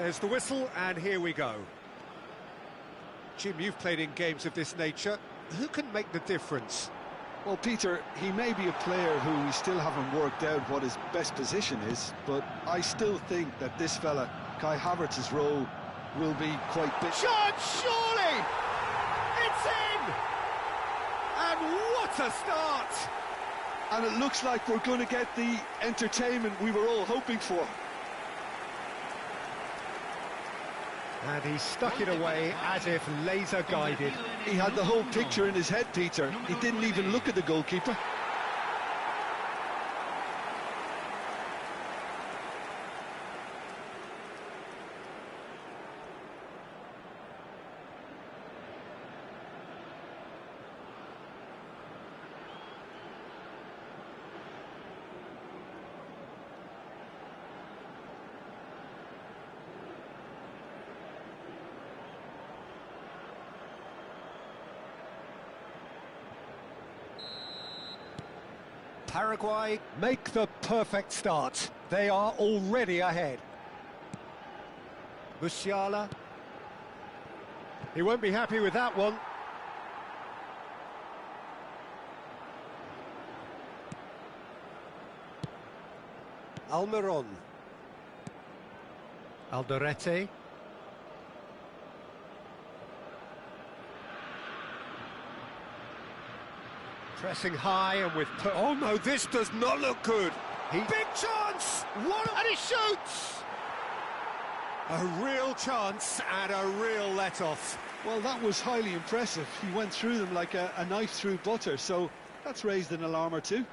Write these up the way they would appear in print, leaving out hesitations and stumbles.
There's the whistle, and here we go. Jim, you've played in games of this nature. Who can make the difference? Well, Peter, he may be a player who we still haven't worked out what his best position is, but I still think that this fella, Kai Havertz's role, will be quite big. Shot, surely! It's in! And what a start! And it looks like we're going to get the entertainment we were all hoping for. And he stuck it away as if laser-guided. He had the whole picture in his head, Peter. He didn't even look at the goalkeeper. Paraguay make the perfect start. They are already ahead. Musiala. He won't be happy with that one. Almiron. Alderete. Pressing high and with... Oh no, this does not look good. Big chance! What? And he shoots! A real chance and a real let-off. Well, that was highly impressive. He went through them like a knife through butter, so that's raised an alarm or two.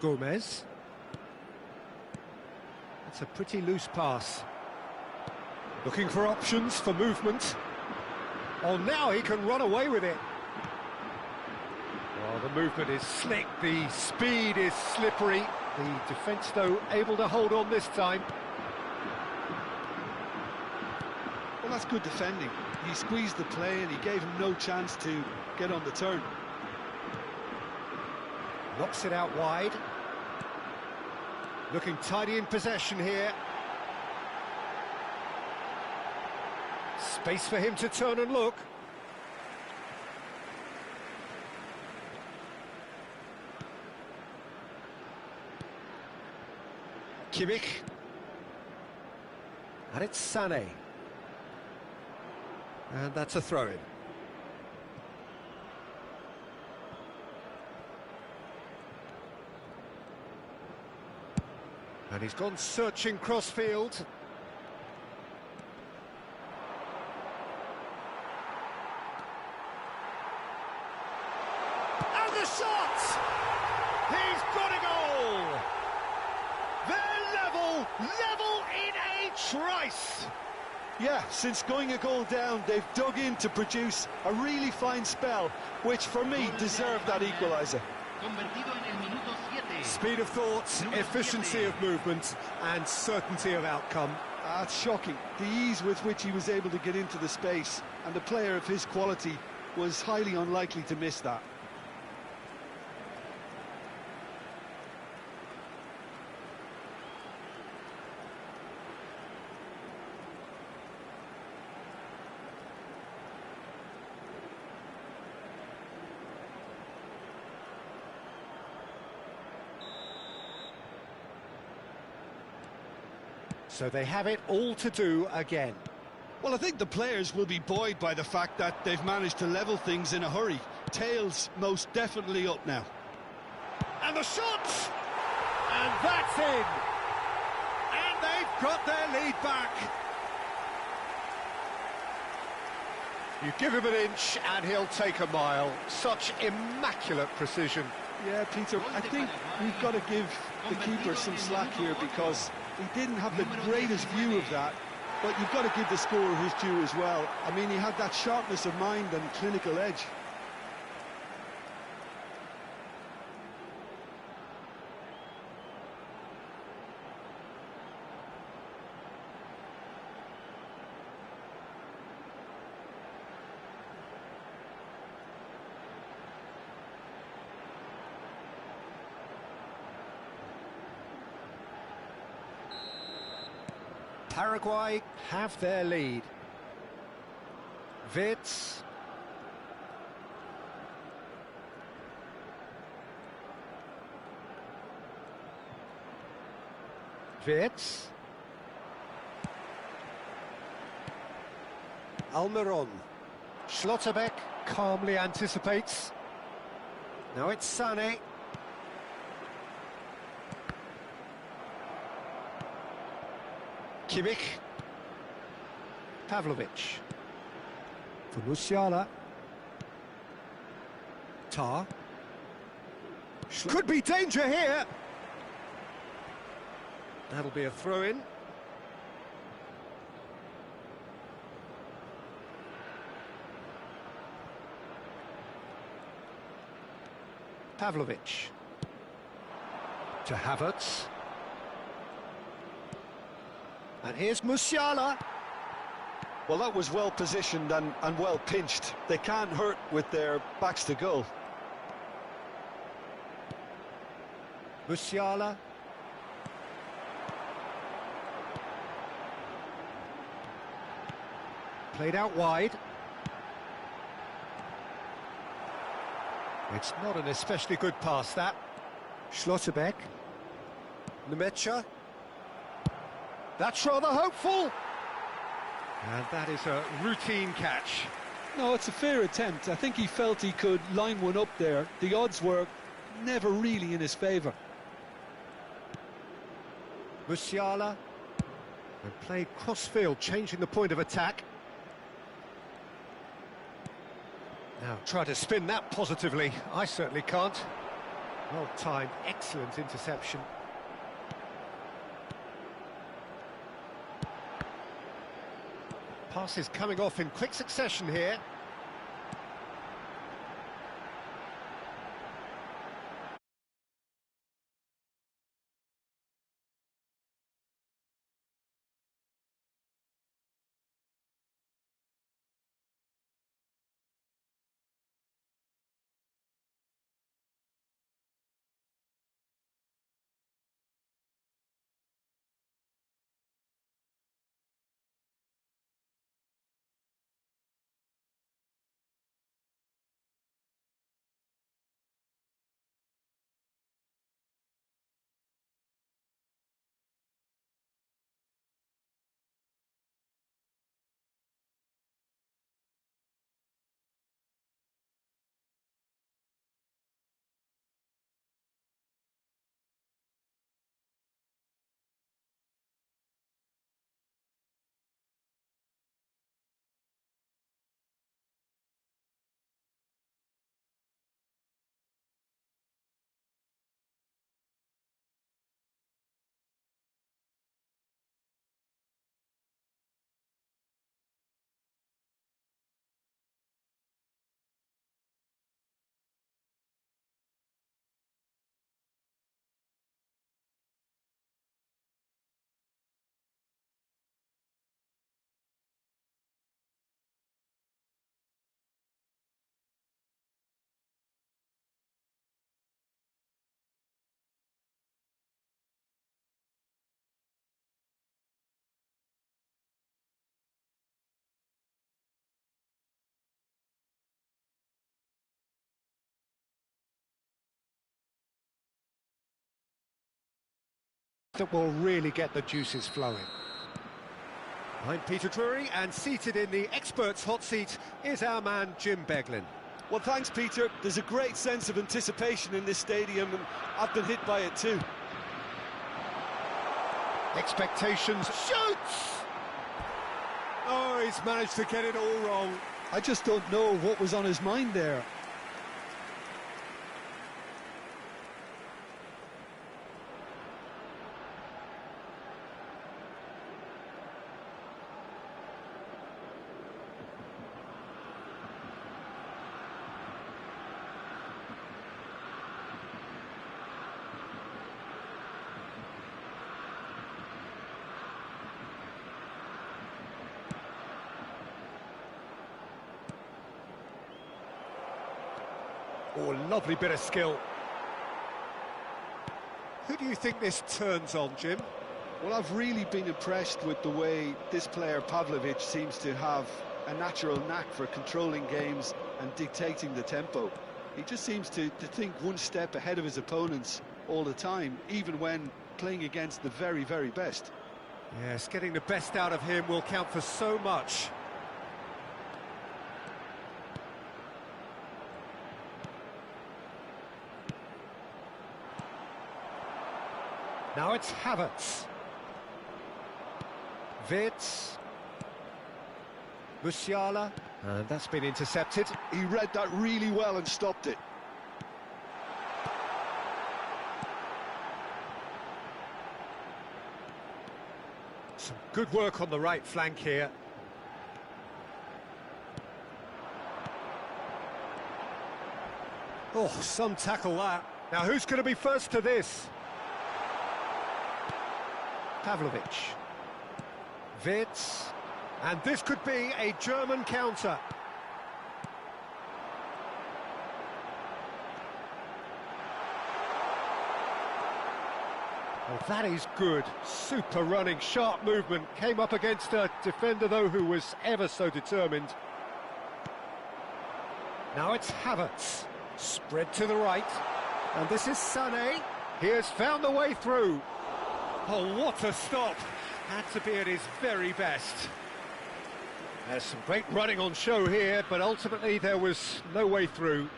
Gomez. It's a pretty loose pass. Looking for options for movement. Oh, now he can run away with it. Well, the movement is slick, the speed is slippery. The defence, though, able to hold on this time. Well, that's good defending. He squeezed the play and he gave him no chance to get on the turn. Knocks it out wide. Looking tidy in possession here. Space for him to turn and look. Kimmich. And it's Sané. And that's a throw-in. And he's gone searching cross-field. And the shot! He's got a goal! They're level in a trice! Yeah, since going a goal down, they've dug in to produce a really fine spell, which for me deserved that equaliser. Speed of thought, efficiency of movement, and certainty of outcome. That's shocking. The ease with which he was able to get into the space, and a player of his quality was highly unlikely to miss that. So they have it all to do again. Well, I think the players will be buoyed by the fact that they've managed to level things in a hurry. Tails most definitely up now. And the shot! And that's in! And they've got their lead back. You give him an inch and he'll take a mile. Such immaculate precision. Yeah, Peter, I think we've got to give the keeper some slack here because he didn't have the greatest view of that. But you've got to give the scorer his due as well. I mean, he had that sharpness of mind and clinical edge. Paraguay have their lead. Wits. Wits. Almiron. Schlotterbeck calmly anticipates. Now it's Sané. Kimmich. Pavlovic. For Musiala. Tar. Could be danger here. That'll be a throw-in. Pavlovic. To Havertz. And here's Musiala. Well, that was well positioned and well pinched. They can't hurt with their backs to goal. Musiala. Played out wide. It's not an especially good pass, that. Schlotterbeck. Nemecha. That's rather hopeful. And that is a routine catch. No, it's a fair attempt. I think he felt he could line one up there. The odds were never really in his favour. Musiala. And played cross-field, changing the point of attack. Now, try to spin that positively. I certainly can't. Well-timed, excellent interception. Passes coming off in quick succession here. That will really get the juices flowing. I'm Peter Drury, and seated in the experts' hot seat is our man Jim Beglin. Well, thanks, Peter. There's a great sense of anticipation in this stadium, and I've been hit by it too. Expectations. Shoots! Oh, he's managed to get it all wrong. I just don't know what was on his mind there. Oh, lovely bit of skill. Who do you think this turns on, Jim? Well, I've really been impressed with the way this player, Pavlovic, seems to have a natural knack for controlling games and dictating the tempo. He just seems to think one step ahead of his opponents all the time, even when playing against the very, very best. Yes, getting the best out of him will count for so much. Now it's Havertz. Wirtz. Musiala. And that's been intercepted. He read that really well and stopped it. Some good work on the right flank here. Oh, some tackle that. Now who's going to be first to this? Pavlovic. Wirtz. And this could be a German counter. Well, that is good. Super running, sharp movement. Came up against a defender, though, who was ever so determined. Now it's Havertz. Spread to the right. And this is Sané. He has found the way through. Oh, what a stop. Had to be at his very best. There's some great running on show here, but ultimately there was no way through.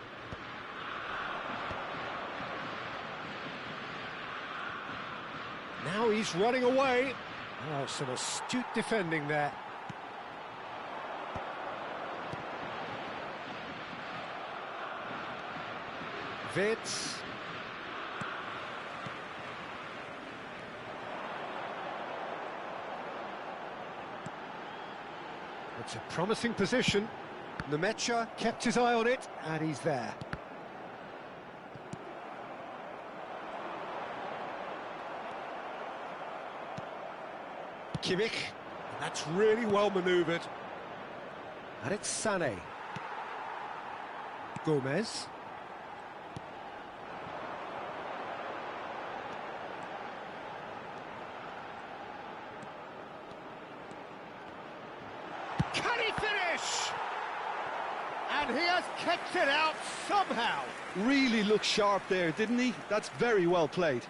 Now he's running away. Oh, some astute defending there. Wirtz. It's a promising position. Nemecha kept his eye on it, and he's there. Kimmich, that's really well manoeuvred. And it's Sané. Gomez. Can he finish? And he has kicked it out somehow. Really looked sharp there, didn't he? That's very well played.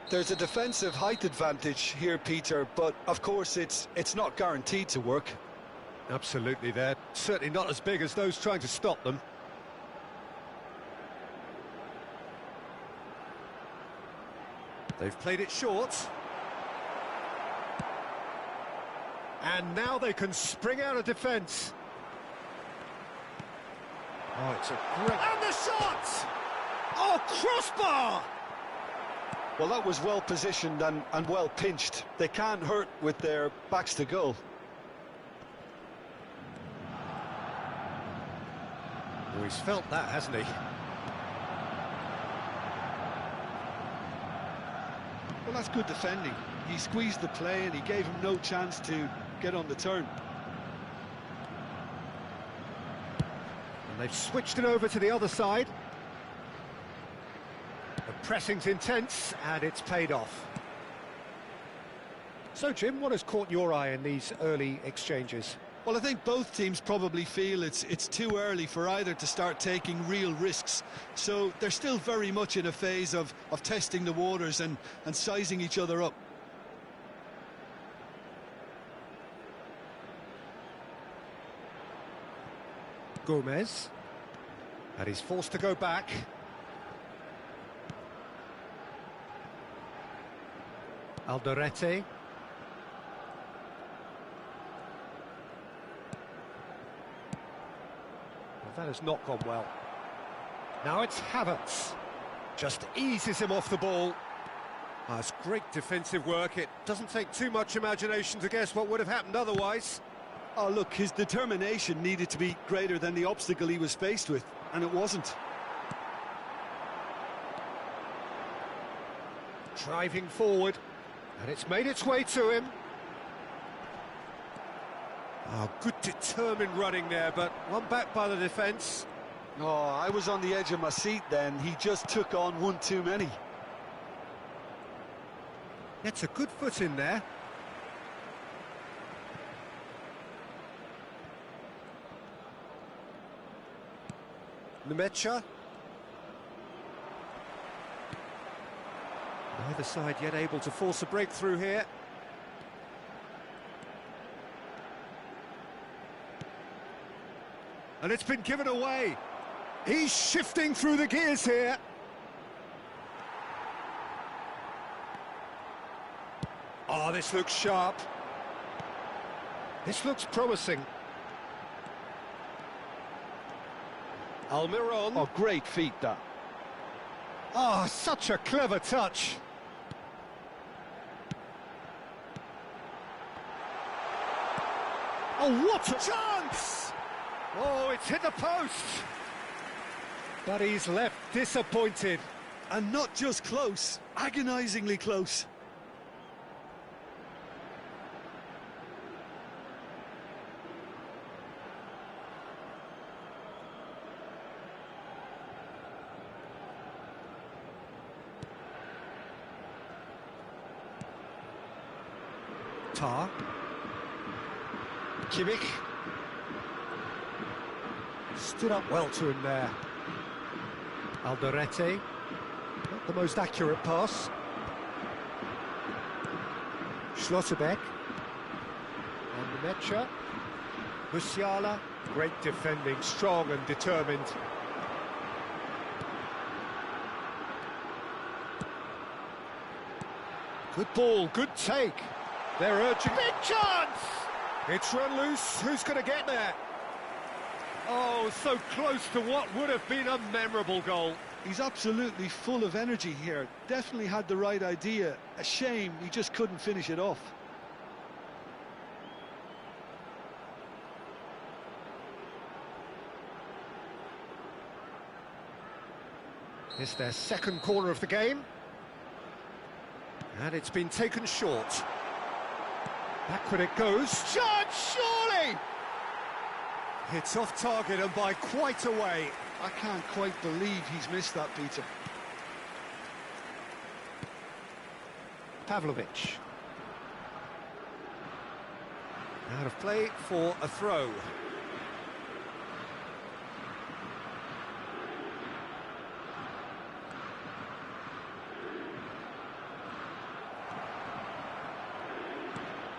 There's a defensive height advantage here, Peter, but of course it's not guaranteed to work. Absolutely, they're certainly not as big as those trying to stop them. They've played it short. And now they can spring out of defence. Oh, it's a great... And the shot! Oh, crossbar! Well, that was well positioned and well pinched. They can't hurt with their backs to goal. Oh, he's felt that, hasn't he? Well, that's good defending. He squeezed the play and he gave him no chance to get on the turn. And they've switched it over to the other side. The pressing's intense, and it's paid off. So, Jim, what has caught your eye in these early exchanges? Well, I think both teams probably feel it's too early for either to start taking real risks. So they're still very much in a phase of testing the waters and sizing each other up. Gomez. And he's forced to go back. Alderete. Well, that has not gone well. Now it's Havertz. Just eases him off the ball. That's great defensive work. It doesn't take too much imagination to guess what would have happened otherwise. Oh, look, his determination needed to be greater than the obstacle he was faced with, and it wasn't. Driving forward, and it's made its way to him. Oh, good determined running there, but one back by the defence. Oh, I was on the edge of my seat then. He just took on one too many. Gets a good foot in there. Nemecha. Neither side yet able to force a breakthrough here. And it's been given away. He's shifting through the gears here. Oh, this looks sharp. This looks promising. Almiron. Oh, great feat, that. Oh, such a clever touch. Oh, what a chance! Oh, it's hit the post. But he's left disappointed. And not just close, agonisingly close. Tar. Kimmich. Stood up well to him there. Alderete. Not the most accurate pass. Schlotterbeck. And Nemecha. Musiala. Great defending, strong and determined. Good ball, good take. They're urging. Big chance! It's run loose. Who's going to get there? Oh, so close to what would have been a memorable goal. He's absolutely full of energy here. Definitely had the right idea. A shame he just couldn't finish it off. It's their second corner of the game. And it's been taken short. Backward it goes. Shot, surely! It's off target and by quite a way. I can't quite believe he's missed that, Peter. Pavlovic. Out of play for a throw.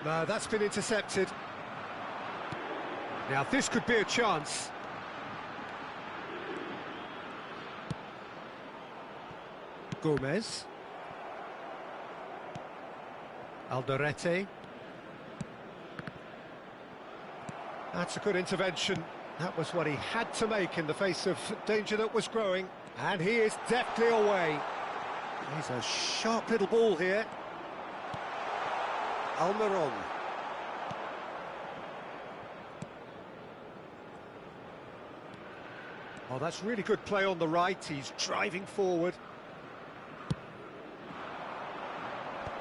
No, that's been intercepted. Now this could be a chance. Gomez. Alderete. That's a good intervention. That was what he had to make in the face of danger that was growing. And he is deftly away. He's a sharp little ball here. Almiron. Oh, that's really good play on the right. He's driving forward.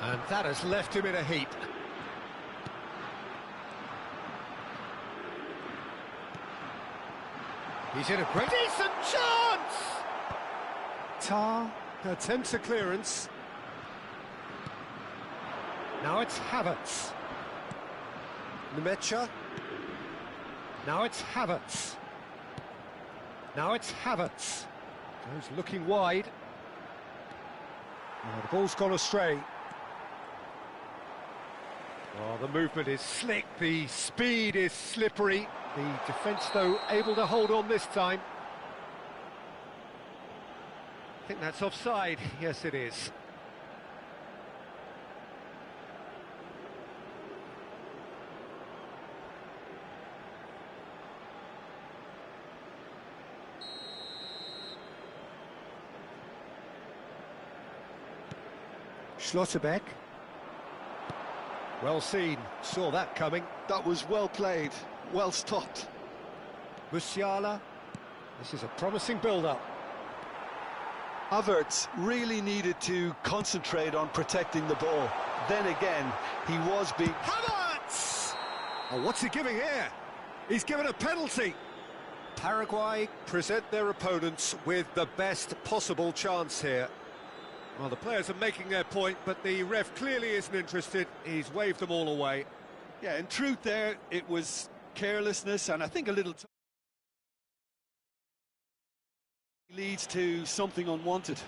And that has left him in a heap. He's in a great... Decent chance! Tar attempts a clearance. Now it's Havertz. Nemecha. Now it's Havertz. Now it's Havertz. Goes looking wide. Oh, the ball's gone astray. Oh, the movement is slick, the speed is slippery. The defence, though, able to hold on this time. I think that's offside. Yes, it is. Schlotterbeck. Well seen, saw that coming. That was well played, well stopped. Musiala. This is a promising build-up. Havertz really needed to concentrate on protecting the ball. Then again, he was beat. Havertz! Oh, what's he giving here? He's given a penalty. Paraguay present their opponents with the best possible chance here. Well, the players are making their point, but the ref clearly isn't interested. He's waved them all away. Yeah, in truth there, it was carelessness and I think a little... leads to something unwanted.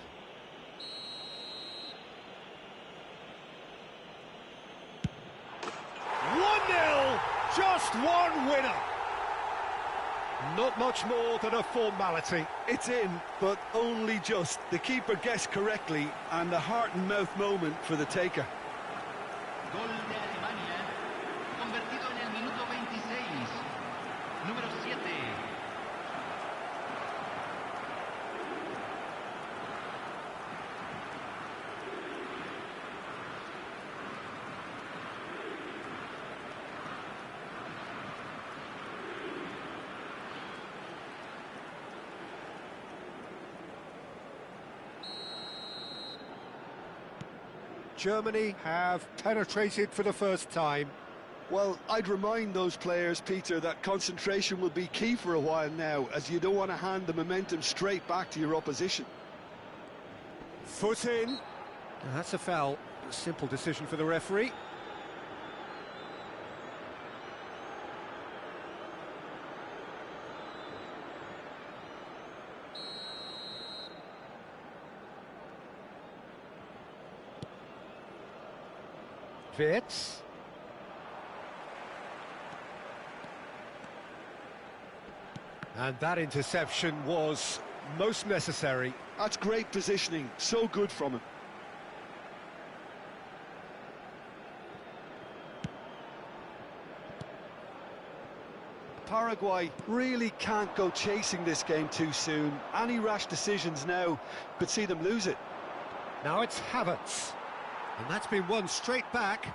Just one winner. Not much more than a formality. It's in, but only just. The keeper guessed correctly, and a heart-and-mouth moment for the taker. Gol de Alemania, convertido en el minuto 26. Número 7. Germany have penetrated for the first time. Well, I'd remind those players, Peter, that concentration will be key for a while now, as you don't want to hand the momentum straight back to your opposition. Foot in. That's a foul. A simple decision for the referee. Fits. And that interception was most necessary. That's great positioning, so good from him. Paraguay really can't go chasing this game too soon. Any rash decisions now could see them lose it. Now it's Havertz. And that's been won straight back.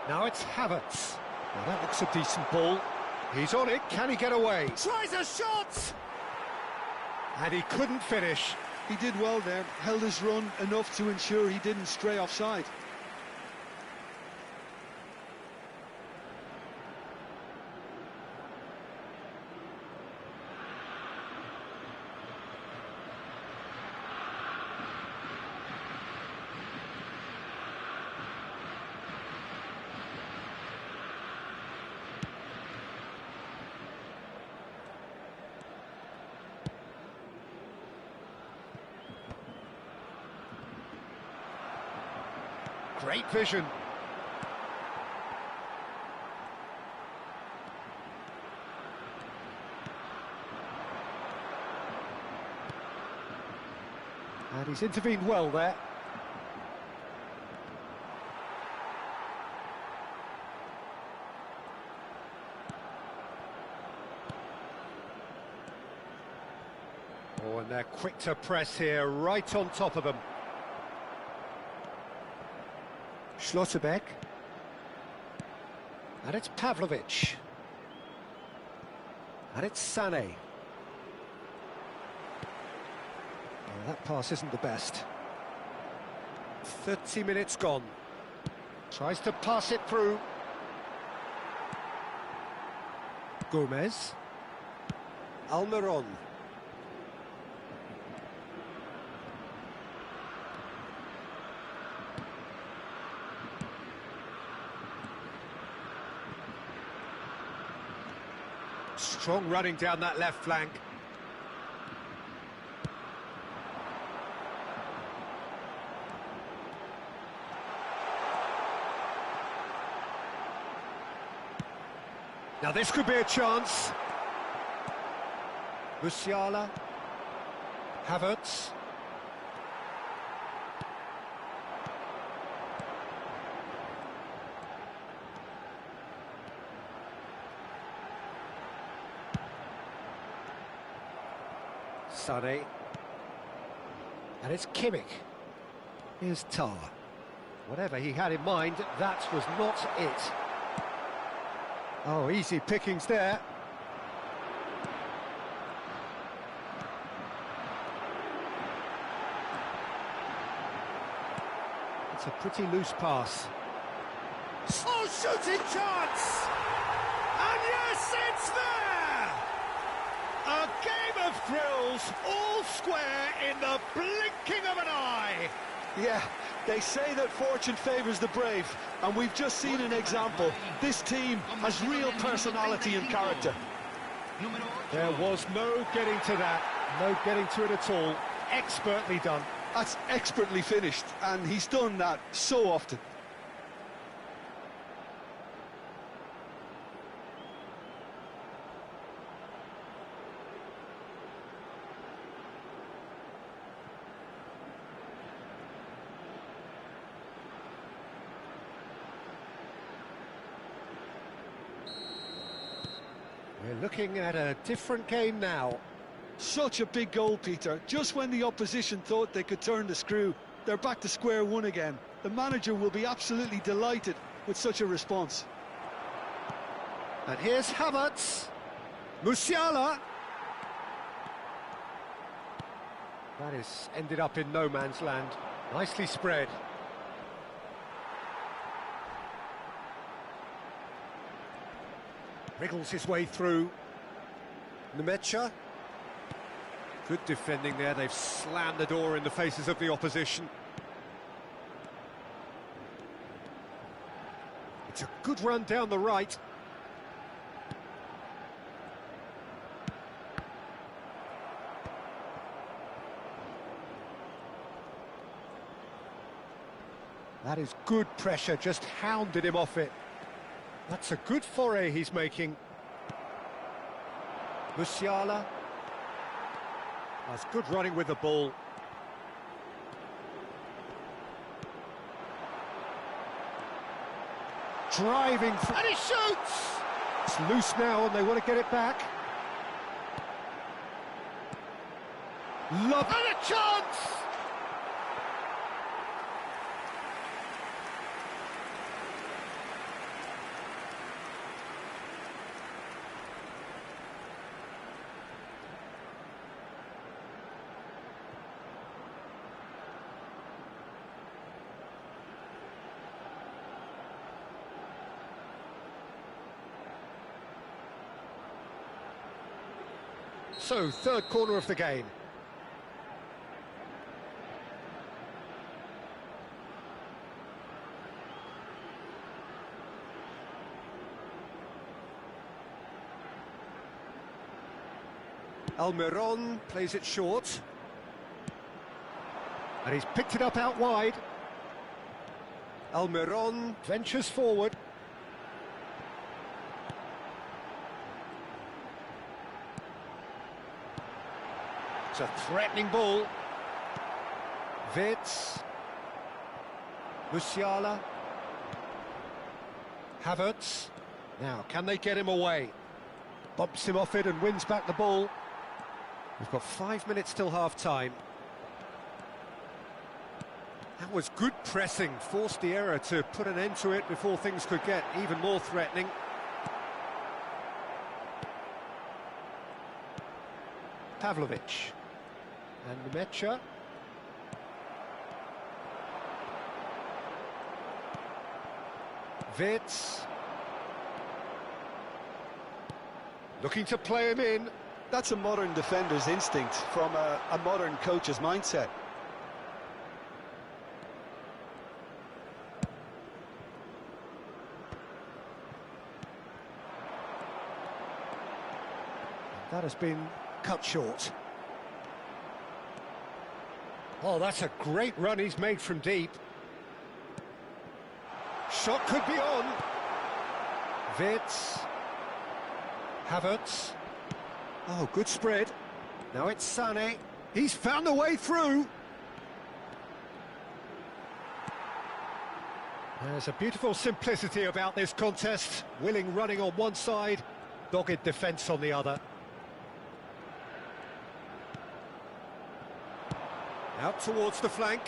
Now it's Havertz. Well, that looks a decent ball. He's on it. Can he get away? Tries a shot! And he couldn't finish. He did well there, held his run enough to ensure he didn't stray offside. Great vision. And he's intervened well there. Oh, and they're quick to press here, right on top of them. Schlotterbeck. And it's Pavlovic. And it's Sané. Oh, that pass isn't the best. 30 minutes gone. Tries to pass it through. Gomez. Almiron. Strong running down that left flank. Now this could be a chance. Musiala. Havertz. Sané. And it's Kimmich. Here's Tar. Whatever he had in mind, that was not it. Oh, easy pickings there. That's a pretty loose pass. Oh, shooting chance! And yes, it's there! A game of thrills, all square in the blinking of an eye. Yeah, they say that fortune favours the brave, and we've just seen an example. This team has real personality and character. There was no getting to that, no getting to it at all. Expertly done. That's expertly finished, and he's done that so often. We're looking at a different game now. Such a big goal, Peter. Just when the opposition thought they could turn the screw, they're back to square one again. The manager will be absolutely delighted with such a response. And here's Havertz. Musiala. That is ended up in no man's land. Nicely spread. Wriggles his way through. Nemecha. Good defending there. They've slammed the door in the faces of the opposition. It's a good run down the right. That is good pressure, just hounded him off it. That's a good foray he's making. Musiala. That's good running with the ball. Driving through. And he shoots! It's loose now and they want to get it back. Love and a chance! So, third corner of the game. Almiron plays it short. And he's picked it up out wide. Almiron ventures forward. It's a threatening ball. Wirtz. Musiala. Havertz. Now, can they get him away? Bumps him off it and wins back the ball. We've got 5 minutes till half-time. That was good pressing, forced the error to put an end to it before things could get even more threatening. Pavlovic. And Nemecha. Wirtz. Looking to play him in. That's a modern defender's instinct from a modern coach's mindset. That has been cut short. Oh, that's a great run he's made from deep. Shot could be on. Wirtz. Havertz. Oh, good spread. Now it's Sané. He's found a way through. There's a beautiful simplicity about this contest. Willing running on one side, dogged defence on the other. Out towards the flank.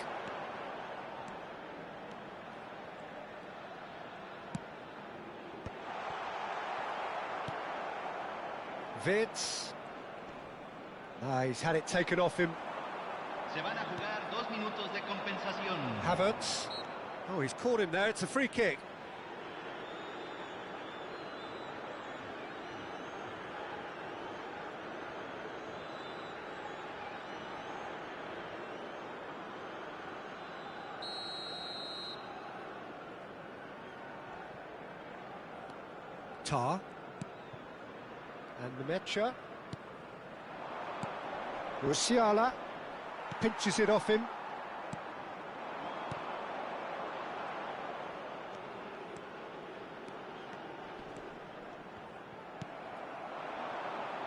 Wirtz. He's had it taken off him. Se van a jugar 2 minutos de compensación. Havertz. Oh, he's caught him there, it's a free kick. Tar. And Nemecha. Musiala pinches it off him.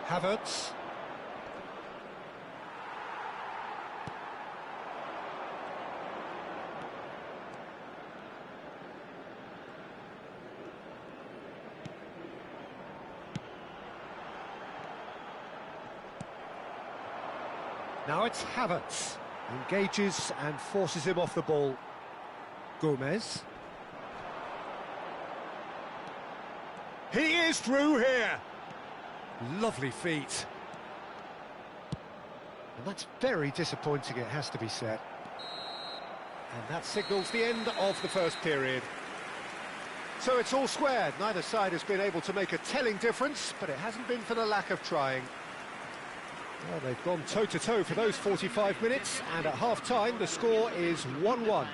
Havertz. Now it's Havertz. Engages and forces him off the ball. Gomez. He is through here. Lovely feet. And that's very disappointing, it has to be said. And that signals the end of the first period. So it's all squared. Neither side has been able to make a telling difference, but it hasn't been for the lack of trying. Well, they've gone toe-to-toe for those 45 minutes, and at half-time the score is 1-1.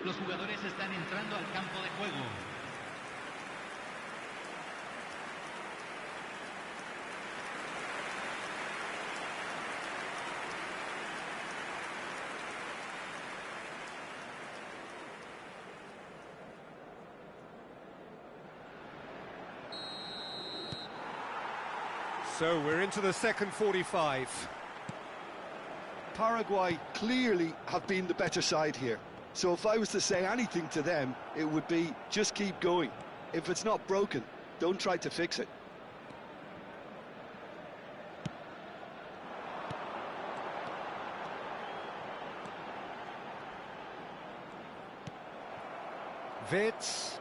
Los jugadores están entrando al campo de juego. So we're into the second 45. Paraguay clearly have been the better side here. So if I was to say anything to them, it would be just keep going. If it's not broken, don't try to fix it. Wirtz.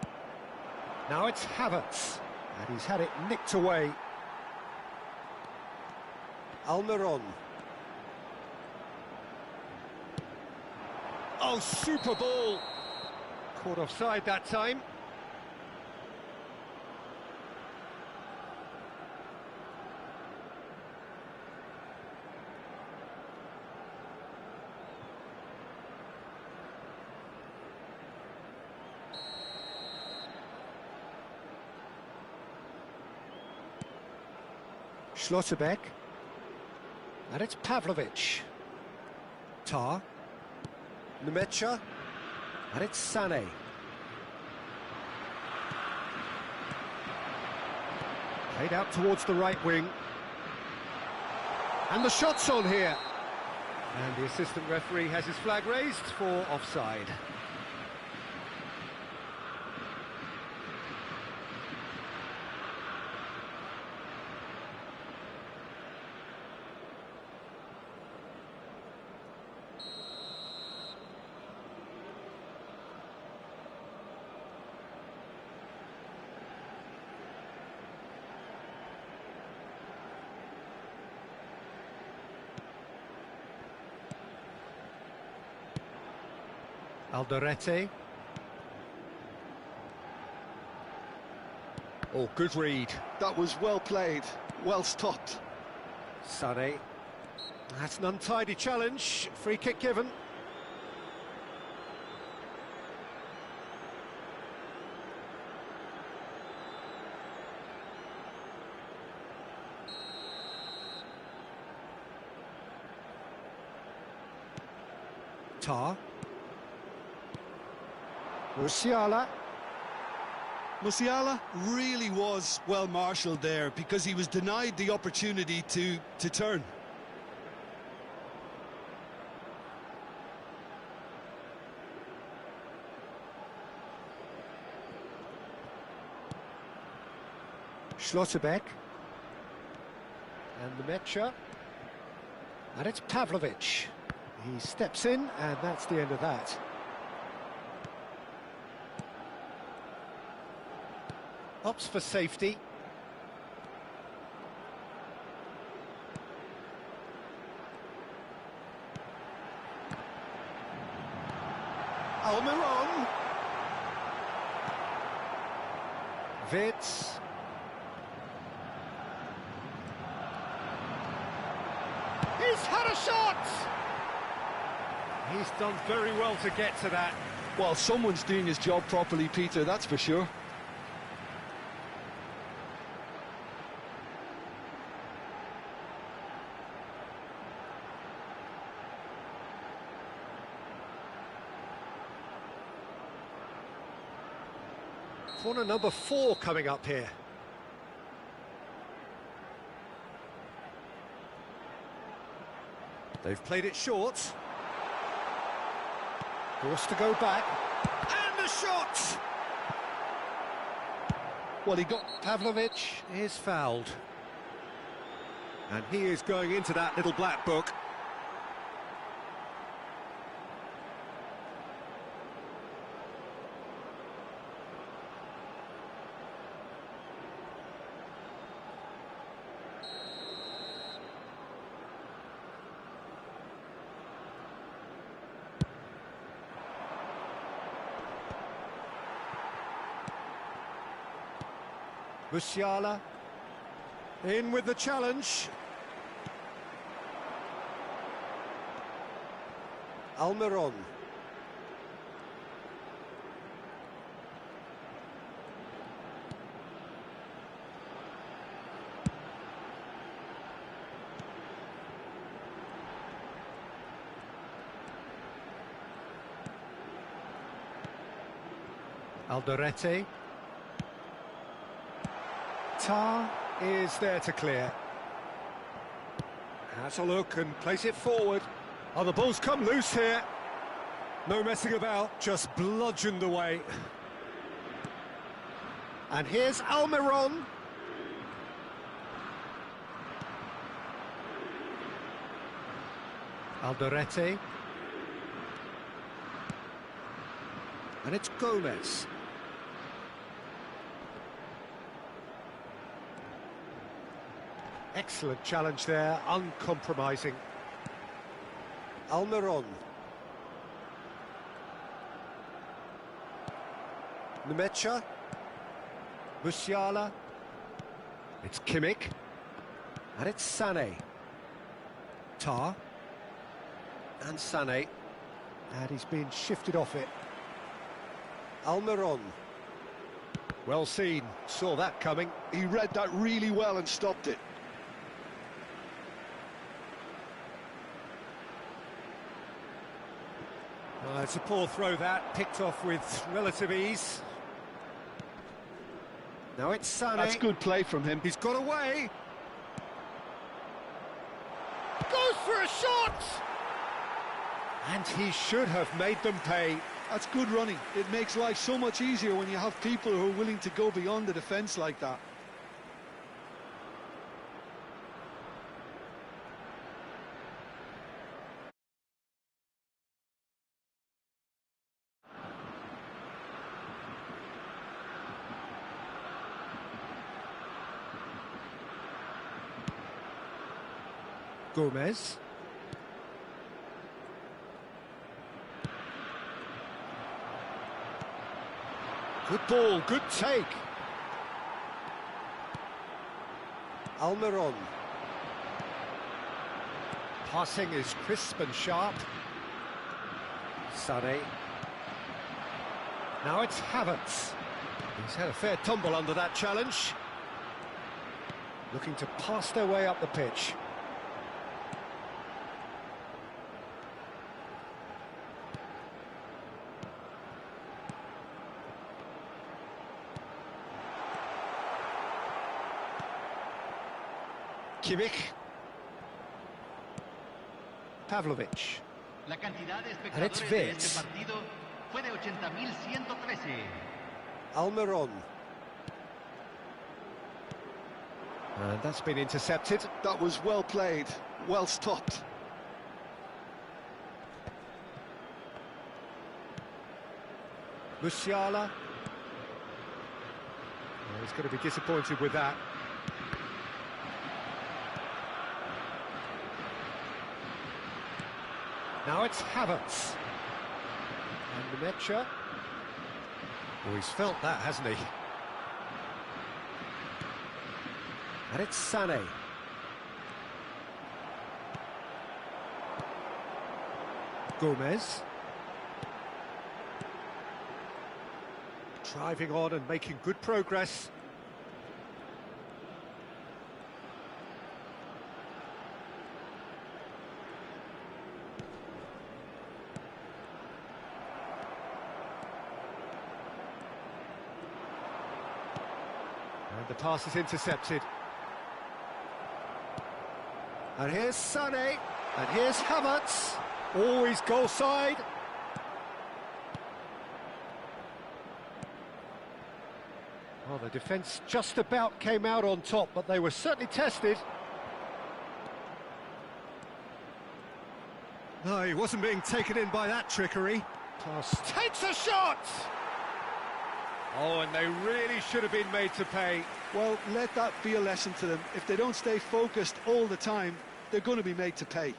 Now it's Havertz. And he's had it nicked away. Almiron. Oh, super ball! Caught offside that time. Schlotterbeck. And it's Pavlovic. Tar. Nemecha. And it's Sané. Played out towards the right wing. And the shot's on here. And the assistant referee has his flag raised for offside. Alderete. Oh, good read. That was well played, well stopped. Sané. That's an untidy challenge. Free kick given. Tar. Musiala. Musiala really was well marshalled there because he was denied the opportunity to turn. Schlotterbeck. And Nemecha. And it's Pavlovic. He steps in, and that's the end of that. Opts for safety. Almiron. Vitz. He's had a shot! He's done very well to get to that. Well, someone's doing his job properly, Peter, that's for sure. Corner number 4 coming up here. They've played it short. Forced to go back. And the shot! Well, he got... Pavlovic is fouled. And he is going into that little black book. Musiala in with the challenge. Almiron. Alderete. Tar is there to clear. Has a look and place it forward. Oh, the ball's come loose here. No messing about, just bludgeoned away. And here's Almiron. Alderete. And it's Gomez. Excellent challenge there, uncompromising. Almiron. Nemecha. Musiala. It's Kimmich. And it's Sané. Tar. And Sané. And he's been shifted off it. Almiron. Well seen, saw that coming. He read that really well and stopped it. It's a poor throw that, picked off with relative ease. Now it's Sané. That's good play from him. He's got away. Goes for a shot! And he should have made them pay. That's good running. It makes life so much easier when you have people who are willing to go beyond the defence like that. Gomez. Good ball, good take. Almiron. Passing is crisp and sharp. Sané. Now it's Havertz. He's had a fair tumble under that challenge. Looking to pass their way up the pitch. Kimmich. Pavlovic. La cantidad de And it's espectadores de Vitz. este partido fue de 80.113. Almiron. And that's been intercepted. That was well played, well stopped. Musiala. He's going to be disappointed with that. Now it's Havertz. And Mecha. Oh, he's felt that, hasn't he? And it's Sané. Gomez. Driving on and making good progress. And the pass is intercepted. And here's Sané. And here's Havertz. Always goal side. Well, the defence just about came out on top, but they were certainly tested. No, he wasn't being taken in by that trickery. Pass takes a shot! Oh, and they really should have been made to pay. Well, let that be a lesson to them. If they don't stay focused all the time, they're going to be made to pay.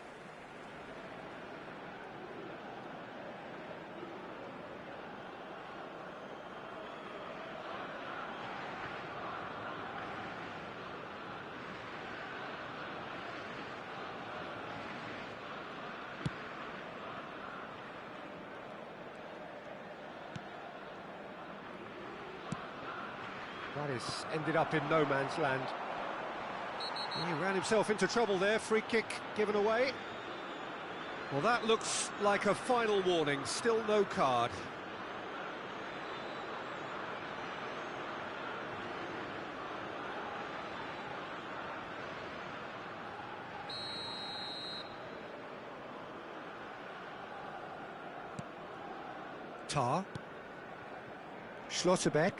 That is ended up in no man's land. He ran himself into trouble there, free kick given away. Well, that looks like a final warning, still no card. Tar. Schlotterbeck.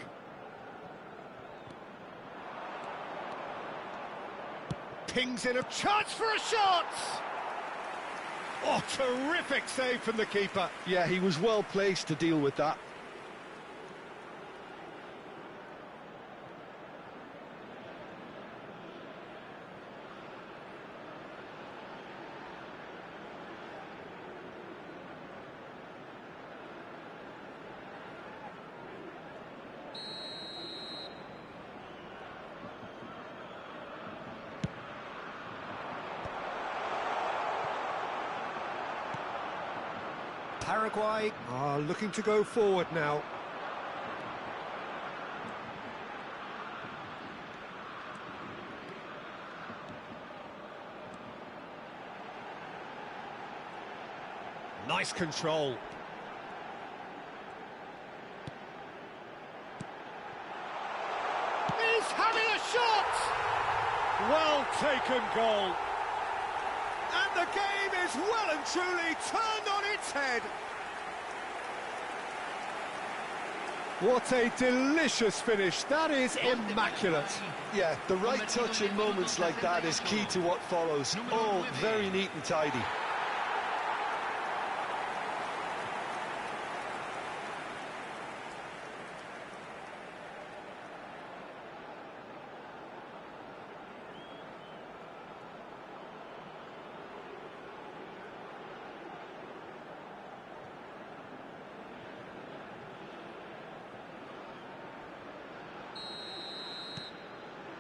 Pings in a chance for a shot! Oh, terrific save from the keeper. Yeah, he was well placed to deal with that. Paraguay are looking to go forward now. Nice control. He's having a shot! Well taken goal. And the game is well and truly turned on its head. What a delicious finish. That is immaculate. Yeah, the right touch in moments like that is key to what follows. All very neat and tidy.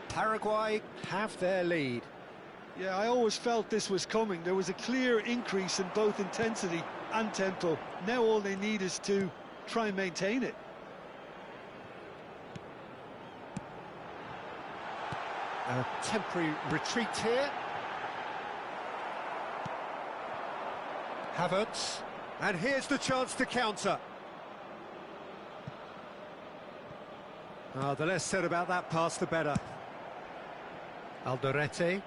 Paraguay have their lead. Yeah, I always felt this was coming. There was a clear increase in both intensity and tempo. Now all they need is to try and maintain it. A temporary retreat here. Havertz. And here's the chance to counter. The less said about that pass, the better. Alderete.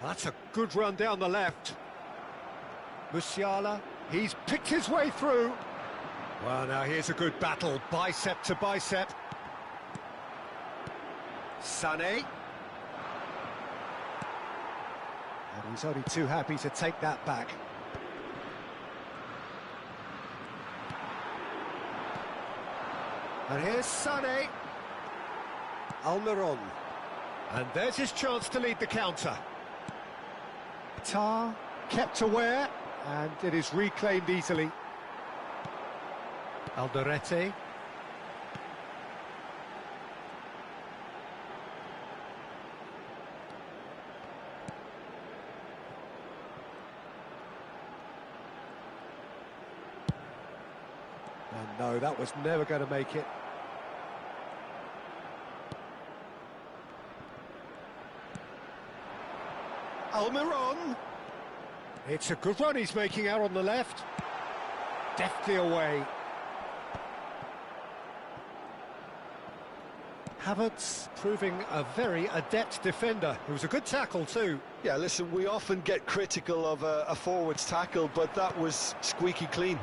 That's a good run down the left. Musiala, he's picked his way through. Well, now here's a good battle, bicep to bicep. Sané. And he's only too happy to take that back. And here's Sané. Almiron. And there's his chance to lead the counter. Tar kept aware, and it is reclaimed easily. Alderete. And no, that was never going to make it. Almiron. It's a good run he's making out on the left. Deftly away. Havertz proving a very adept defender. It was a good tackle too. Yeah, listen, we often get critical of a forward's tackle, but that was squeaky clean.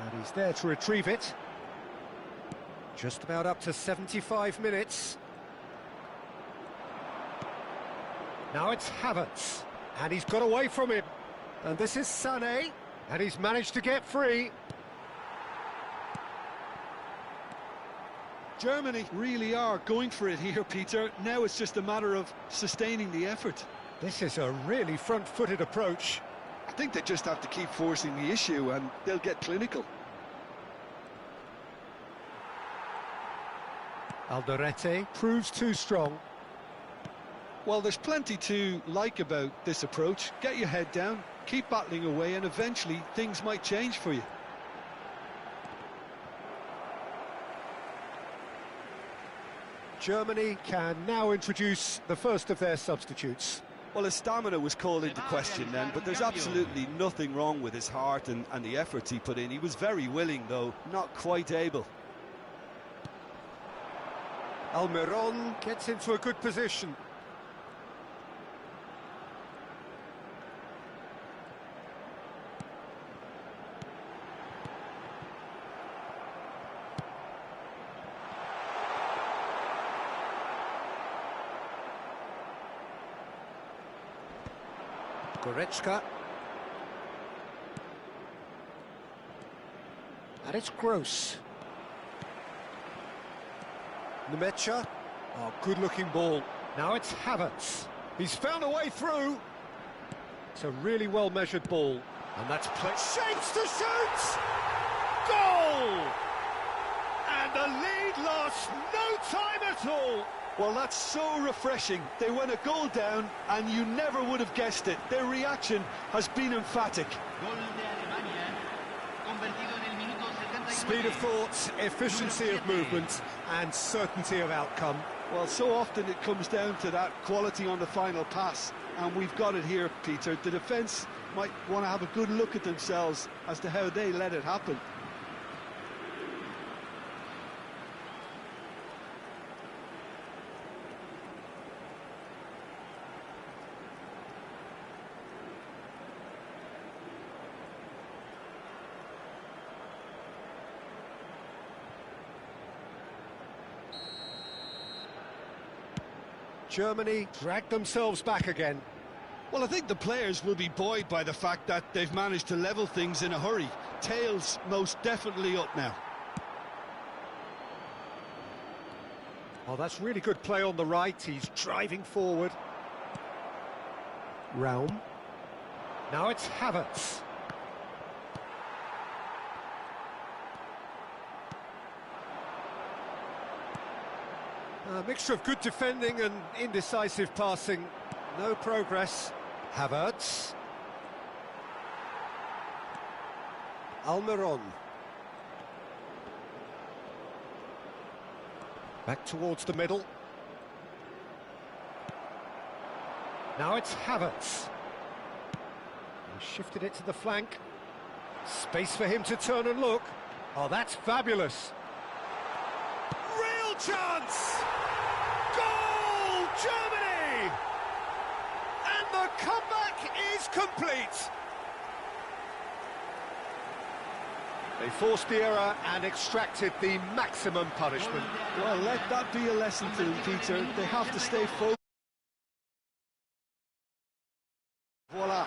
And he's there to retrieve it. Just about up to 75 minutes. Now it's Havertz, and he's got away from him. And this is Sané, and he's managed to get free. Germany really are going for it here, Peter. Now it's just a matter of sustaining the effort. This is a really front-footed approach. I think they just have to keep forcing the issue, and they'll get clinical. Alderete proves too strong. Well, there's plenty to like about this approach. Get your head down, keep battling away, and eventually things might change for you. Germany can now introduce the first of their substitutes. Well, his stamina was called into question then, but there's absolutely nothing wrong with his heart and the efforts he put in. He was very willing, though, not quite able. Almiron gets into a good position. Goretzka. And it's Gross. Nemecha. Oh, good-looking ball. Now it's Havertz. He's found a way through. It's a really well-measured ball. And that's play. Shapes to shoot! Goal! And the lead lasts no time at all. Well, that's so refreshing. They went a goal down, and you never would have guessed it. Their reaction has been emphatic. Speed of thought, efficiency of movement, and certainty of outcome. Well, so often it comes down to that quality on the final pass, and we've got it here, Peter. The defence might want to have a good look at themselves as to how they let it happen. Germany dragged themselves back again. Well, I think the players will be buoyed by the fact that they've managed to level things in a hurry. Tails most definitely up now. Oh, that's really good play on the right. He's driving forward. Raum. Now it's Havertz. A mixture of good defending and indecisive passing. No progress. Havertz. Almiron. Back towards the middle. Now it's Havertz. He shifted it to the flank. Space for him to turn and look. Oh, that's fabulous. Real chance! Goal, Germany! And the comeback is complete. They forced the error and extracted the maximum punishment. Well, let that be a lesson to them, Peter. They have to stay focused. Voila.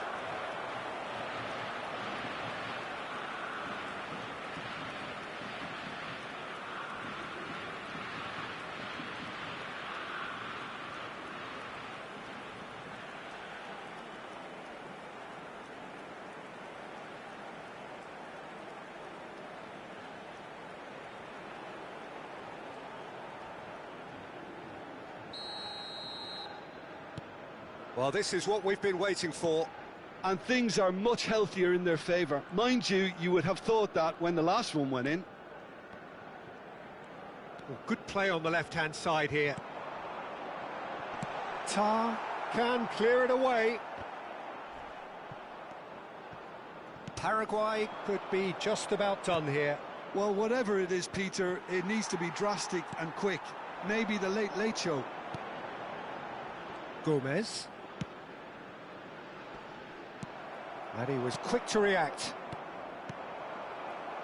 Well, this is what we've been waiting for. And things are much healthier in their favour. Mind you, you would have thought that when the last one went in. Well, good play on the left-hand side here. Tar can clear it away. Paraguay could be just about done here. Well, whatever it is, Peter, it needs to be drastic and quick. Maybe the late show. Gomez. And he was quick to react.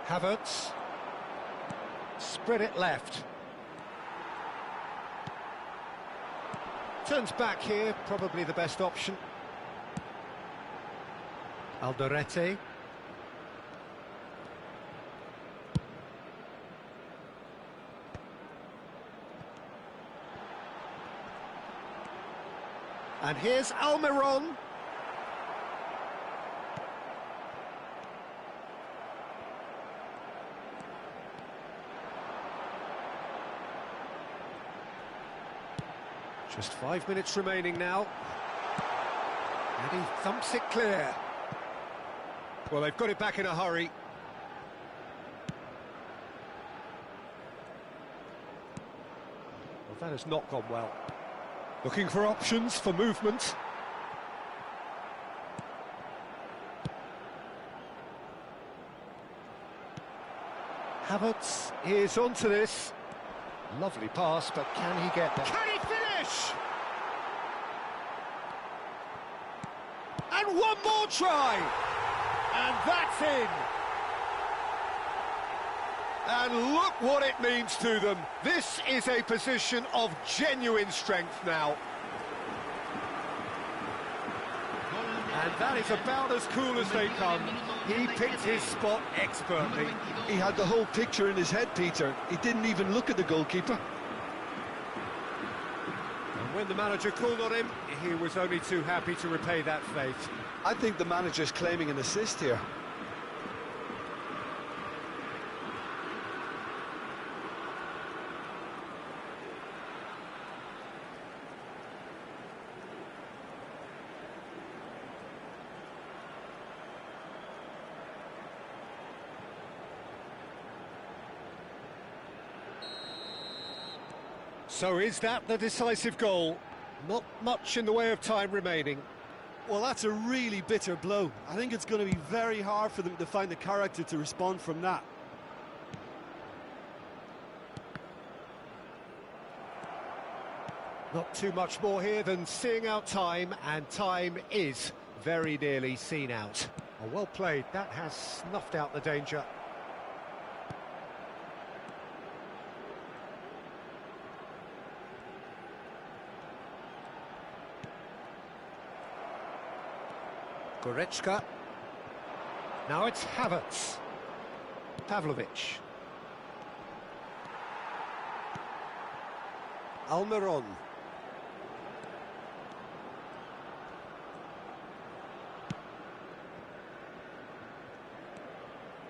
Havertz. Spread it left. Turns back here, probably the best option. Alderete. And here's Almiron. Just 5 minutes remaining now. And he thumps it clear. Well, they've got it back in a hurry. Well, that has not gone well. Looking for options for movement. Havertz is onto this. Lovely pass, but can he get there? Can he finish? And one more try! And that's in! And look what it means to them. This is a position of genuine strength now. And that is about as cool as they come. He picked his spot expertly. He had the whole picture in his head, Peter. He didn't even look at the goalkeeper. And when the manager called on him, he was only too happy to repay that faith. I think the manager's claiming an assist here. So is that the decisive goal? Not much in the way of time remaining. Well, that's a really bitter blow. I think it's going to be very hard for them to find the character to respond from that. Not too much more here than seeing out time, and time is very nearly seen out. Oh, well played, that has snuffed out the danger. Goretzka. Now it's Havertz. Pavlovic. Almiron.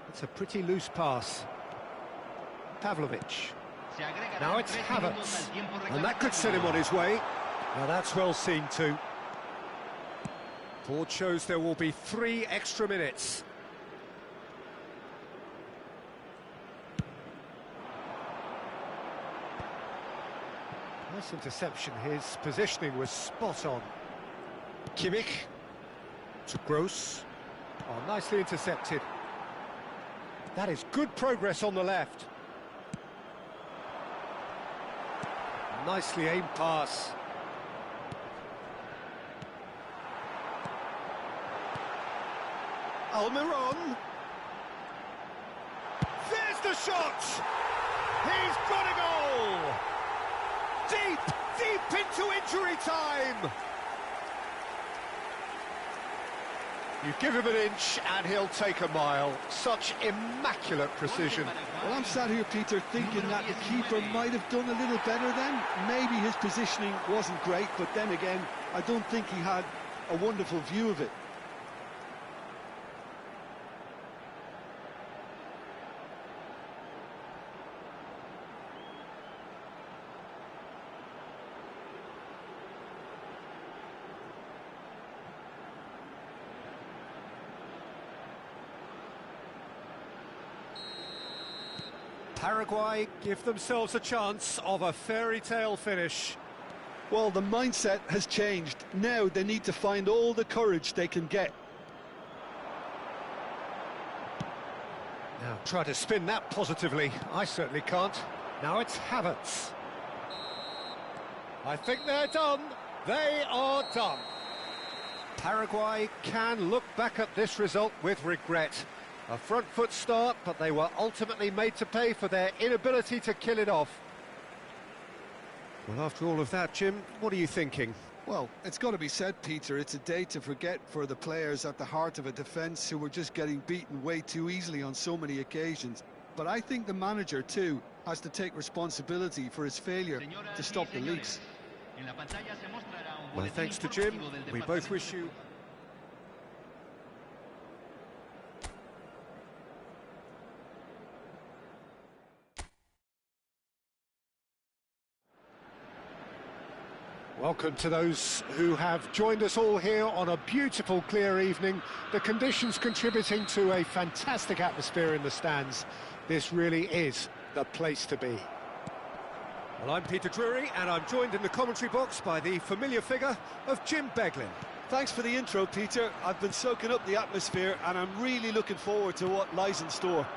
It's a pretty loose pass. Pavlovic. Now it's Havertz. And that could set him on his way. Now that's well seen too. Board shows there will be 3 extra minutes. Nice interception, his positioning was spot on. Kimmich to Gross. Oh, nicely intercepted. That is good progress on the left. Nicely aimed pass. Almiron. There's the shot! He's got a goal! Deep into injury time! You give him an inch and he'll take a mile. Such immaculate precision. Well, I'm sat here, Peter, thinking that the keeper might have done a little better then. Maybe his positioning wasn't great, but then again, I don't think he had a wonderful view of it. Paraguay give themselves a chance of a fairy tale finish. Well, the mindset has changed. Now they need to find all the courage they can get. Now try to spin that positively. I certainly can't. Now it's Havertz. I think they're done. They are done. Paraguay can look back at this result with regret. A front foot start, but they were ultimately made to pay for their inability to kill it off. Well, after all of that, Jim, what are you thinking? Well, it's got to be said, Peter, it's a day to forget for the players at the heart of a defence who were just getting beaten way too easily on so many occasions. But I think the manager, too, has to take responsibility for his failure to stop the leaks. Well, thanks to Jim, we both wish you... Welcome to those who have joined us all here on a beautiful, clear evening. The conditions contributing to a fantastic atmosphere in the stands. This really is the place to be. Well, I'm Peter Drury, and I'm joined in the commentary box by the familiar figure of Jim Beglin. Thanks for the intro, Peter. I've been soaking up the atmosphere, and I'm really looking forward to what lies in store.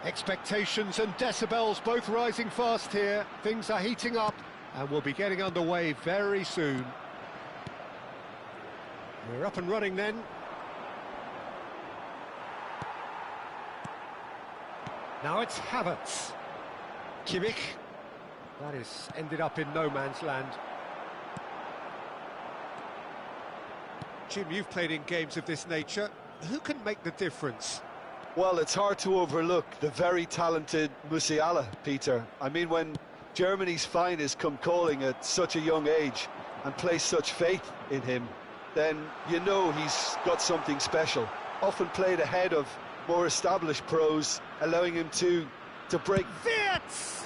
Expectations and decibels both rising fast here. Things are heating up, and we'll be getting underway very soon. We're up and running then. Now it's Havertz. Kimmich. That is ended up in no man's land. Jim, you've played in games of this nature. Who can make the difference? Well, it's hard to overlook the very talented Musiala, Peter. I mean, when Germany's finest come calling at such a young age and place such faith in him, then you know he's got something special. Often played ahead of more established pros, allowing him to break. Wirtz!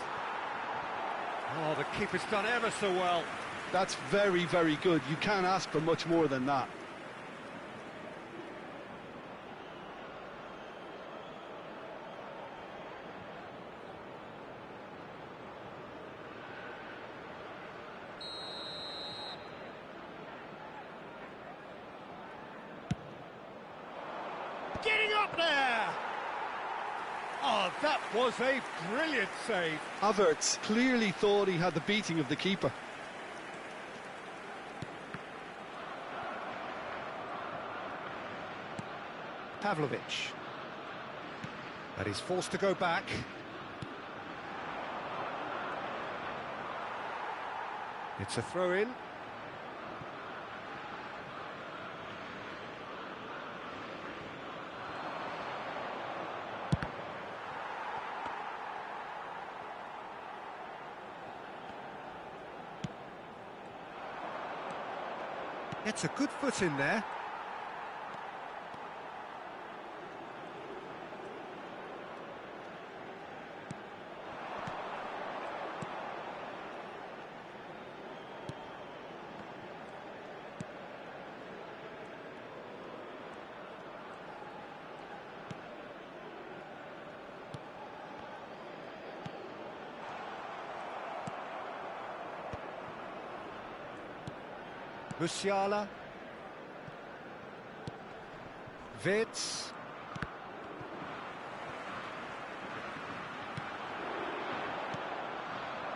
Oh, the keeper's done ever so well. That's very, very good. You can't ask for much more than that. Getting up there! Oh, that was a brilliant save. Havertz clearly thought he had the beating of the keeper. Pavlovic. And he's forced to go back. It's a throw-in. It's a good foot in there. Musiala. Wirtz.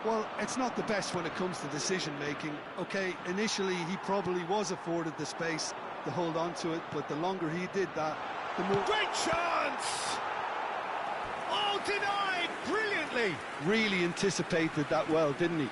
Well, it's not the best when it comes to decision-making. OK, initially he probably was afforded the space to hold on to it, but the longer he did that, the more... Great chance! Oh, denied brilliantly! Really anticipated that well, didn't he?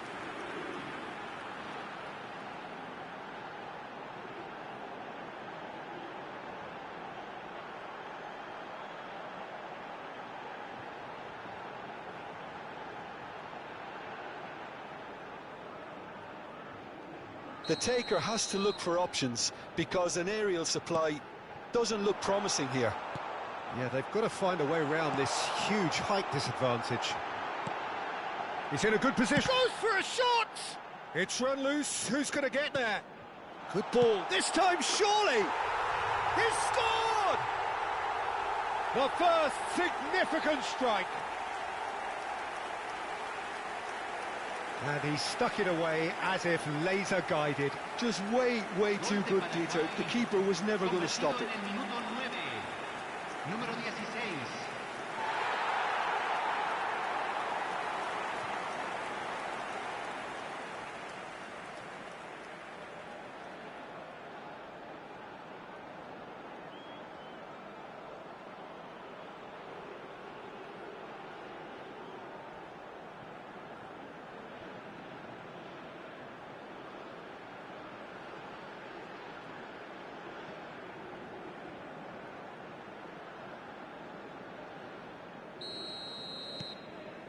The taker has to look for options because an aerial supply doesn't look promising here. Yeah, they've got to find a way around this huge height disadvantage. He's in a good position. Goes for a shot! It's run loose. Who's going to get there? Good ball. This time, surely! He's scored! The first significant strike. And he stuck it away as if laser guided. Just way too good, Peter. The keeper was never going to stop it. Número 16.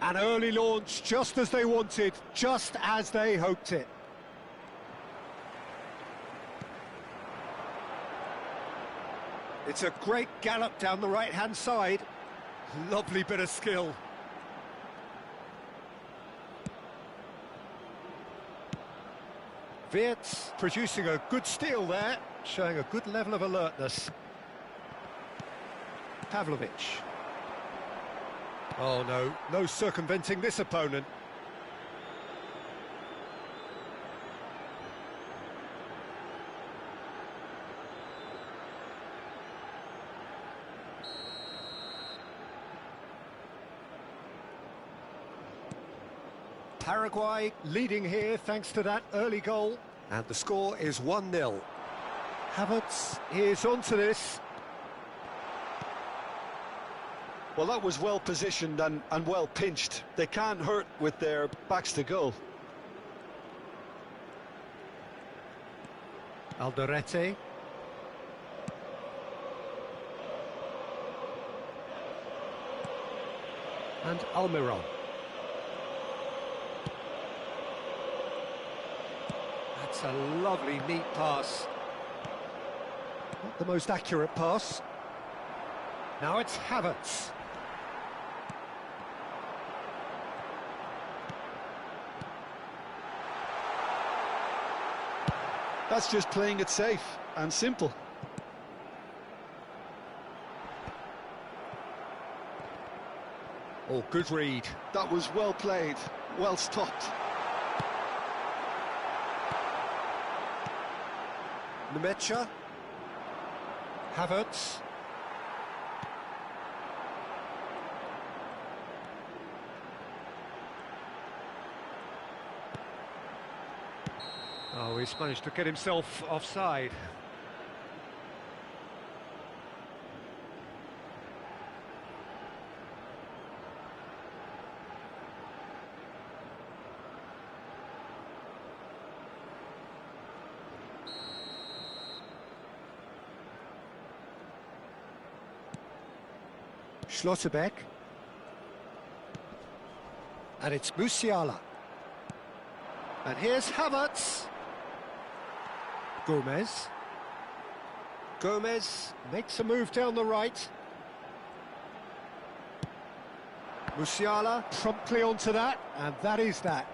An early launch, just as they wanted, just as they hoped it. It's a great gallop down the right-hand side. Lovely bit of skill. Wirtz producing a good steal there, showing a good level of alertness. Pavlovic. Oh no, no circumventing this opponent. Paraguay leading here thanks to that early goal. And the score is 1-0. Havertz is onto this. Well, that was well positioned and well pinched. They can't hurt with their backs to goal. Alderete. And Almiron. That's a lovely, neat pass. Not the most accurate pass. Now it's Havertz. That's just playing it safe and simple. Oh, good read. That was well played, well stopped. Nemecha. Havertz. Oh, he's managed to get himself offside. Schlotterbeck. And it's Musiala. And here's Havertz. Gomez. Gomez makes a move down the right. Musiala promptly onto that, and that is that.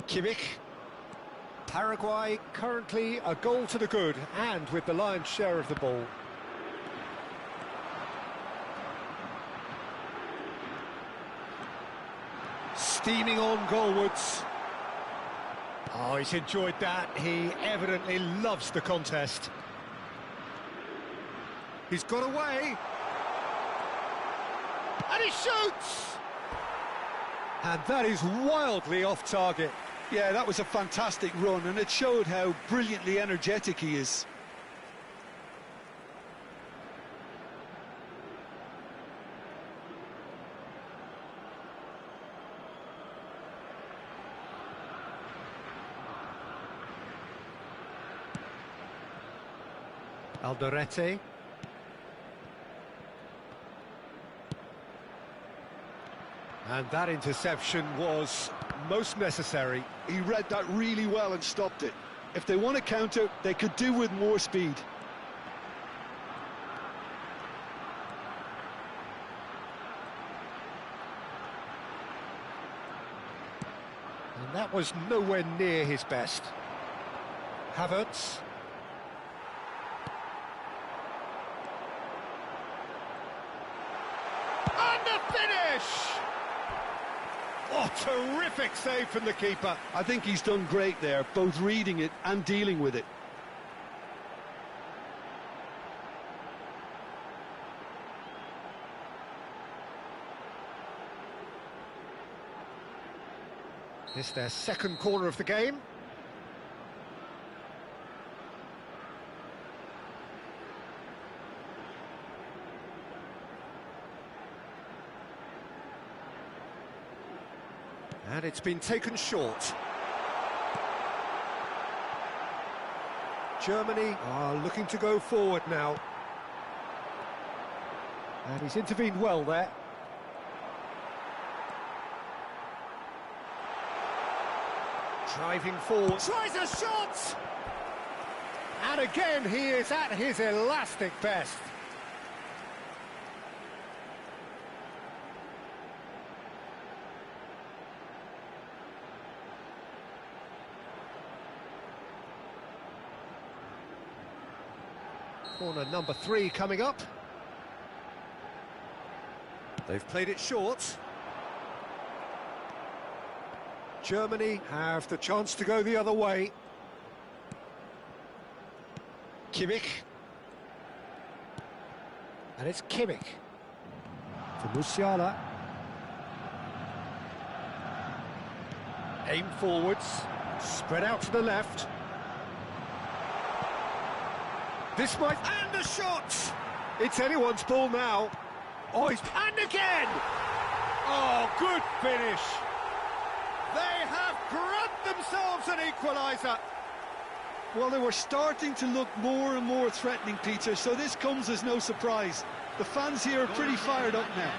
Kimmich. Paraguay currently a goal to the good, and with the lion's share of the ball. Steaming on goalwards. Oh, he's enjoyed that. He evidently loves the contest. He's got away. And he shoots! And that is wildly off target. Yeah, that was a fantastic run, and it showed how brilliantly energetic he is. Alderete. And that interception was most necessary. He read that really well and stopped it. If they want to counter, they could do with more speed. And that was nowhere near his best. Havertz. finish! Oh, terrific save from the keeper. I think he's done great there, both reading it and dealing with it. This is their second corner of the game. And it's been taken short. Germany are looking to go forward now. And he's intervened well there. Driving forward, tries a shot! And again, he is at his elastic best. Corner number 3 coming up. They've played it short. Germany have the chance to go the other way. Kimmich. And it's Kimmich. To Musiala. Aim forwards. Spread out to the left. This might... And the shot! It's anyone's ball now. Oh, he's... And again! Oh, good finish. They have grabbed themselves an equaliser. Well, they were starting to look more and more threatening, Peter, so this comes as no surprise. The fans here are pretty fired up now.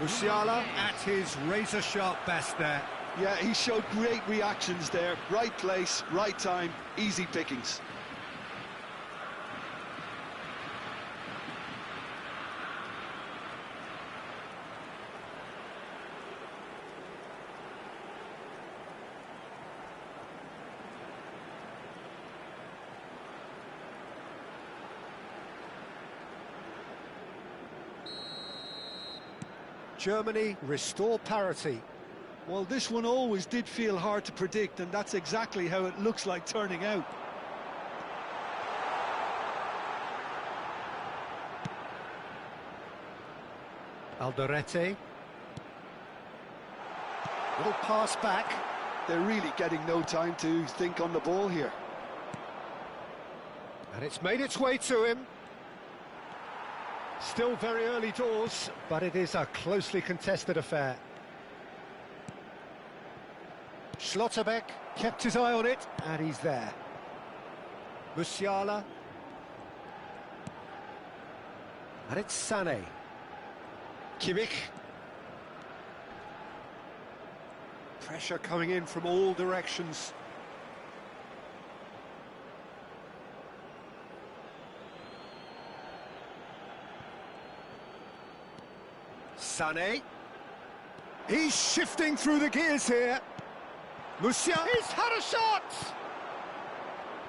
Musiala at his razor-sharp best there. Yeah, he showed great reactions there. Right place, right time, easy pickings. Germany restore parity. Well, this one always did feel hard to predict, and that's exactly how it looks like turning out. Alderete. Little pass back. They're really getting no time to think on the ball here. And it's made its way to him. Still very early doors, but it is a closely contested affair. Schlotterbeck kept his eye on it, and he's there. Musiala. And it's Sané. Kimmich. Pressure coming in from all directions. Sané. He's shifting through the gears here. Musiala. He's had a shot!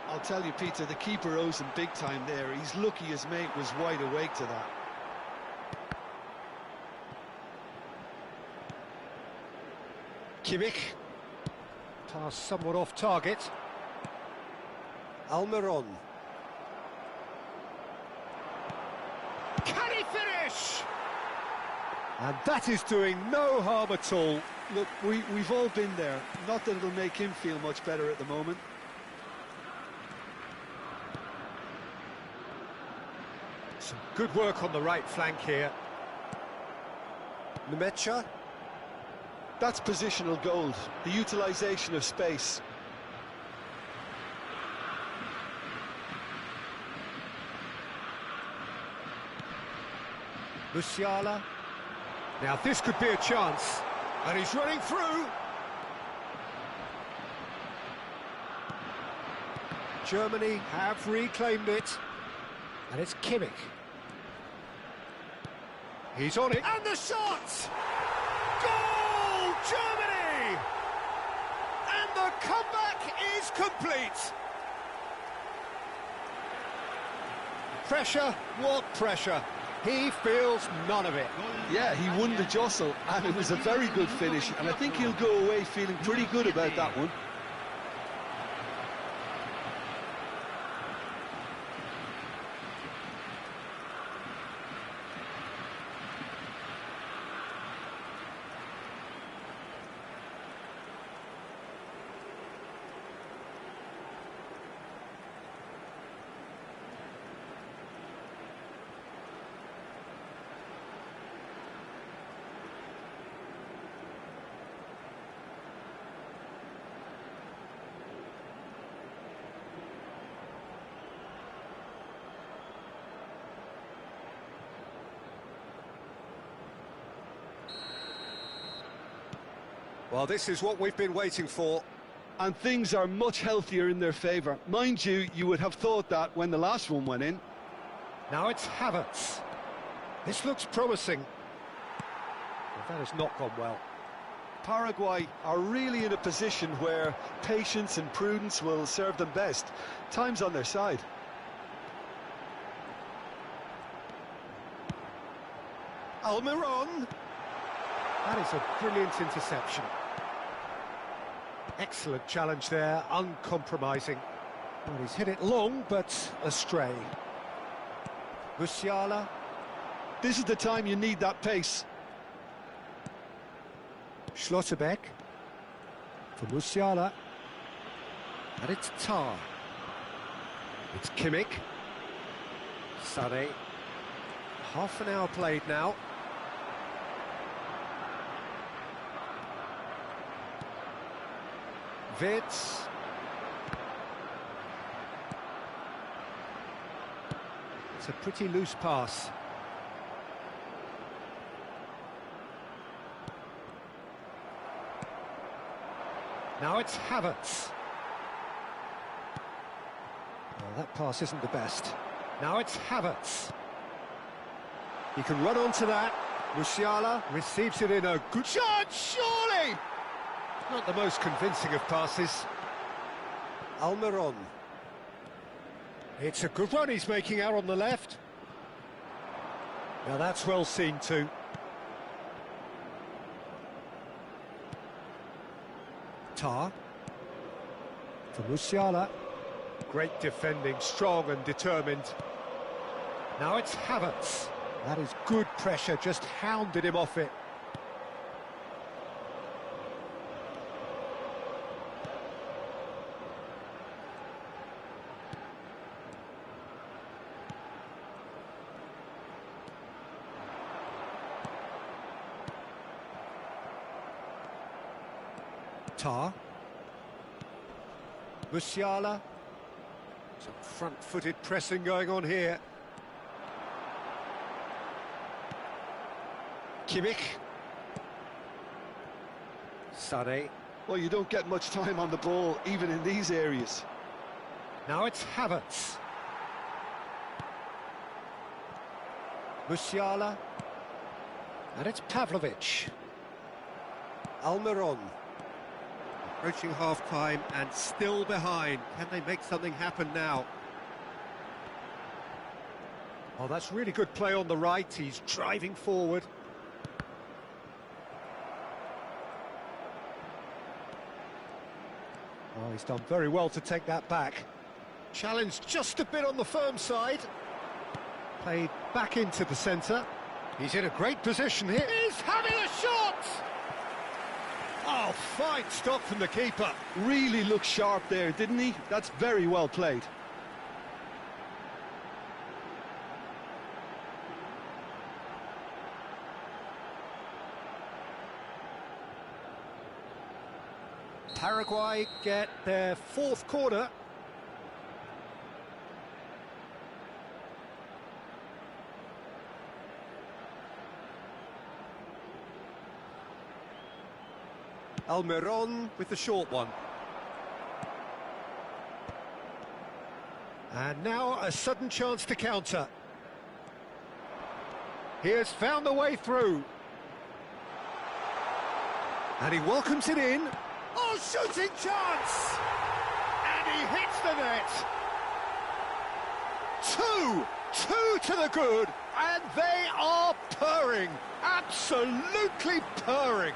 I'll tell you, Peter, the keeper owes him big time there. He's lucky his mate was wide awake to that. Kimmich. Pass somewhat off target. Almiron. Can he finish? And that is doing no harm at all. Look, we've all been there. Not that it'll make him feel much better at the moment. Some good work on the right flank here. Nemecha. That's positional gold, the utilisation of space. Musiala. Now this could be a chance. And he's running through. Germany have reclaimed it. And it's Kimmich. He's on it. And the shot! Goal, Germany! And the comeback is complete. Pressure, what pressure? He feels none of it. Yeah, he won the jostle, and it was a very good finish, and I think he'll go away feeling pretty good about that one. Well, this is what we've been waiting for. And things are much healthier in their favour. Mind you, you would have thought that when the last one went in. Now it's Havertz. This looks promising. Well, that has not gone well. Paraguay are really in a position where patience and prudence will serve them best. Time's on their side. Almiron. That is a brilliant interception. Excellent challenge there, uncompromising. Well, he's hit it long, but astray. Musiala. This is the time you need that pace. Schlotterbeck. For Musiala. And it's Tar. It's Kimmich. Sane. Half an hour played now. Vitz. It's a pretty loose pass. Now it's Havertz. Well, that pass isn't the best. Now it's Havertz. He can run onto that. Musiala receives it in a good shot, surely! Not the most convincing of passes. Almiron. It's a good run he's making out on the left. Now that's well seen too. Tar. For Musiala. Great defending, strong and determined. Now it's Havertz. That is good pressure, just hounded him off it. Tar. Musiala. Some front-footed pressing going on here. Kimmich. Sane. Well, you don't get much time on the ball, even in these areas. Now it's Havertz. Musiala. And it's Pavlovic. Almiron. Approaching half-time and still behind. Can they make something happen now? Oh, that's really good play on the right. He's driving forward. Oh, he's done very well to take that back. Challenged just a bit on the firm side. Played back into the centre. He's in a great position here. He's having a shot! Oh, fine stop from the keeper. Really looked sharp there, didn't he? That's very well played. Paraguay get their fourth corner. Almiron with the short one. And now a sudden chance to counter. He has found the way through. And he welcomes it in. Oh, shooting chance! And he hits the net. Two to the good. and they are purring, absolutely purring.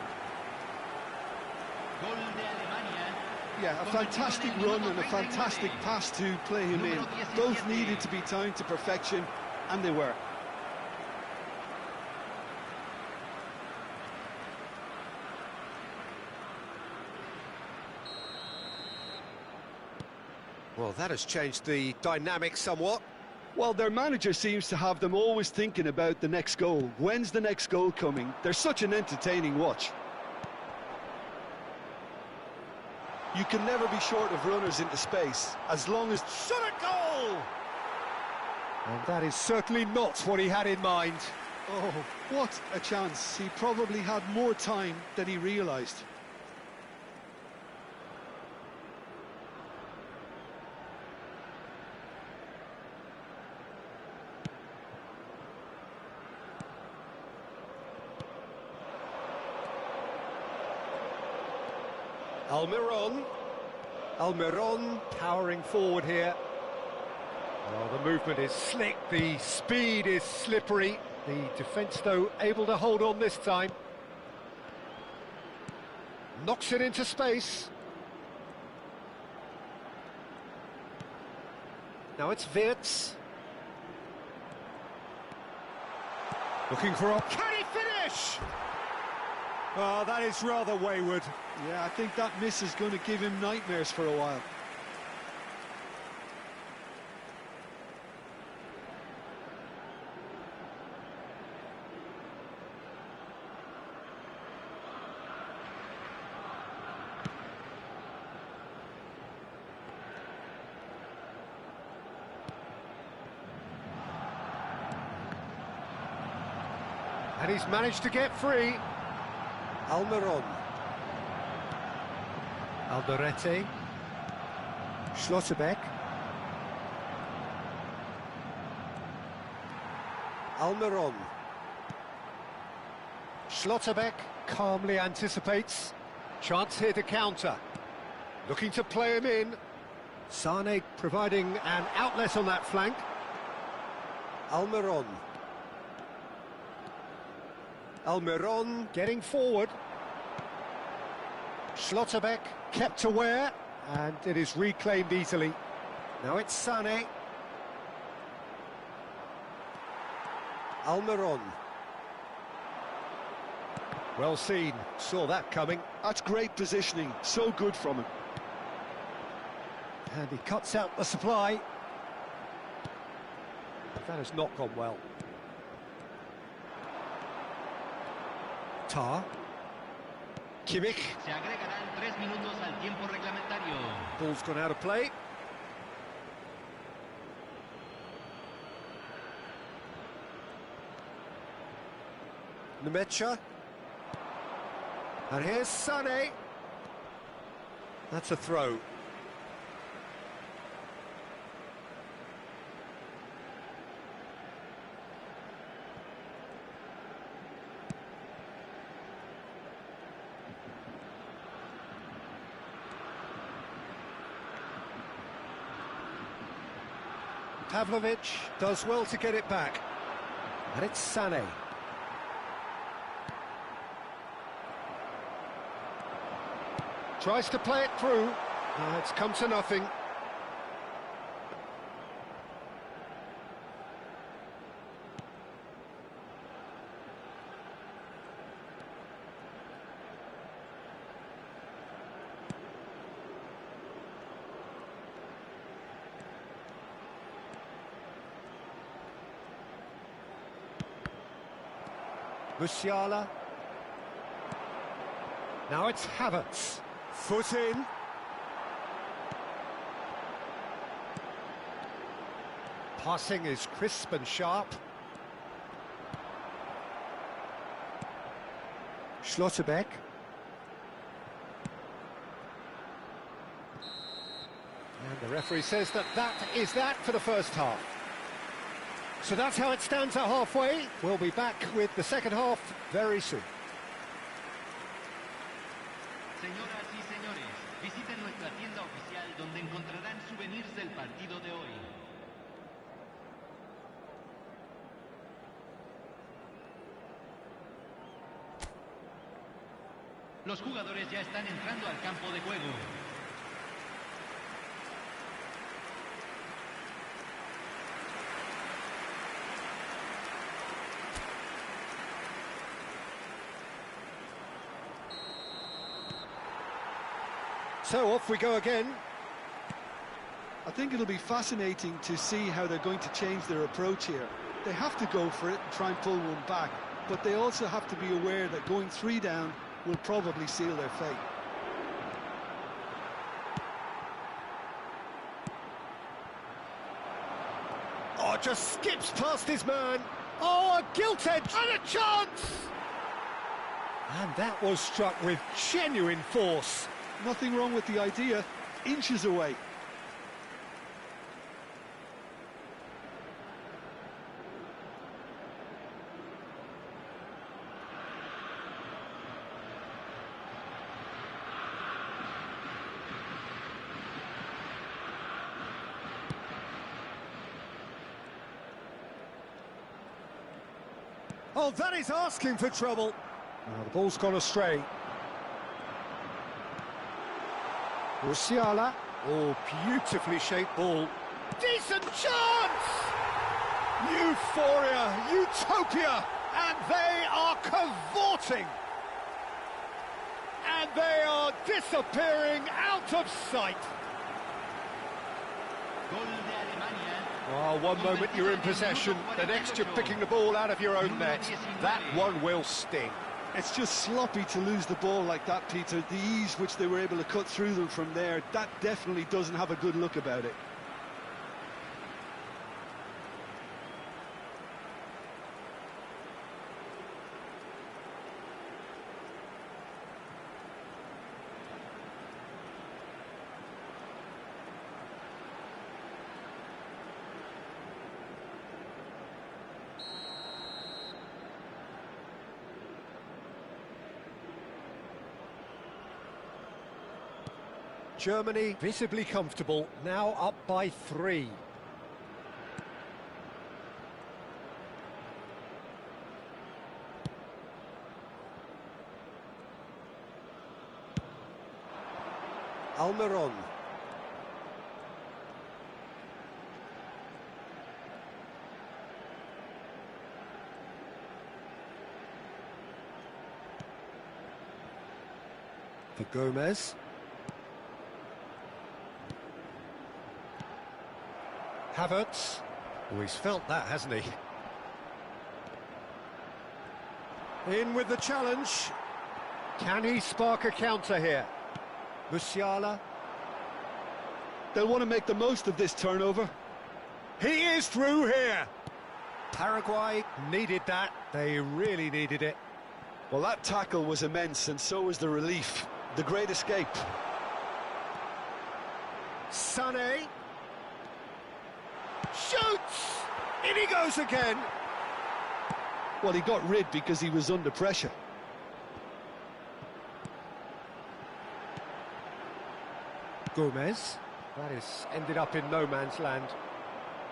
Gol de Alemania. Yeah, a fantastic run and a fantastic pass to play him in. Both needed to be timed to perfection, and they were. Well, that has changed the dynamic somewhat. Well, their manager seems to have them always thinking about the next goal. When's the next goal coming? They're such an entertaining watch. You can never be short of runners into space, as long as... Shot a goal! And that is certainly not what he had in mind. Oh, what a chance. He probably had more time than he realised. Almiron powering forward here. Well, the movement is slick, the speed is slippery. The defence, though, able to hold on this time. Knocks it into space. Now it's Wirtz. Looking for a... Can he finish? Oh, that is rather wayward. Yeah, I think that miss is going to give him nightmares for a while. And he's managed to get free. Almiron. Alderete. Schlotterbeck. Almiron. Schlotterbeck calmly anticipates. Chance here to counter. Looking to play him in. Sane providing an outlet on that flank. Almiron. Almiron getting forward. Schlotterbeck kept aware, and it is reclaimed easily. Now it's Sane. Almiron. Well seen, saw that coming. That's great positioning, so good from him. And he cuts out the supply. That has not gone well. Tar. Kimmich. Se agregarán 3 minutos al tiempo reglamentario. Ball's gone out of play. Nemecha. And here's Sane. That's a throw. Pavlovic does well to get it back. And it's Sane. Tries to play it through. It's come to nothing. Musiala. Now it's Havertz. Foot in. Passing is crisp and sharp. Schlotterbeck. And the referee says that is that for the first half. So that's how it stands at halfway. We'll be back with the second half very soon. Señoras y señores, visiten nuestra tienda oficial donde encontrarán souvenirs del partido de hoy. Los jugadores ya están entrando al campo de juego. So off we go again. I think it'll be fascinating to see how they're going to change their approach here. They have to go for it and try and pull one back, but they also have to be aware that going 3 down will probably seal their fate. Oh, just skips past his man. Oh, a gilt edge and a chance! And that was struck with genuine force. Nothing wrong with the idea, inches away. Oh, that is asking for trouble. Now the ball's gone astray. Musiala. Oh, beautifully shaped ball. Decent chance! Euphoria, utopia, and they are cavorting. And they are disappearing out of sight. Gol de Alemania. Oh, one moment you're in possession, the next you're picking the ball out of your own net. That one will sting. It's just sloppy to lose the ball like that, Peter. The ease which they were able to cut through them from there, that definitely doesn't have a good look about it. Germany visibly comfortable, now up by 3. Almiron. For Gomez. Havertz. Oh, he's felt that, hasn't he? In with the challenge. Can he spark a counter here? Musiala. They'll want to make the most of this turnover. He is through here. Paraguay needed that. They really needed it. Well, that tackle was immense, and so was the relief. The great escape. Sané. Shoots! In he goes again. Well, he got rid because he was under pressure. Gomez. That is ended up in no man's land.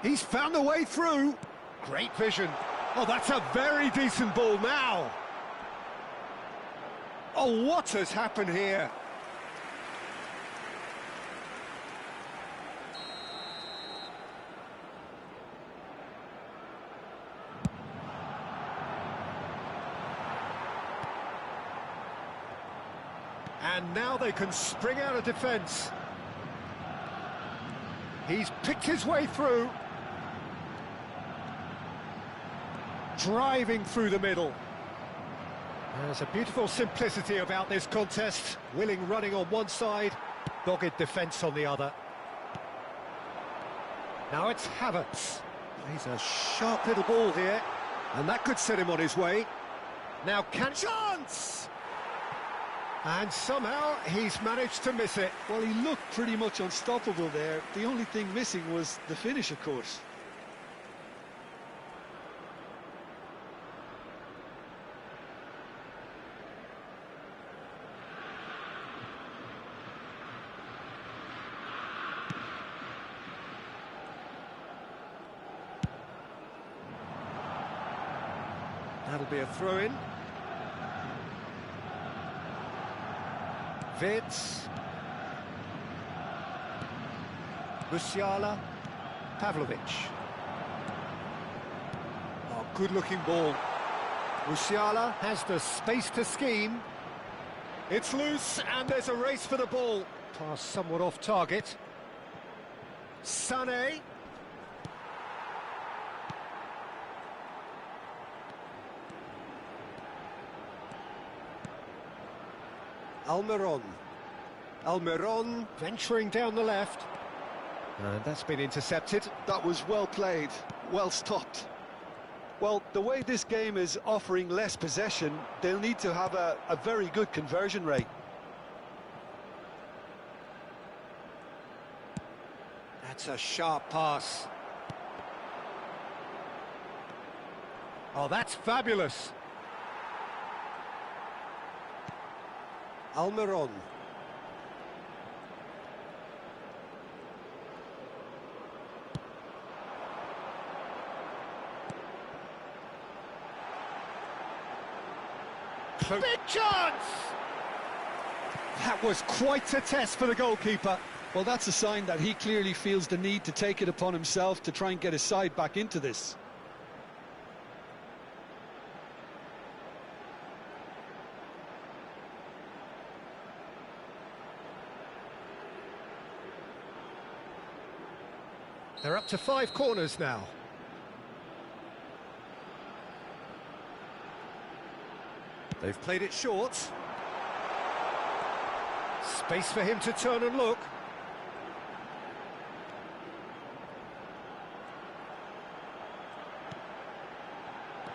He's found a way through. Great vision. Oh, that's a very decent ball now. Oh, what has happened here? And now they can spring out of defence. He's picked his way through. Driving through the middle. There's a beautiful simplicity about this contest. Willing running on one side, dogged defence on the other. Now it's Havertz. He's a sharp little ball here, and that could set him on his way. Now can chance! And somehow he's managed to miss it. Well, he looked pretty much unstoppable there. The only thing missing was the finish, of course. That'll be a throw-in. Vitz. Musiala. Pavlovic. Oh, good-looking ball. Musiala has the space to scheme. It's loose, and there's a race for the ball. Pass somewhat off target. Sané. Almiron. Almiron venturing down the left. And that's been intercepted. That was well played, well stopped. Well, the way this game is offering less possession, they'll need to have a very good conversion rate. That's a sharp pass. Oh, that's fabulous. Almiron. Big chance! That was quite a test for the goalkeeper. Well, that's a sign that he clearly feels the need to take it upon himself to try and get his side back into this. They're up to 5 corners now. They've played it short. Space for him to turn and look.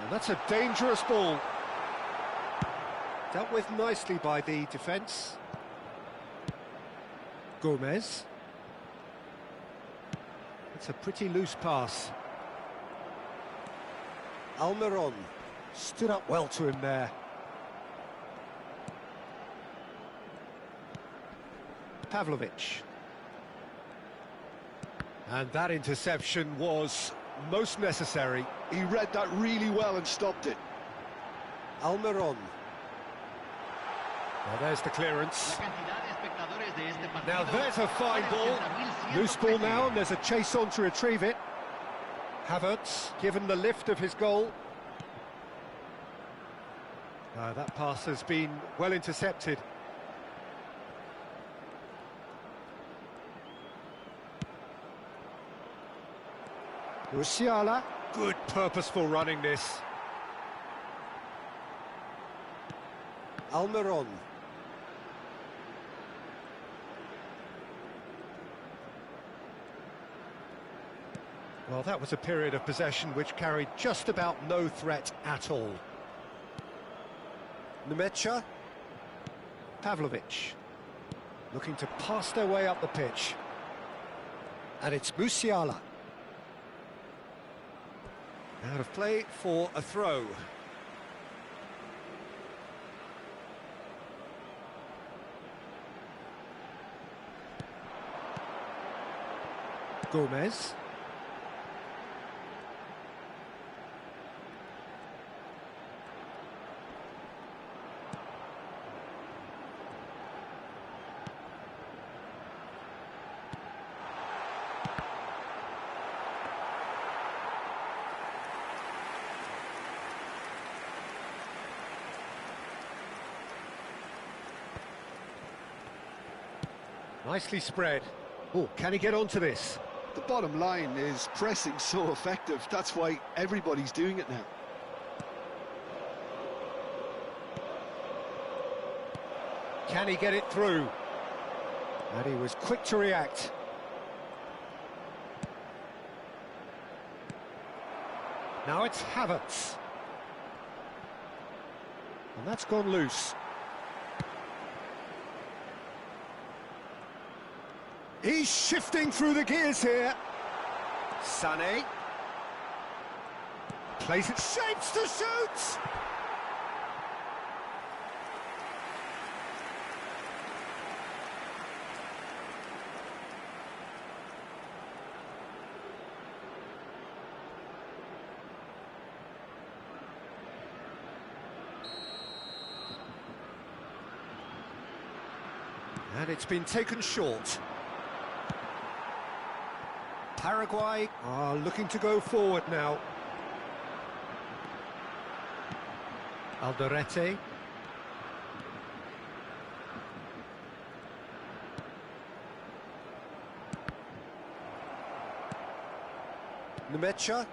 And that's a dangerous ball. Dealt with nicely by the defence. Gomez. It's a pretty loose pass. Almiron stood up well to him there. Pavlovic. And that interception was most necessary. He read that really well and stopped it. Almiron. Well, there's the clearance. Now there's a fine ball. Loose ball now, and there's a chase on to retrieve it. Havertz given the lift of his goal. That pass has been well intercepted. Musiala, good purposeful running this. Almiron. Well, that was a period of possession which carried just about no threat at all. Nemecha. Pavlovic. Looking to pass their way up the pitch. And it's Musiala. Out of play for a throw. Gomez. Nicely spread. Oh, can he get onto this? The bottom line is pressing so effective. That's why everybody's doing it now. Can he get it through? And he was quick to react. Now it's Havertz. And that's gone loose. He's shifting through the gears here. Sané. Plays it, shapes to shoot! And it's been taken short. Paraguay are looking to go forward now. Alderete. Nemecha.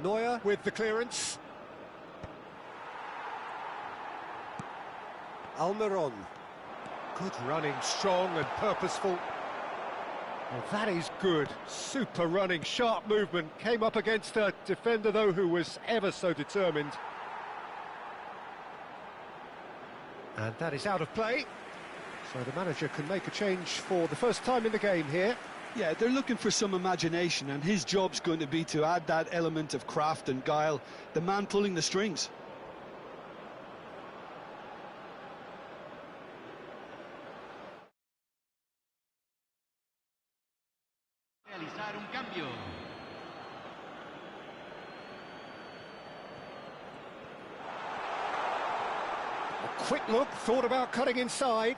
Neuer with the clearance. Almiron. Good running, strong and purposeful. Well, that is good. Super running, sharp movement. Came up against a defender, though, who was ever so determined. And that is out of play. So the manager can make a change for the first time in the game here. Yeah, they're looking for some imagination, and his job's going to be to add that element of craft and guile, the man pulling the strings. Realizar un cambio. A quick look, thought about cutting inside.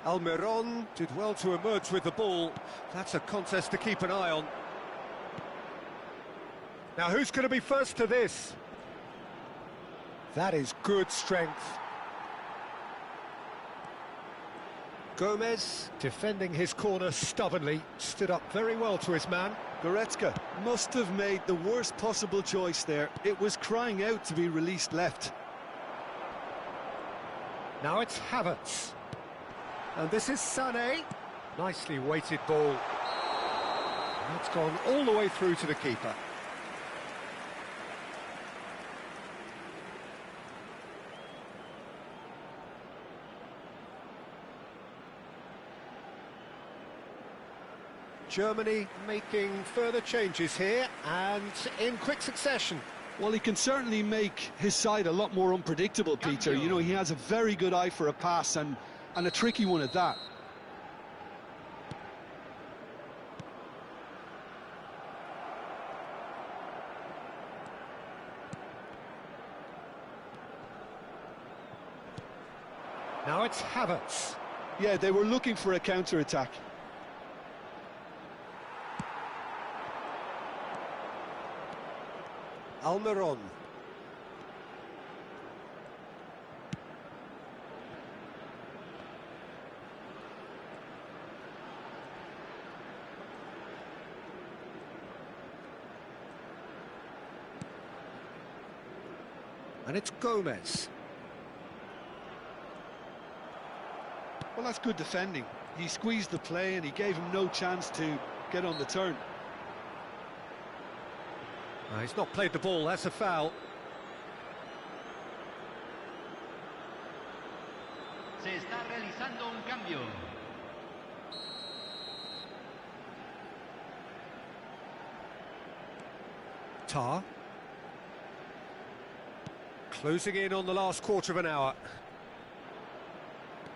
Almiron did well to emerge with the ball. That's a contest to keep an eye on. Now, who's going to be first to this? That is good strength. Gomez, defending his corner stubbornly, stood up very well to his man. Goretzka must have made the worst possible choice there. It was crying out to be released left. Now it's Havertz. And this is Sané. Nicely weighted ball. That's gone all the way through to the keeper. Germany making further changes here, and in quick succession. Well, he can certainly make his side a lot more unpredictable, Peter. You know, he has a very good eye for a pass, and a tricky one at that. Now it's Havertz. Yeah, they were looking for a counter-attack. Almiron. And it's Gomez. Well, that's good defending. He squeezed the play and he gave him no chance to get on the turn. He's not played the ball, that's a foul. Se está realizando un cambio. Tar. Closing in on the last quarter of an hour.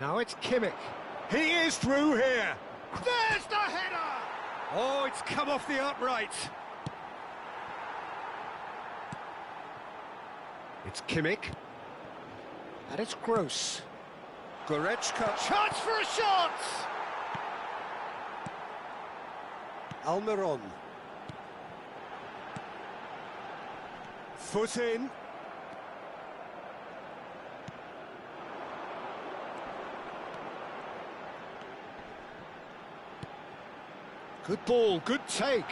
Now it's Kimmich. He is through here. There's the header! Oh, it's come off the upright. It's Kimmich. And it's Gross. Goretzka. Chance for a shot! Almiron. Foot in. Good ball, good take.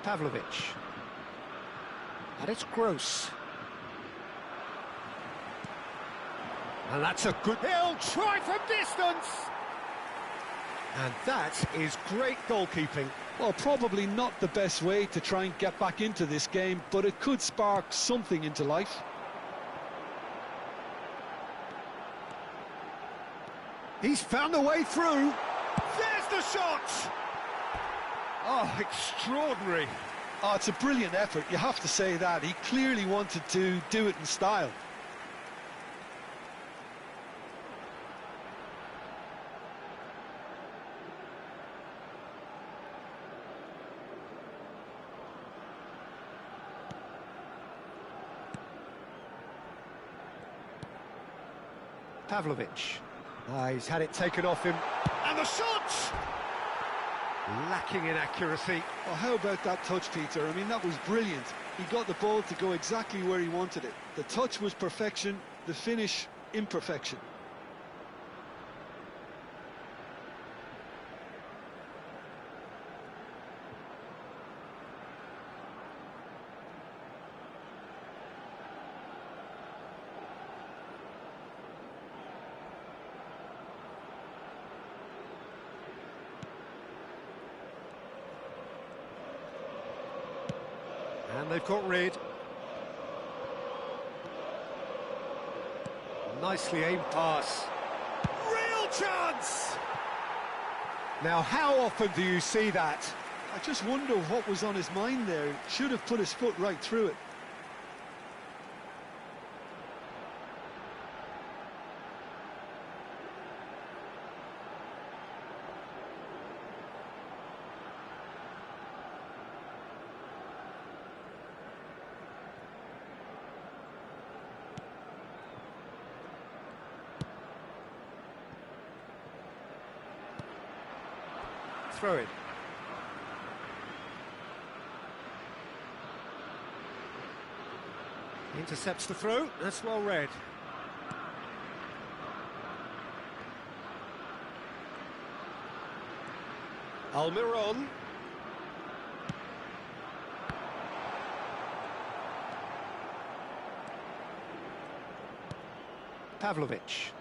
Pavlovic. And it's Gross. And that's a good... He'll try from distance! And that is great goalkeeping. Well, probably not the best way to try and get back into this game, but it could spark something into life. He's found a way through. There's the shot! Oh, extraordinary. Oh, it's a brilliant effort, you have to say that. He clearly wanted to do it in style. Pavlovic. He's had it taken off him. And the shot! Lacking in accuracy. Oh, how about that touch, Peter? I mean, that was brilliant. He got the ball to go exactly where he wanted it. The touch was perfection, the finish, imperfection. And they've got rid. Nicely aimed pass. Real chance! Now, how often do you see that? I just wonder what was on his mind there. Should have put his foot right through it. Throw it. Intercepts the throw. That's well read. Almiron. Pavlovic.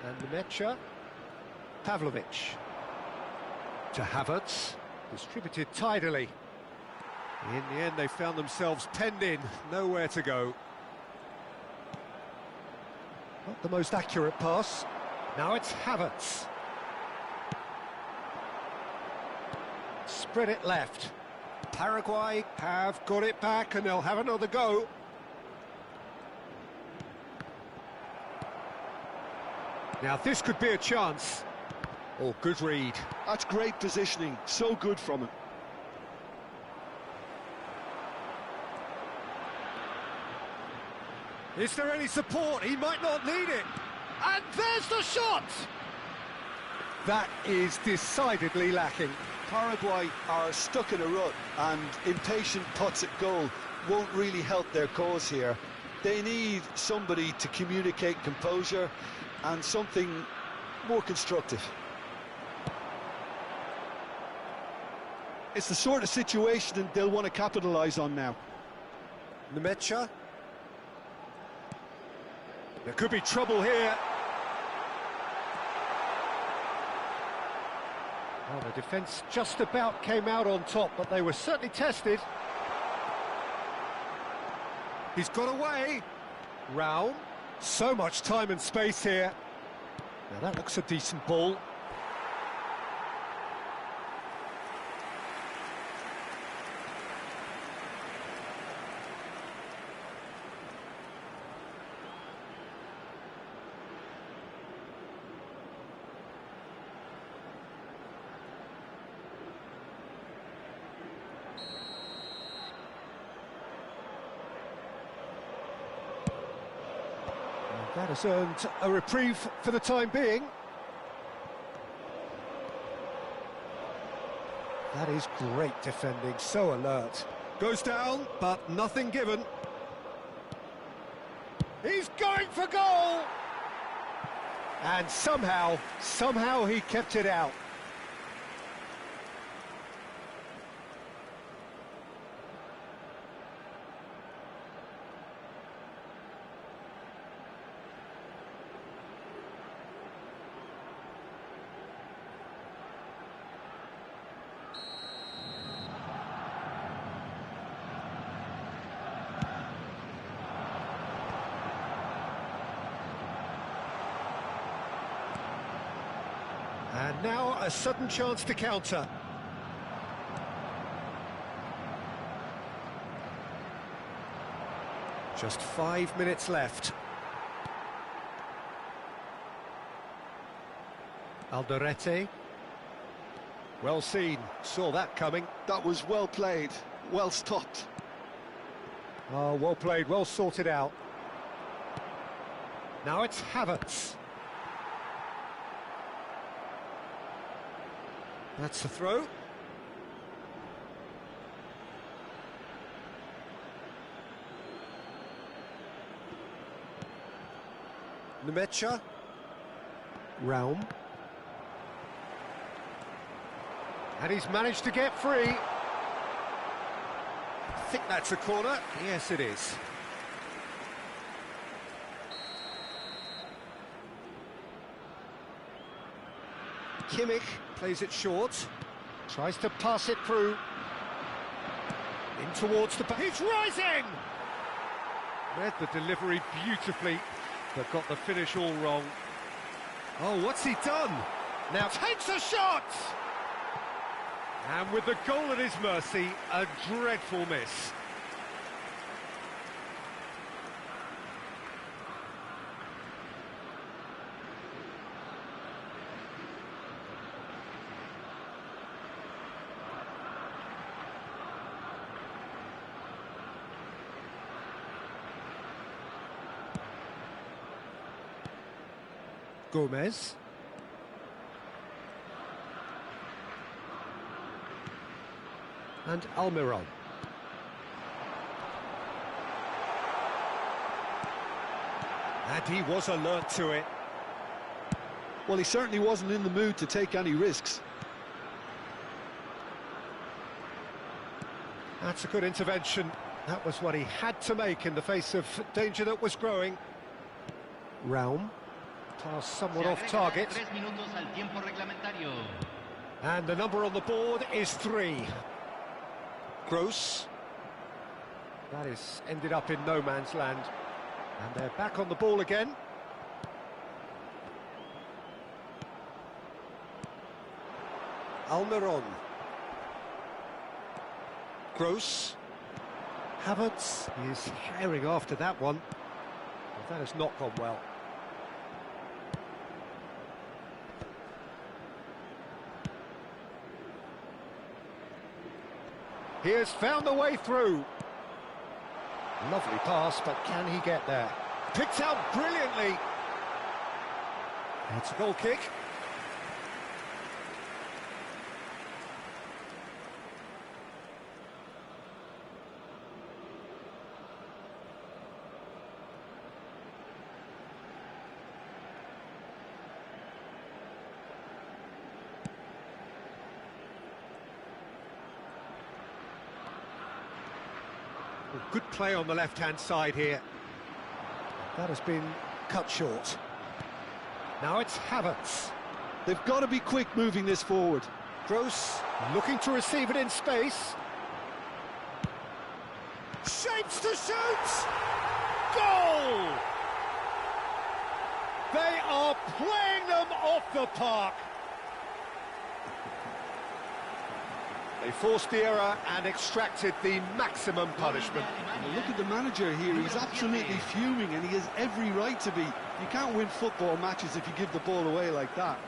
And Nemecha. Pavlovic. To Havertz. Distributed tidily. In the end, they found themselves penned in. Nowhere to go. Not the most accurate pass. Now it's Havertz. Spread it left. Paraguay have got it back and they'll have another go. Now this could be a chance. Oh, good read. That's great positioning, so good from him. Is there any support? He might not need it. And there's the shot! That is decidedly lacking. Paraguay are stuck in a rut, and impatient putts at goal won't really help their cause here. They need somebody to communicate composure and something more constructive. It's the sort of situation that they'll want to capitalise on now. Nemecha. There could be trouble here. Well, the defence just about came out on top, but they were certainly tested. He's got away. Raul. So much time and space here. Now that looks a decent ball. That has earned a reprieve for the time being. That is great defending, so alert. Goes down, but nothing given. He's going for goal! And somehow he kept it out. And now a sudden chance to counter. Just 5 minutes left. Alderete. Well seen, saw that coming. That was well played, well stopped. Oh, well played, well sorted out. Now it's Havertz. That's the throw. Nemecha. Realm. And he's managed to get free. I think that's a corner. Yes, it is. Kimmich plays it short. Tries to pass it through. In towards the... He's rising! Read the delivery beautifully, but got the finish all wrong. Oh, what's he done? Now takes a shot! And with the goal at his mercy, a dreadful miss. Gomez. And Almiron. And he was alert to it. Well, he certainly wasn't in the mood to take any risks. That's a good intervention. That was what he had to make in the face of danger that was growing. Realm. Pass somewhat off target. And the number on the board is 3. Gross. That is ended up in no man's land. And they're back on the ball again. Almiron. Gross. Havertz is herring after that one. But that has not gone well. He has found the way through. Lovely pass, but can he get there? Picked out brilliantly. It's a goal kick. Good play on the left-hand side here. That has been cut short. Now it's Havertz. They've got to be quick moving this forward. Gross looking to receive it in space. Shapes to shoot! Goal! They are playing them off the park. They forced the error and extracted the maximum punishment. Well, look at the manager here, he's absolutely fuming and he has every right to be. You can't win football matches if you give the ball away like that.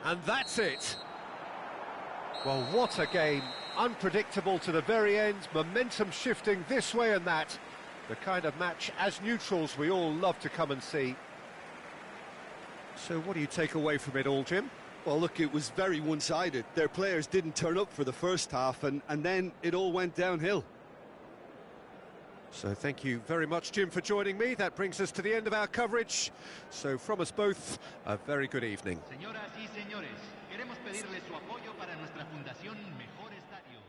And that's it. Well, what a game. Unpredictable to the very end, momentum shifting this way and that. The kind of match, as neutrals, we all love to come and see. So what do you take away from it all, Jim? Well, look, it was very one-sided. Their players didn't turn up for the first half, and then it all went downhill. So thank you very much, Jim, for joining me. That brings us to the end of our coverage. So from us both, a very good evening. Señoras y señores, queremos pedirles su apoyo para nuestra fundación Mejor Estadio.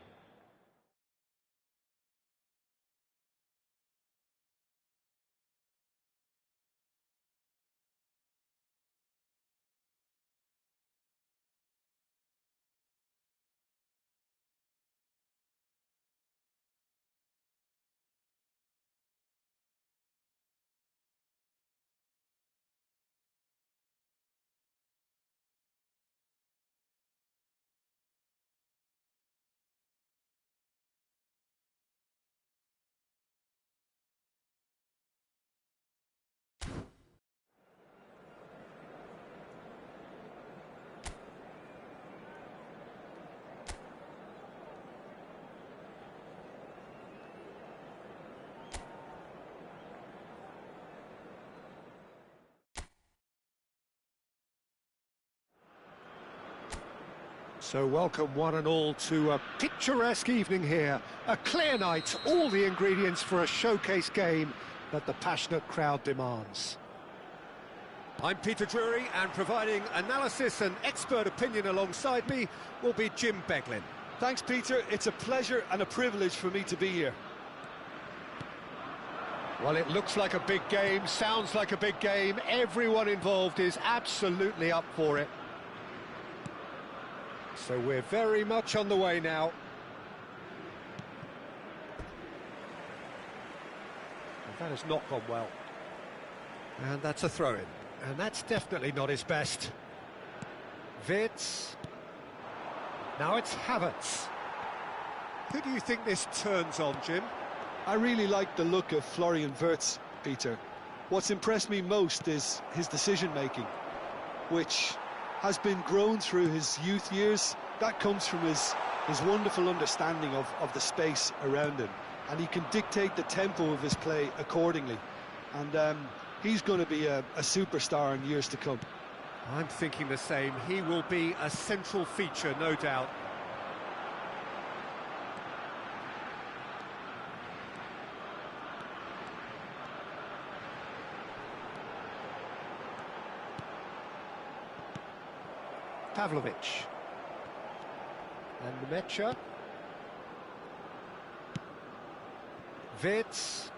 So welcome one and all to a picturesque evening here. A clear night, all the ingredients for a showcase game that the passionate crowd demands. I'm Peter Drury, and providing analysis and expert opinion alongside me will be Jim Beglin. Thanks, Peter. It's a pleasure and a privilege for me to be here. Well, it looks like a big game, sounds like a big game. Everyone involved is absolutely up for it. So we're very much on the way now. And that has not gone well. And that's a throw-in. And that's definitely not his best. Wirtz. Now it's Havertz. Who do you think this turns on, Jim? I really like the look of Florian Wirtz, Peter. What's impressed me most is his decision-making, which has been grown through his youth years. That comes from his wonderful understanding of the space around him, and he can dictate the tempo of his play accordingly. And he's going to be a superstar in years to come. I'm thinking the same. He will be a central feature, no doubt. Pavlovic. And Mecha. Wirtz.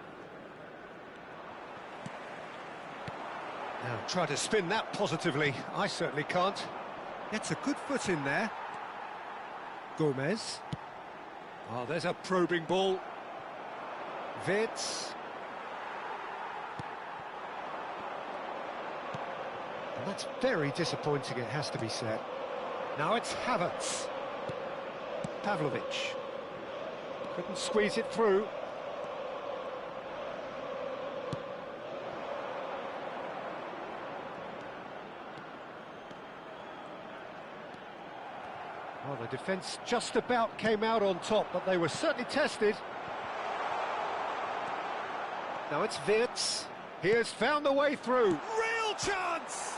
Now try to spin that positively. I certainly can't. Gets a good foot in there. Gomez. Oh, there's a probing ball. Wirtz. And that's very disappointing, it has to be said. Now it's Havertz. Pavlovic. Couldn't squeeze it through. Well, the defence just about came out on top, but they were certainly tested. Now it's Wirtz. He has found a way through. Real chance!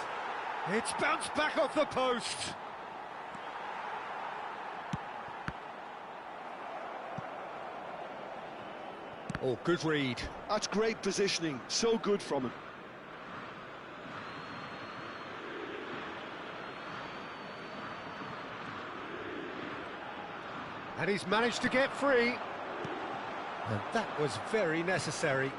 It's bounced back off the post. Oh, good read. That's great positioning. So good from him. And he's managed to get free. And that was very necessary.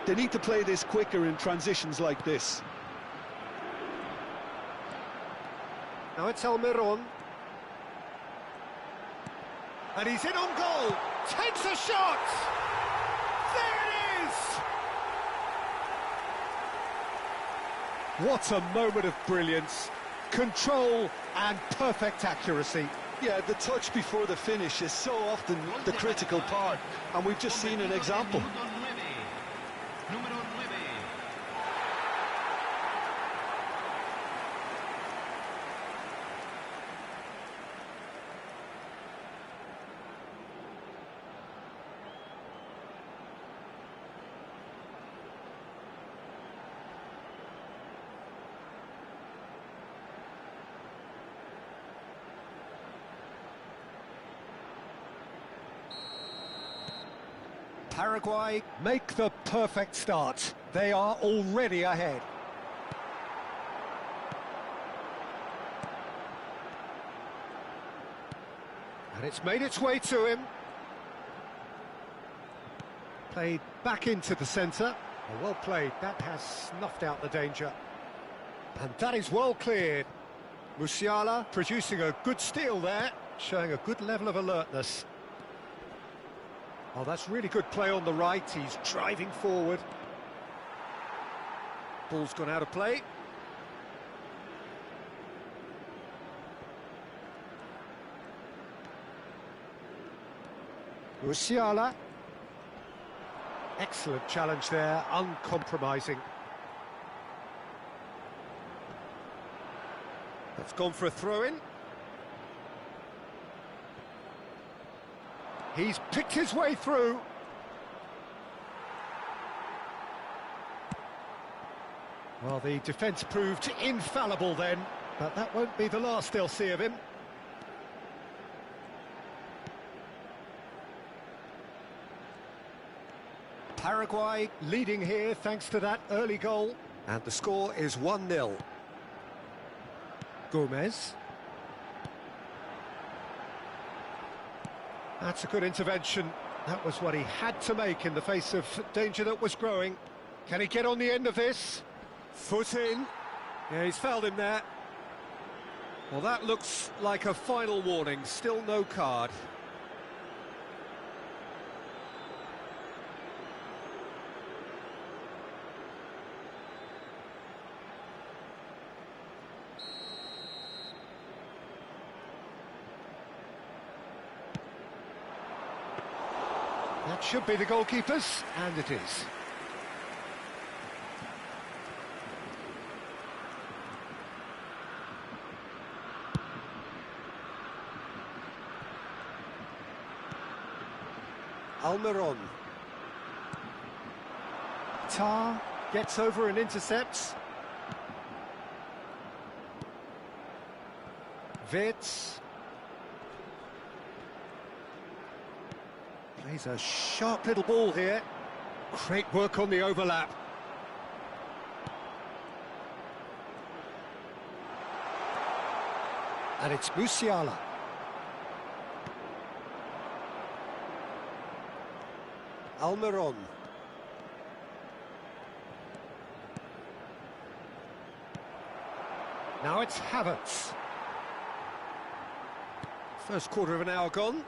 They need to play this quicker in transitions like this. Now it's Almiron. And he's in on goal. Takes a shot. There it is. What a moment of brilliance. Control and perfect accuracy. Yeah, the touch before the finish is so often the critical part, and we've just seen an example. Paraguay make the perfect start. They are already ahead. And it's made its way to him. Played back into the centre. Oh, well played. That has snuffed out the danger. And that is well cleared. Musiala producing a good steal there, showing a good level of alertness. Oh, that's really good play on the right. He's driving forward. Ball's gone out of play. Musiala. Excellent challenge there, uncompromising. That's gone for a throw-in. He's picked his way through. Well, the defence proved infallible then, but that won't be the last they'll see of him. Paraguay leading here thanks to that early goal. And the score is 1-0. Gomez. That's a good intervention. That was what he had to make in the face of danger that was growing. Can he get on the end of this? Foot in. Yeah, he's fouled him there. Well, that looks like a final warning. Still no card. That should be the goalkeeper's, and it is. Almiron. Tar gets over and intercepts. Vitz. Plays a sharp little ball here. Great work on the overlap. And it's Musiala. Almiron. Now it's Havertz. First quarter of an hour gone.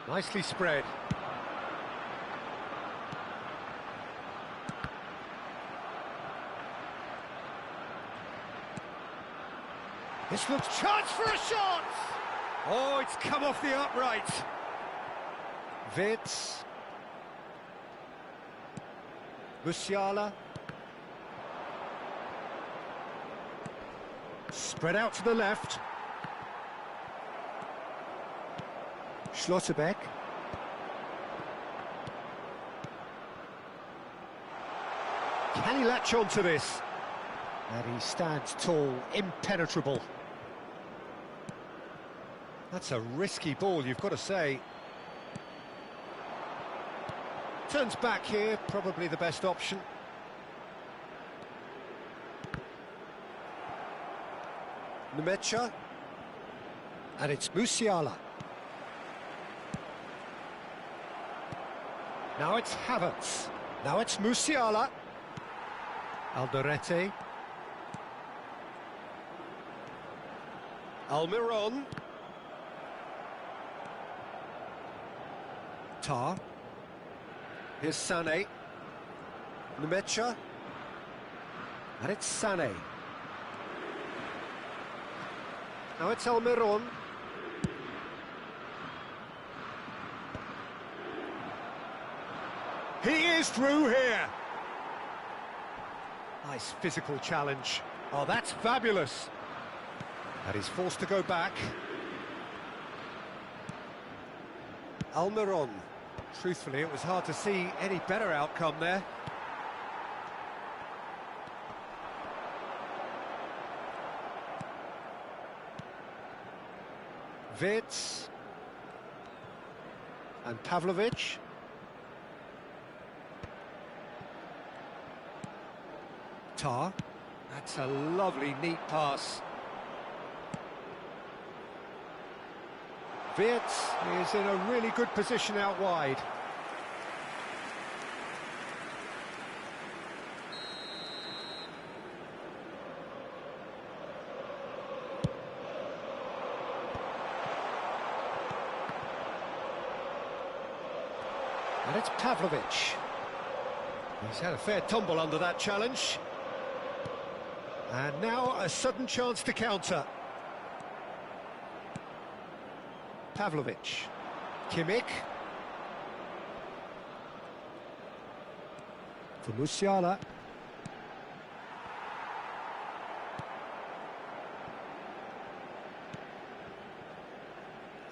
Nicely spread. This looks chance for a shot! Oh, it's come off the upright. Vitz. Musiala. Spread out to the left. Schlotterbeck. Can he latch on to this? And he stands tall, impenetrable. That's a risky ball, you've got to say. Turns back here, probably the best option. Nemecha. And it's Musiala. Now it's Havertz. Now it's Musiala. Alderete. Almiron. Tar. Here's Sané. Nemecha. And it's Sané. Now it's Almiron. He is through here. Nice physical challenge. Oh, that's fabulous. And he's forced to go back. Almiron. Truthfully, it was hard to see any better outcome there. Vitz. And Pavlovic. Tar. That's a lovely, neat pass. Vitz is in a really good position out wide. And it's Pavlovic. He's had a fair tumble under that challenge. And now a sudden chance to counter. Pavlovic. Kimmich. For Musiala.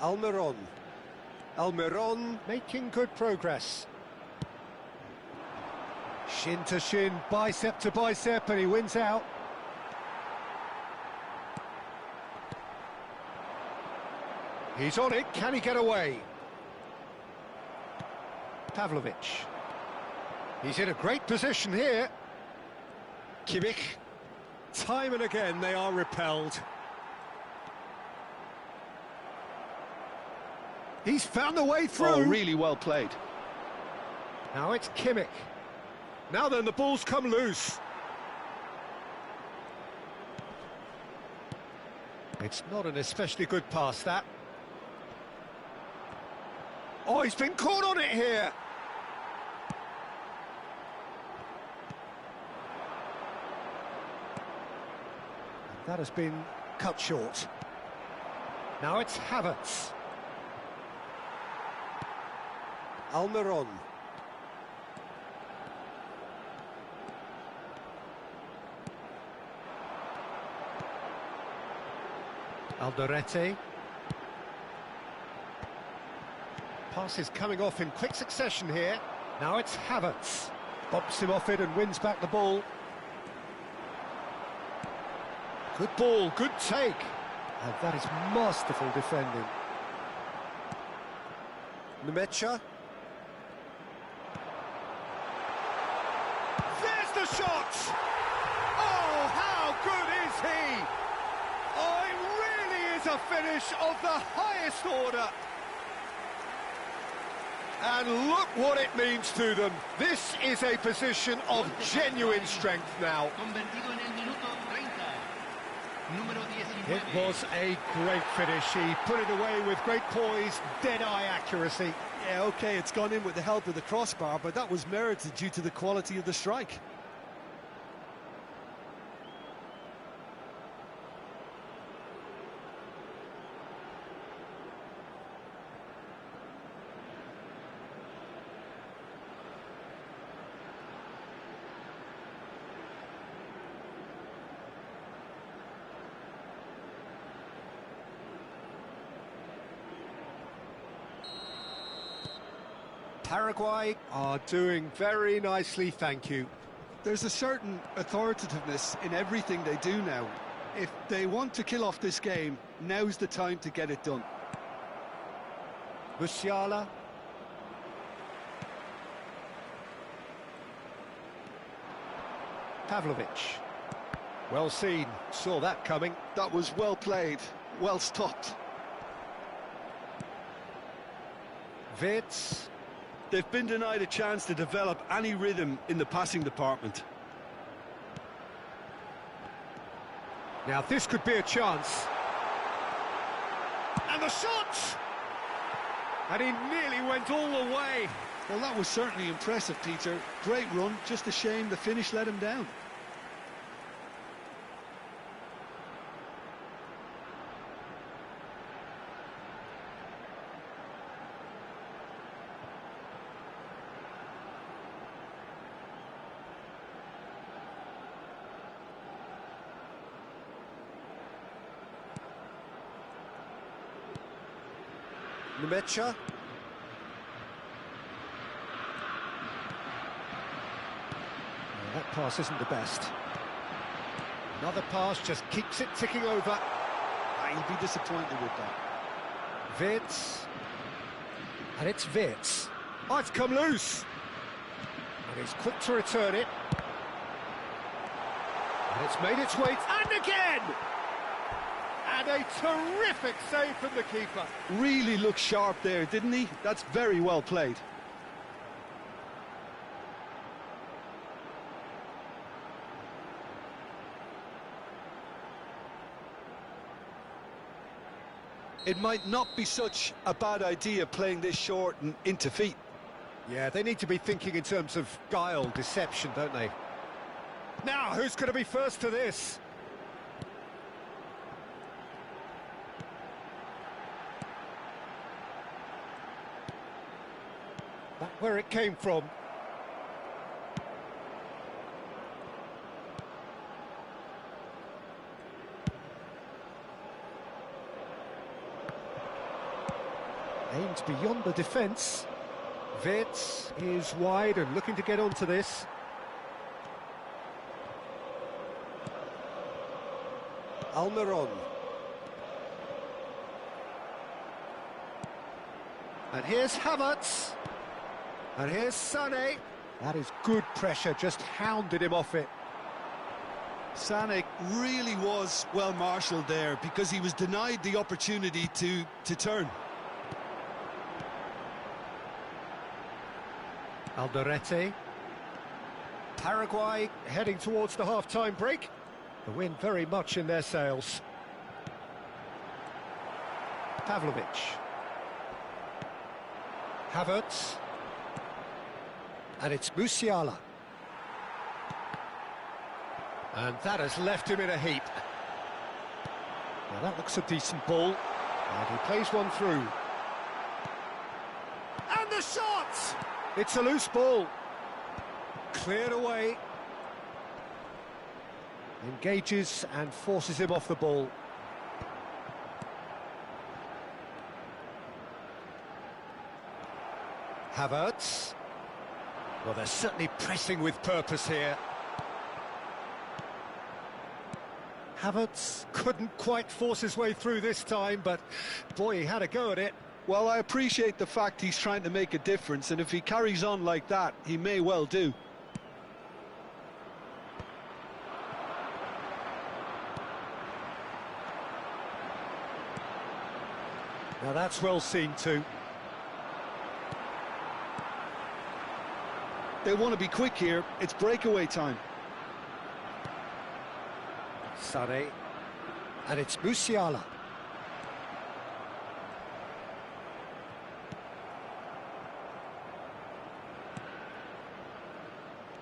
Almiron. Almiron making good progress. Shin to shin, bicep to bicep, and he wins out. He's on it, can he get away? Pavlovic. He's in a great position here. Kimmich. Time and again they are repelled. He's found the way through. Oh, really well played. Now it's Kimmich. Now then, the ball's come loose. It's not an especially good pass, that. Oh, he's been caught on it here. That has been cut short. Now it's Havertz. Almiron. Alderete. Pass is coming off in quick succession here. Now it's Havertz. Bumps him off it and wins back the ball. Good ball, good take. And that is masterful defending. Nemecha. There's the shot! Oh, how good is he? Oh, it really is a finish of the highest order. And look what it means to them. This is a position of genuine strength now. It was a great finish. He put it away with great poise, dead-eye accuracy. Yeah, OK, it's gone in with the help of the crossbar, but that was merited due to the quality of the strike. Paraguay are doing very nicely, thank you. There's a certain authoritativeness in everything they do now. If they want to kill off this game, now's the time to get it done. Musiala. Pavlovic. Well seen, saw that coming. That was well played, well stopped. Wirtz. They've been denied a chance to develop any rhythm in the passing department. Now this could be a chance. And the shot! And he nearly went all the way. Well, that was certainly impressive, Peter. Great run, just a shame the finish let him down. Nemecha. That pass isn't the best. Another pass just keeps it ticking over. He'll be disappointed with that. Wirtz. And it's Wirtz. Oh, it's come loose. And he's quick to return it. And it's made its way. And again! And a terrific save from the keeper. Really looked sharp there, didn't he? That's very well played. It might not be such a bad idea playing this short and into feet. Yeah, they need to be thinking in terms of guile, deception, don't they? Now, who's going to be first to this? Back where it came from. Aimed beyond the defence. Wirtz is wide and looking to get onto this. Almiron. And here's Havertz. And here's Sané. That is good pressure, just hounded him off it. Sané really was well marshalled there because he was denied the opportunity to turn. Alderete. Paraguay heading towards the half-time break. The wind very much in their sails. Pavlovic. Havertz. And it's Musiala. And that has left him in a heap. Now that looks a decent ball. And he plays one through. And the shot! It's a loose ball. Cleared away. Engages and forces him off the ball. Havertz. Well, they're certainly pressing with purpose here. Havertz couldn't quite force his way through this time, but boy, he had a go at it. Well, I appreciate the fact he's trying to make a difference, and if he carries on like that, he may well do. Now that's well seen too. They want to be quick here. It's breakaway time. Sané. And it's Musiala.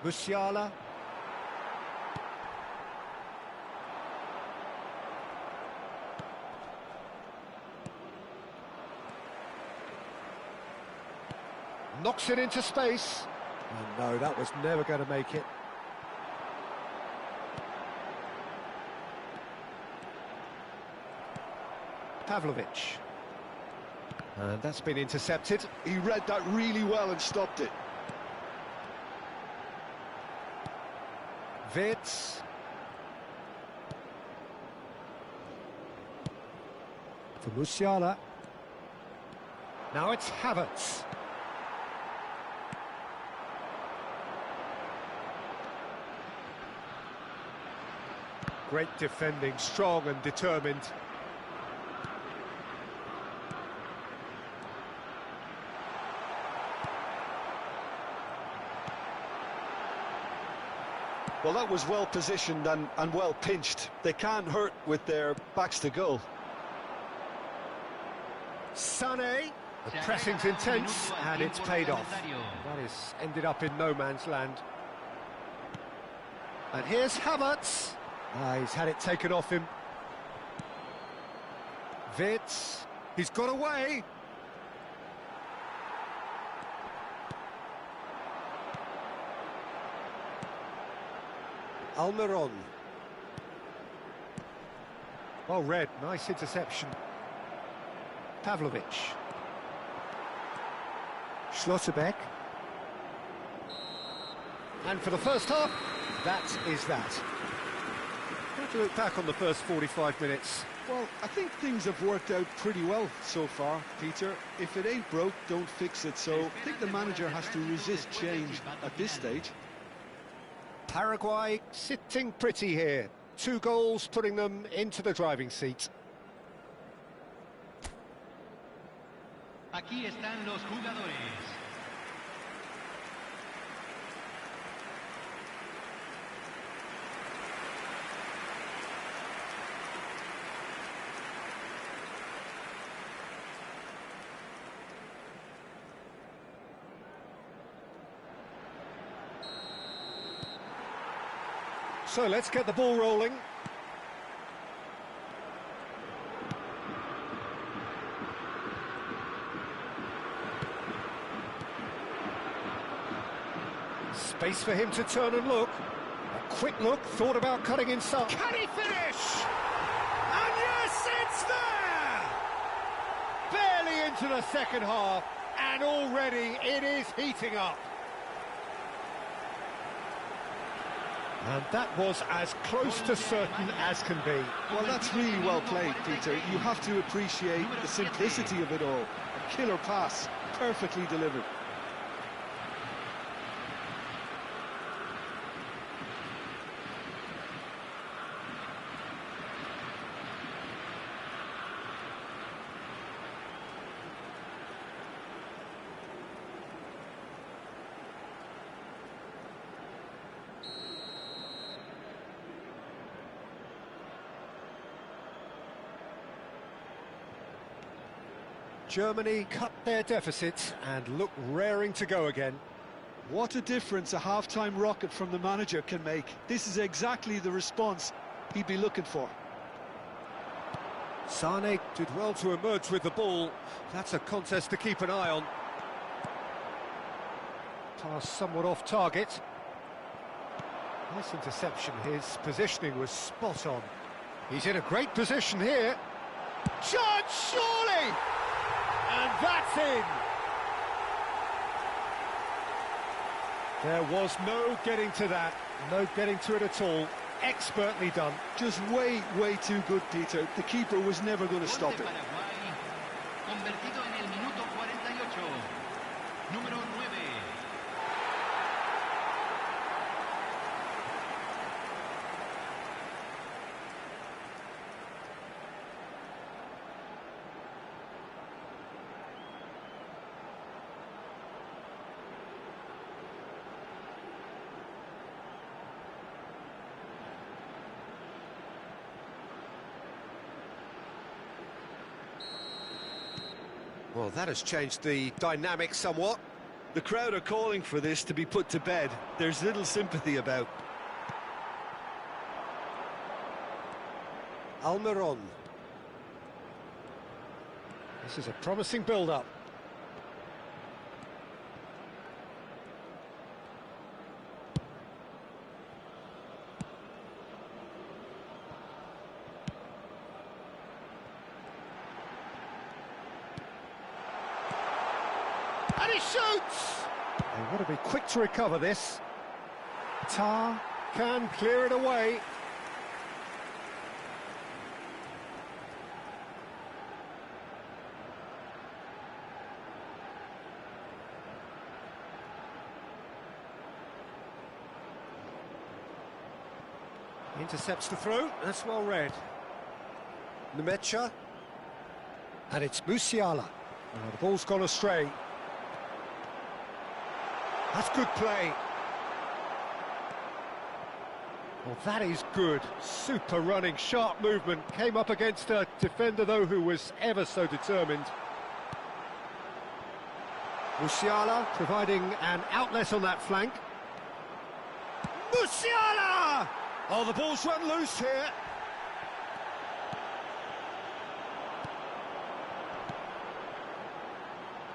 Musiala. Knocks it into space. Oh no, that was never going to make it. Pavlovic. And that's been intercepted. He read that really well and stopped it. Wirtz. For Musiala. Now it's Havertz. Great defending, strong and determined. Well, that was well positioned and well pinched. They can't hurt with their backs to goal. Sané. The pressing's intense and it's paid off. That is ended up in no man's land. And here's Havertz. He's had it taken off him. Wirtz. He's got away. Almiron. Well read, nice interception. Pavlovic. Schlotterbeck. And for the first half, that is that. How do you look back on the first 45 minutes? Well, I think things have worked out pretty well so far, Peter. If it ain't broke, don't fix it. So I think the manager has to resist change at this stage. Paraguay sitting pretty here. 2 goals putting them into the driving seat. Aquí están los jugadores. So let's get the ball rolling. Space for him to turn and look. A quick look, thought about cutting inside. Can he finish? And yes, it's there! Barely in into the second half, and already it is heating up. And that was as close to certain as can be. Well, that's really well played, Peter. You have to appreciate the simplicity of it all. A killer pass, perfectly delivered. Germany cut their deficit and look raring to go again. What a difference a half-time rocket from the manager can make. This is exactly the response he'd be looking for. Sane did well to emerge with the ball. That's a contest to keep an eye on. Pass somewhat off target. Nice interception. His positioning was spot on. He's in a great position here. Chance, surely! And that's in! There was no getting to that, no getting to it at all. Expertly done. Just way too good, Peter. The keeper was never going to stop it. Paraguay, convertido en el minuto 48. Número 9. Well, that has changed the dynamic somewhat. The crowd are calling for this to be put to bed. There's little sympathy about. Almiron. This is a promising build-up. And he shoots! They want to be quick to recover this. Tar can clear it away. Intercepts the throw, that's well read. Nemecha. And it's Musiala. The ball's gone astray. That's good play. Well, that is good. Super running, sharp movement. Came up against a defender, though, who was ever so determined. Musiala providing an outlet on that flank. Musiala! Oh, the ball's run loose here.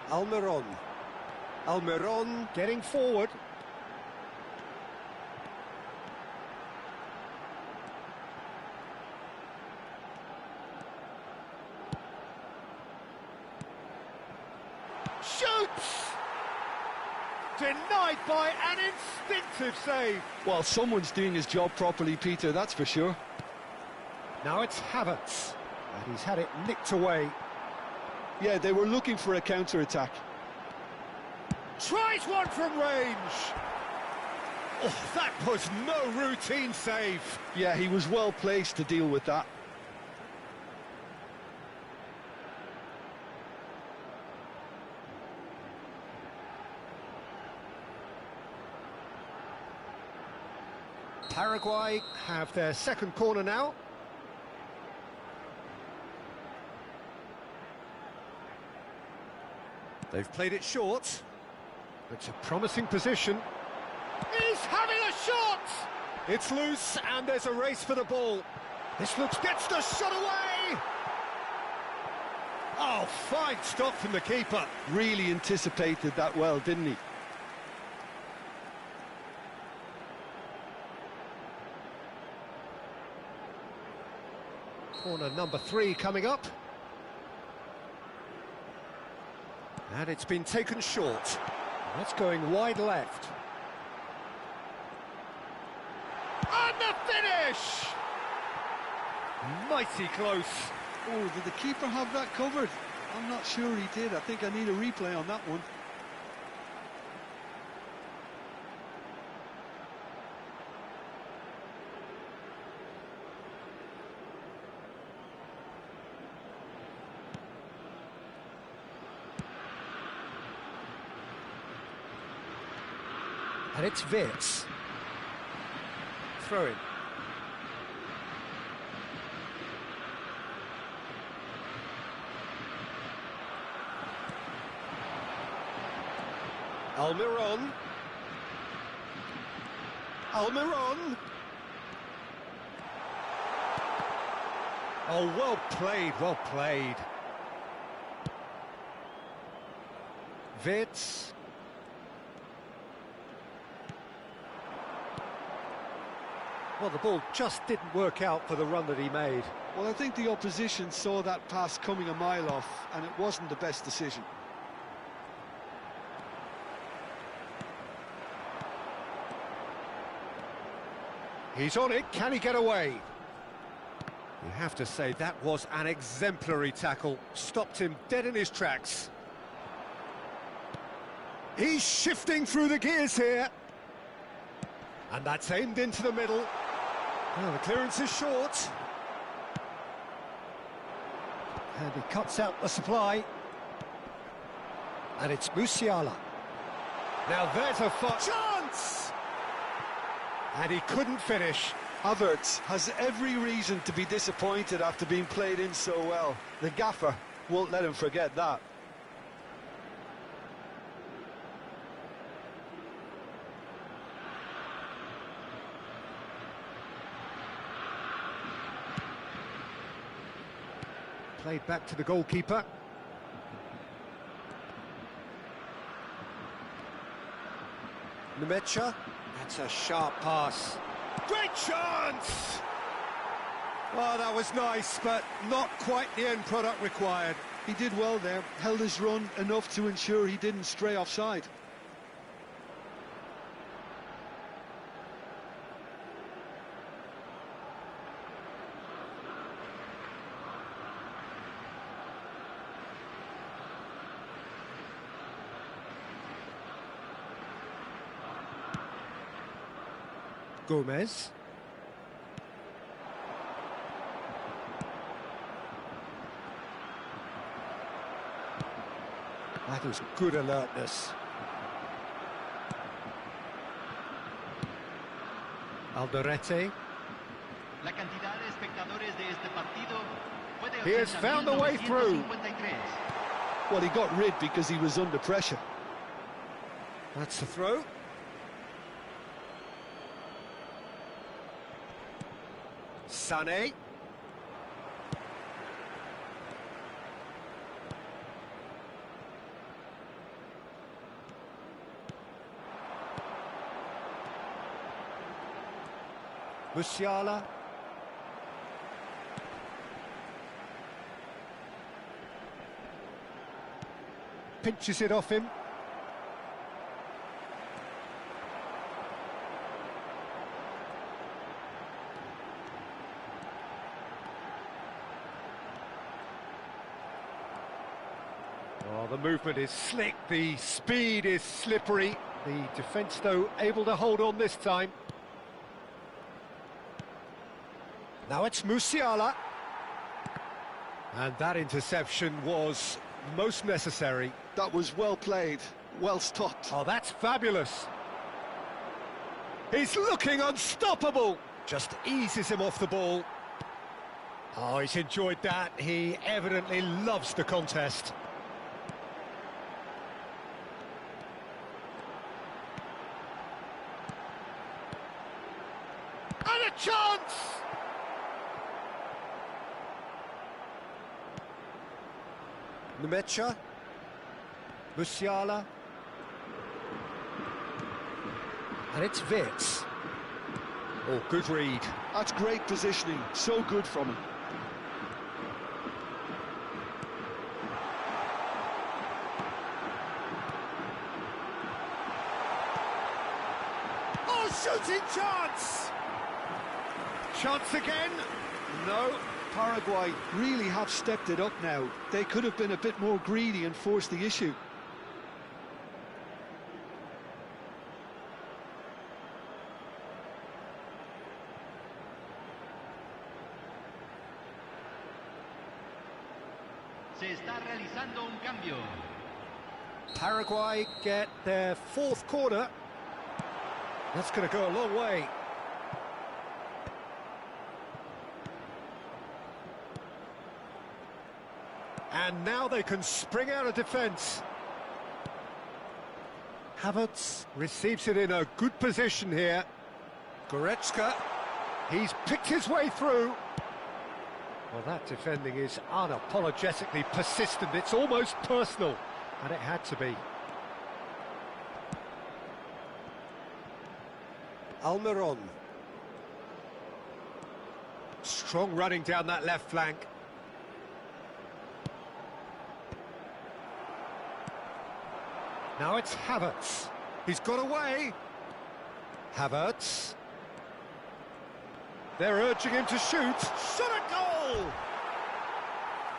Almiron. Almiron getting forward. Shoots! Denied by an instinctive save. Well, someone's doing his job properly, Peter, that's for sure. Now it's Havertz, and he's had it nicked away. Yeah, they were looking for a counter-attack. Tries one from range. Oh, that was no routine save. Yeah, he was well placed to deal with that. Paraguay have their second corner now. They've played it short. It's a promising position. He's having a shot! It's loose and there's a race for the ball. This gets the shot away! Oh, fine stop from the keeper. Really anticipated that well, didn't he? Corner number 3 coming up. And it's been taken short. That's going wide left. And the finish! Mighty close. Oh, did the keeper have that covered? I'm not sure he did. I think I need a replay on that one. And it's Wirtz. Throw in. Almiron. Almiron. Oh, well played, well played. Wirtz. Well, the ball just didn't work out for the run that he made. Well, I think the opposition saw that pass coming a mile off, and it wasn't the best decision. He's on it, can he get away? You have to say that was an exemplary tackle, stopped him dead in his tracks. He's shifting through the gears here. And that's aimed into the middle. Well, the clearance is short. And he cuts out the supply. And it's Musiala. Now there's a chance! And he couldn't finish. Havertz has every reason to be disappointed after being played in so well. The gaffer won't let him forget that. Played back to the goalkeeper. Nemecha. That's a sharp pass. Great chance! Well, that was nice, but not quite the end product required. He did well there, held his run enough to ensure he didn't stray offside. Gomez. That was good alertness. Alderete. La cantidad de espectadores de este partido fue de He has found a way through. 80.953. Well, he got rid because he was under pressure. That's the throw. Sané. Musiala. Pinches it off him. Oh, the movement is slick, the speed is slippery. The defence, though, able to hold on this time. Now it's Musiala. And that interception was most necessary. That was well played, well stopped. Oh, that's fabulous. He's looking unstoppable. Just eases him off the ball. Oh, he's enjoyed that. He evidently loves the contest. And a chance! Nemecha. Musiala. And it's Wirtz. Oh, good read. That's great positioning, so good from him. shooting chance! Chance again? No. Paraguay really have stepped it up now. They could have been a bit more greedy and forced the issue. Se está realizando un cambio. Paraguay get their fourth corner. That's going to go a long way. And now they can spring out of defence. Havertz receives it in a good position here. Goretzka, he's picked his way through. Well, that defending is unapologetically persistent. It's almost personal, and it had to be. Almiron. Strong running down that left flank. Now it's Havertz. He's got away. Havertz. They're urging him to shoot. Shot a goal!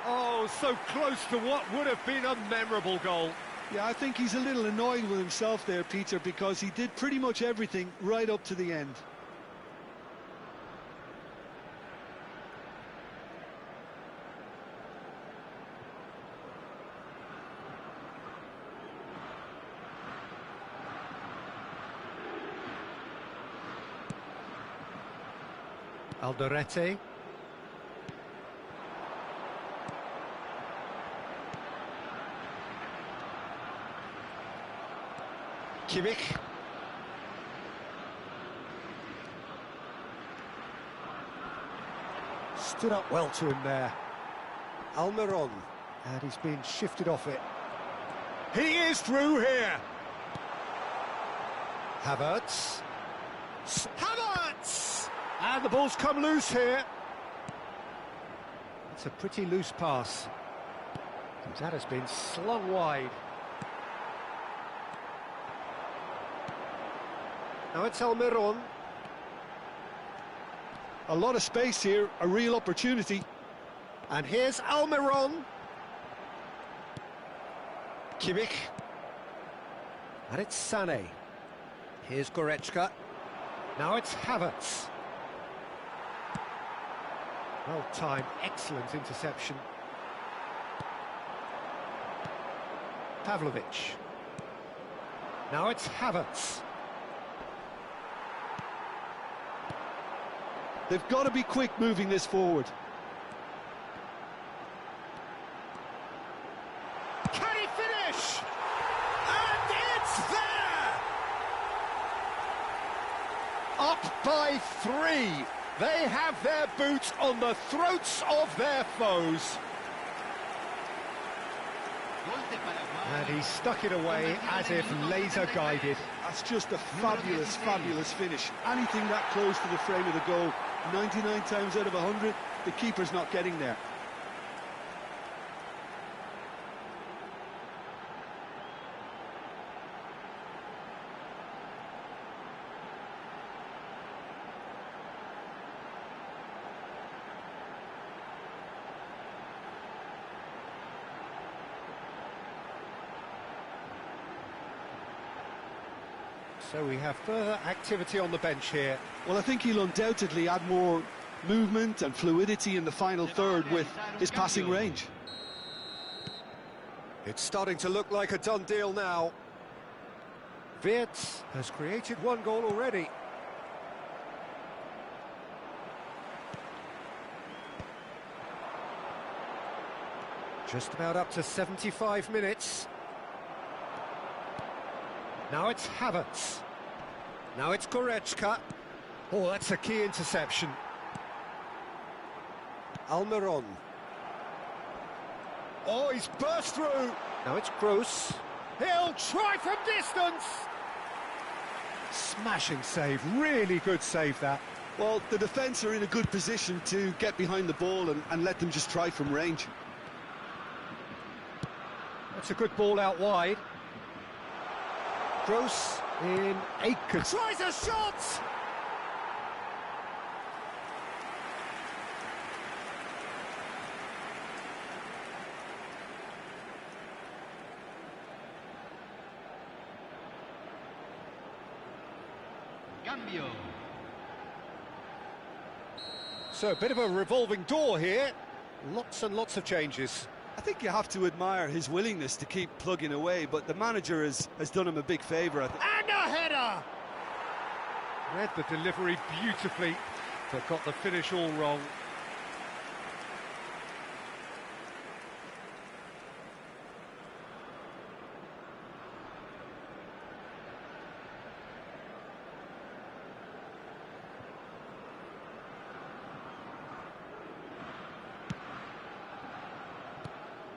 Oh, so close to what would have been a memorable goal. Yeah, I think he's a little annoyed with himself there, Peter, because he did pretty much everything right up to the end. Alderete. Kimmich. Stood up well to him there. Almiron. And he's been shifted off it. He is through here. Havertz. Havertz! And the ball's come loose here. It's a pretty loose pass. That has been slung wide. Now it's Almiron. A lot of space here, a real opportunity. And here's Almiron. Kimmich. And it's Sané. Here's Goretzka. Now it's Havertz. Well timed, excellent interception. Pavlovic. Now it's Havertz. They've got to be quick moving this forward. Can he finish? And it's there! Up by 3. They have their boots on the throats of their foes. And he stuck it away as if laser-guided. That's just a fabulous, fabulous finish. Anything that close to the frame of the goal, 99 times out of 100, the keeper's not getting there. So we have further activity on the bench here. Well, I think he'll undoubtedly add more movement and fluidity in the final third with his passing range. It's starting to look like a done deal now. Wirtz has created one goal already. Just about up to 75 minutes. Now it's Havertz. Now it's Goretzka. Oh, that's a key interception. Almiron. Oh, he's burst through. Now it's Gross. He'll try from distance. Smashing save, really good save that. Well, the defence are in a good position to get behind the ball and let them just try from range. That's a good ball out wide. Gross In Aiken. Tries a shot! Cambio. So a bit of a revolving door here. Lots and lots of changes. I think you have to admire his willingness to keep plugging away, but the manager has done him a big favour, I think. And a header! Read the delivery beautifully, but got the finish all wrong.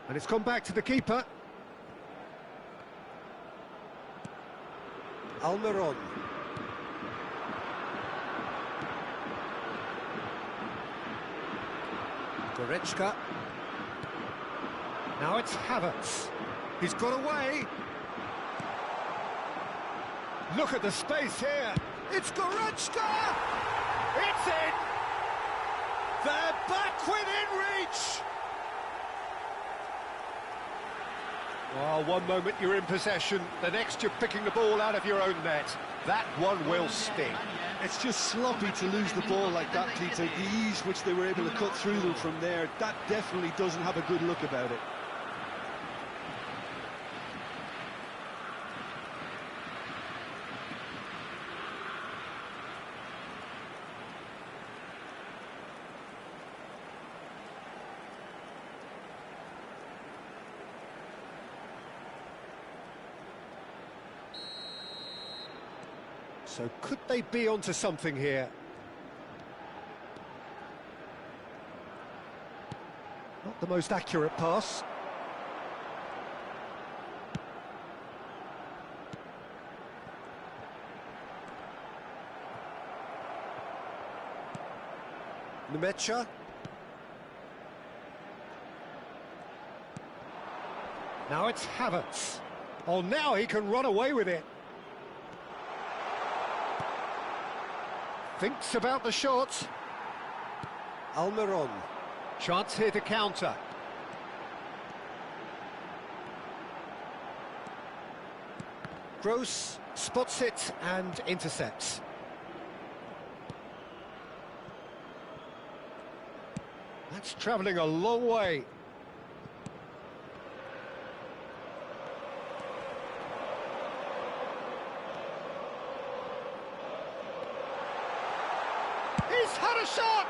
And it's gone back to the keeper. Almiron. Goretzka. Now it's Havertz. He's got away. Look at the space here. It's Goretzka! It's in! They're back within reach! Well, one moment you're in possession, the next you're picking the ball out of your own net. That one will sting. It's just sloppy to lose the ball like that, Peter. The ease which they were able to cut through them from there, that definitely doesn't have a good look about it. So could they be onto something here? Not the most accurate pass. Nemecha. Now it's Havertz. Oh, now he can run away with it. Thinks about the shot. Almiron. Chance here to counter. Gross spots it and intercepts. That's travelling a long way. He's had a shot!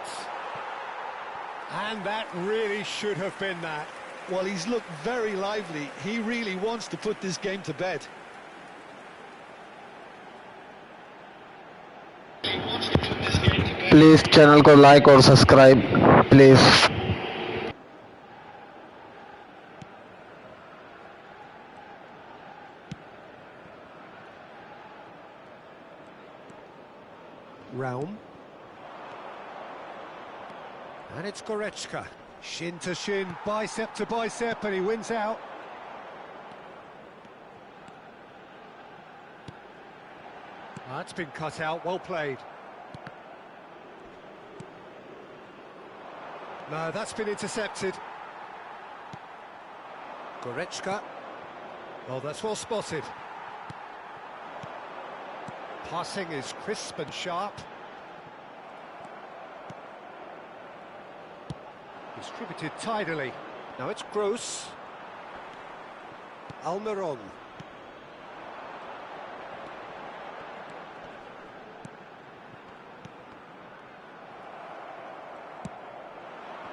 And that really should have been that. Well, he's looked very lively. He really wants to put this game to bed. Please channel को like और subscribe please Raum. And it's Goretzka. Shin to shin, bicep to bicep, and he wins out. That's been cut out, well played. No, that's been intercepted. Goretzka. Oh, that's well spotted. Passing is crisp and sharp. Distributed tidily. Now it's Gross. Almiron.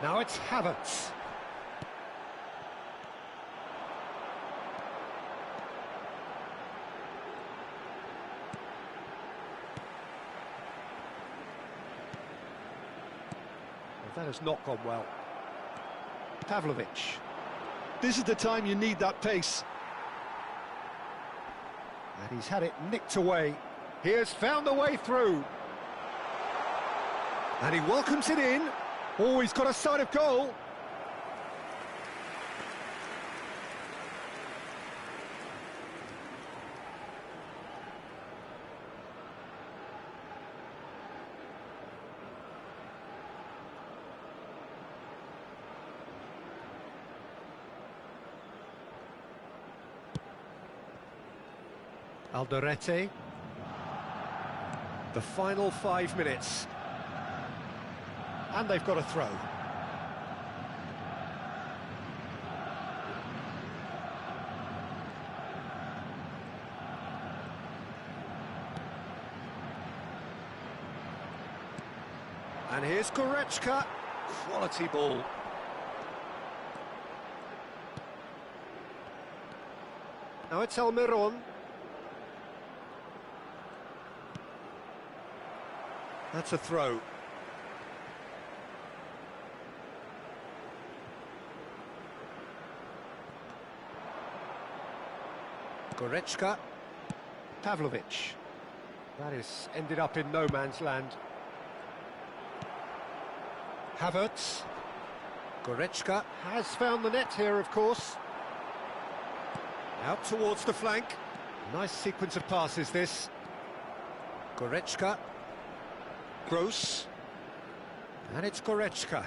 Now it's Havertz. That has not gone well. Pavlovic. This is the time you need that pace. And he's had it nicked away. He has found the way through. And he welcomes it in. Oh, he's got a sight of goal. Alderete. The final 5 minutes. And they've got a throw. And here's Goretzka. Quality ball. Now it's Almiron. That's a throw. Goretzka. Pavlovic. That is ended up in no man's land. Havertz. Goretzka has found the net here, of course. Out towards the flank. Nice sequence of passes, this. Goretzka. Gross. And it's Goretzka.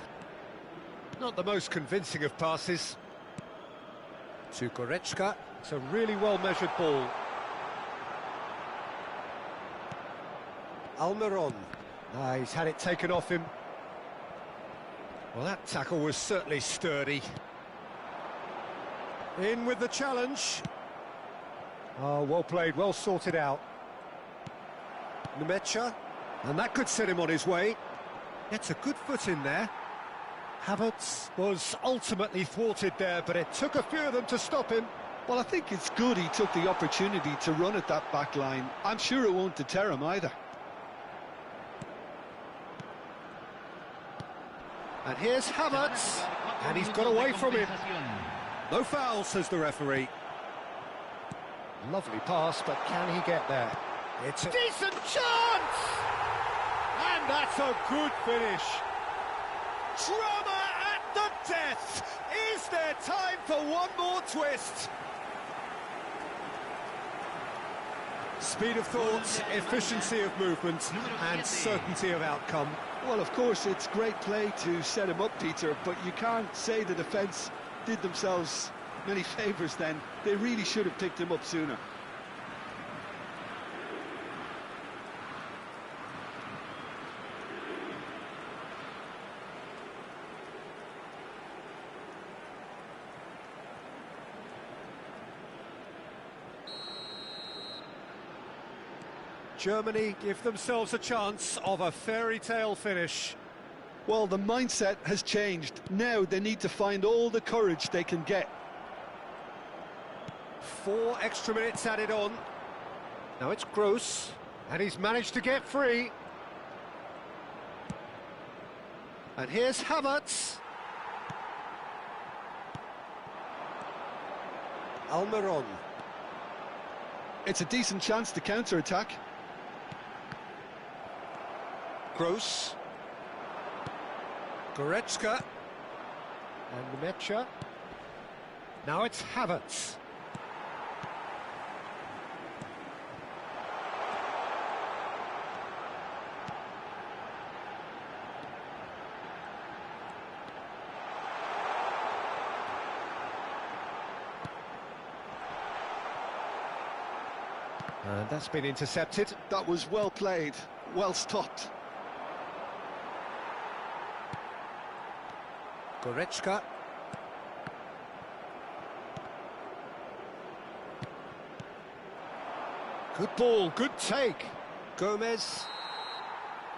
Not the most convincing of passes. To Goretzka. It's a really well-measured ball. Almiron. He's had it taken off him. Well, that tackle was certainly sturdy. In with the challenge. Oh, well played, well sorted out. Nemecha. And that could set him on his way. Gets a good foot in there. Havertz was ultimately thwarted there, but it took a few of them to stop him. Well, I think it's good he took the opportunity to run at that back line. I'm sure it won't deter him either. And here's Havertz, and he's got away from him. No foul, says the referee. Lovely pass, but can he get there? It's a decent chance! And that's a good finish. Drama at the death! Is there time for one more twist? Speed of thought, efficiency of movement, and certainty of outcome. Well, of course, it's great play to set him up, Peter, but you can't say the defence did themselves many favours then. They really should have picked him up sooner. Germany give themselves a chance of a fairy tale finish. Well, the mindset has changed. Now they need to find all the courage they can get. 4 extra minutes added on. Now it's Gross, and he's managed to get free. And here's Havertz. Almiron. It's a decent chance to counter-attack. Gross. Goretzka. And Nemecha. Now it's Havertz. And that's been intercepted. That was well played, well stopped. Goretzka. Good ball, good take. Gomez.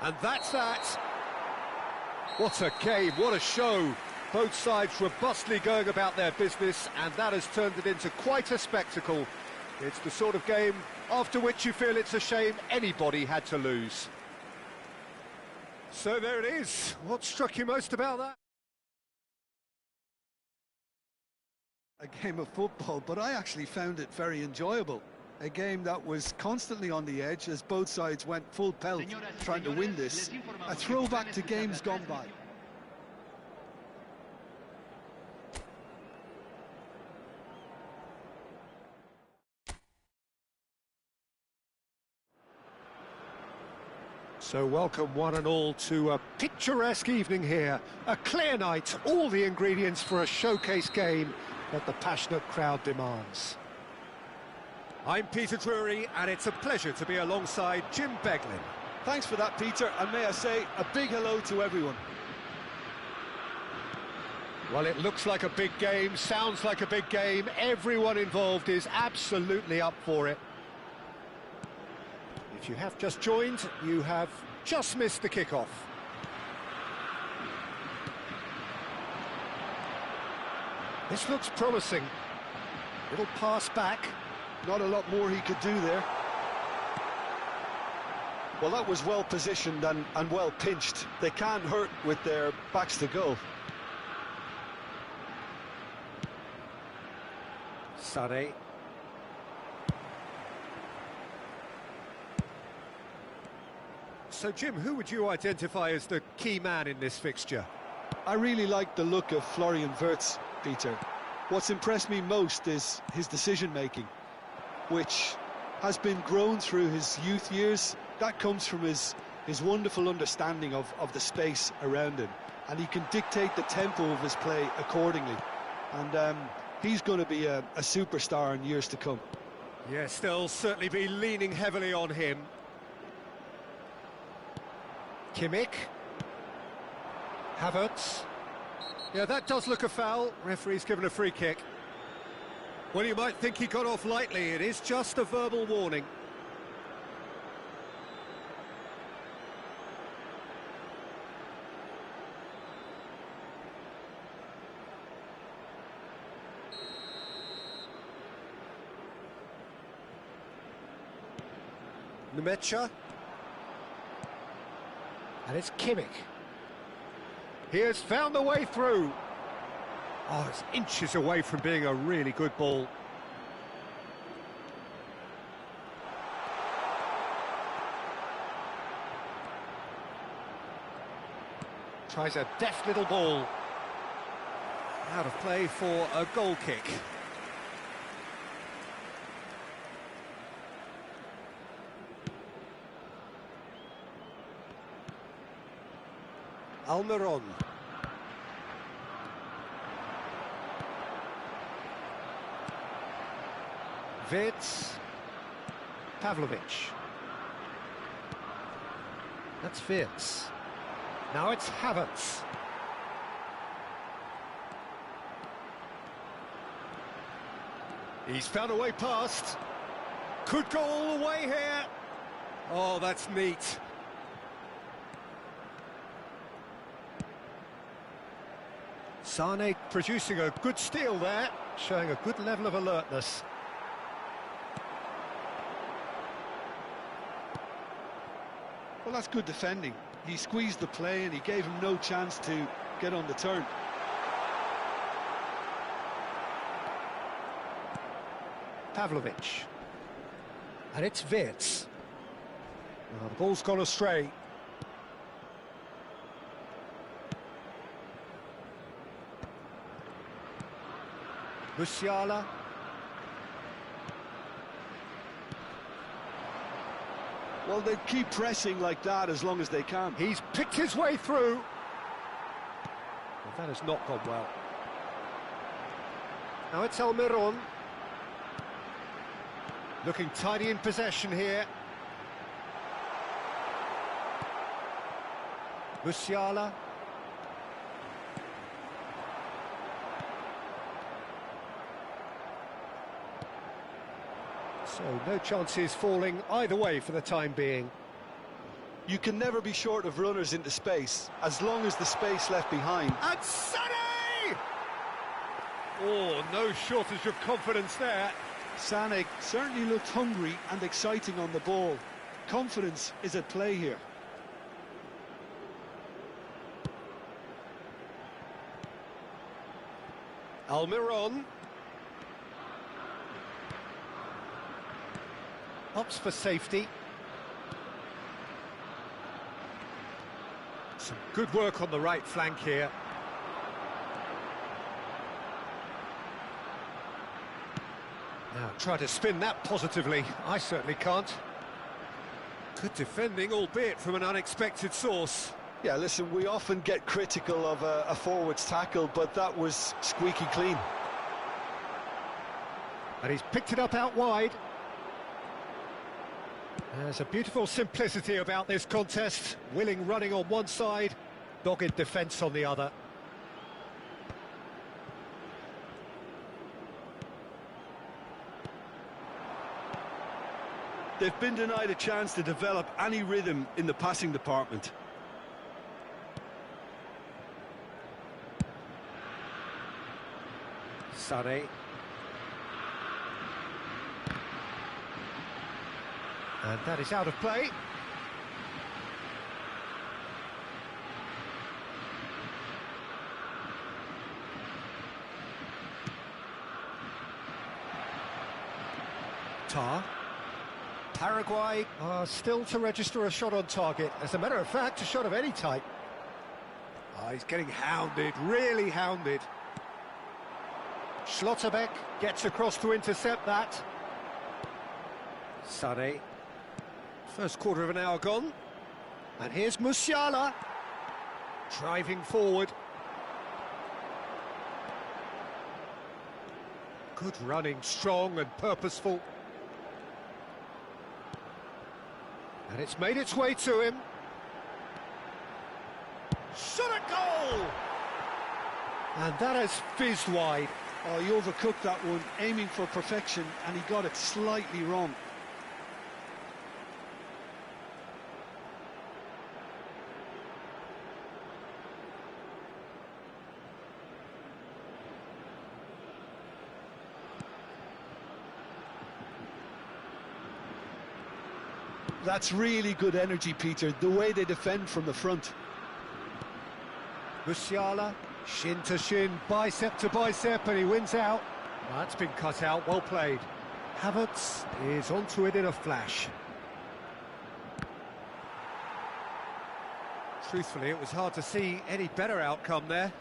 And that's that. What a game, what a show. Both sides robustly going about their business, and that has turned it into quite a spectacle. It's the sort of game after which you feel it's a shame anybody had to lose. So there it is. What struck you most about that? A game of football, but I actually found it very enjoyable. A game that was constantly on the edge as both sides went full pelt trying to win this. A throwback to games gone by. So welcome one and all to a picturesque evening here. A clear night, all the ingredients for a showcase game that the passionate crowd demands. I'm Peter Drury, and it's a pleasure to be alongside Jim Beglin. Thanks for that, Peter, and may I say a big hello to everyone. Well, it looks like a big game, sounds like a big game. Everyone involved is absolutely up for it. If you have just joined, you have just missed the kickoff. This looks promising. Little pass back. Not a lot more he could do there. Well, that was well positioned and well pinched. They can't hurt with their backs to goal. Sané. So, Jim, who would you identify as the key man in this fixture? I really like the look of Florian Wirtz, Peter. What's impressed me most is his decision-making, which has been grown through his youth years. That comes from his wonderful understanding of the space around him, and he can dictate the tempo of his play accordingly. And he's going to be a superstar in years to come. Yes, they'll certainly be leaning heavily on him. Kimmich. Havertz. Yeah, that does look a foul. Referee's given a free kick. Well, you might think he got off lightly. It is just a verbal warning. Nemecha. And it's Kimmich. He has found the way through. Oh, it's inches away from being a really good ball. Tries a deft little ball. Out of play for a goal kick. Almiron. Wirtz. Pavlovic. That's Wirtz. Now it's Havertz. He's found a way past. Could go all the way here. Oh, that's neat. Sané producing a good steal there, showing a good level of alertness. Well, that's good defending. He squeezed the play and he gave him no chance to get on the turn. Pavlovic. And it's Wirtz. Oh, the ball's gone astray. Musiala. Well, they keep pressing like that as long as they can. He's picked his way through. Well, that has not gone well. Now it's Almiron. Looking tidy in possession here. Musiala. So no chances falling either way for the time being. You can never be short of runners into space, as long as the space left behind. And Sané! Oh, no shortage of confidence there. Sané certainly looked hungry and exciting on the ball. Confidence is at play here. Almiron. Opts for safety. Some good work on the right flank here. Now try to spin that positively. I certainly can't. Good defending, albeit from an unexpected source. Yeah, listen, we often get critical of a forward's tackle, but that was squeaky clean. And he's picked it up out wide. There's a beautiful simplicity about this contest. Willing running on one side, dogged defence on the other. They've been denied a chance to develop any rhythm in the passing department. Sané. And that is out of play. Tar. Paraguay are still to register a shot on target. As a matter of fact, a shot of any type. Oh, he's getting hounded, really hounded. Schlotterbeck gets across to intercept that. Sané. First quarter of an hour gone. And here's Musiala. Driving forward. Good running, strong and purposeful. And it's made its way to him. Shot at goal! And that has fizzed wide. Oh, he overcooked that one, aiming for perfection, and he got it slightly wrong. That's really good energy, Peter, the way they defend from the front. Musiala, shin to shin, bicep to bicep, and he wins out. That's been cut out, well played. Havertz is onto it in a flash. Truthfully, it was hard to see any better outcome there.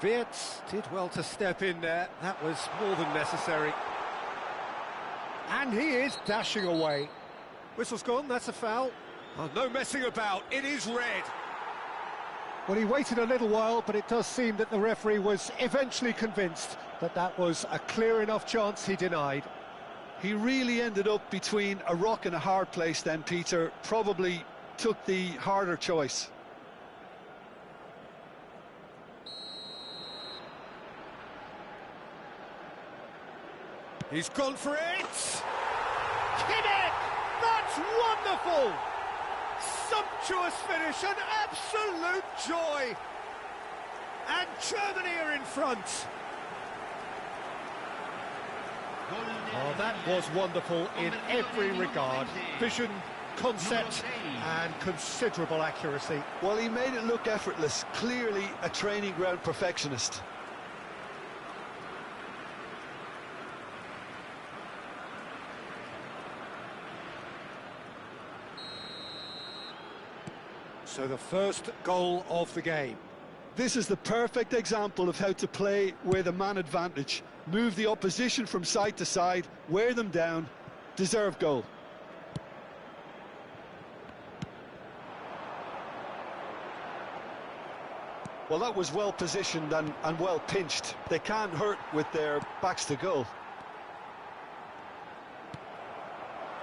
Wirtz did well to step in there. That was more than necessary. And he is dashing away. Whistle's gone, that's a foul. Oh, no messing about, it is red. Well, he waited a little while, but it does seem that the referee was eventually convinced that that was a clear enough chance he denied. He really ended up between a rock and a hard place then, Peter. Probably took the harder choice. He's gone for it! Kimmich! That's wonderful! Sumptuous finish, an absolute joy! And Germany are in front! Oh, that was wonderful in every regard. Vision, concept, and considerable accuracy. Well, he made it look effortless. Clearly a training ground perfectionist. So the first goal of the game. This is the perfect example of how to play with a man advantage. Move the opposition from side to side, wear them down, deserve goal. Well, that was well positioned and well pinched. They can't hurt with their backs to goal.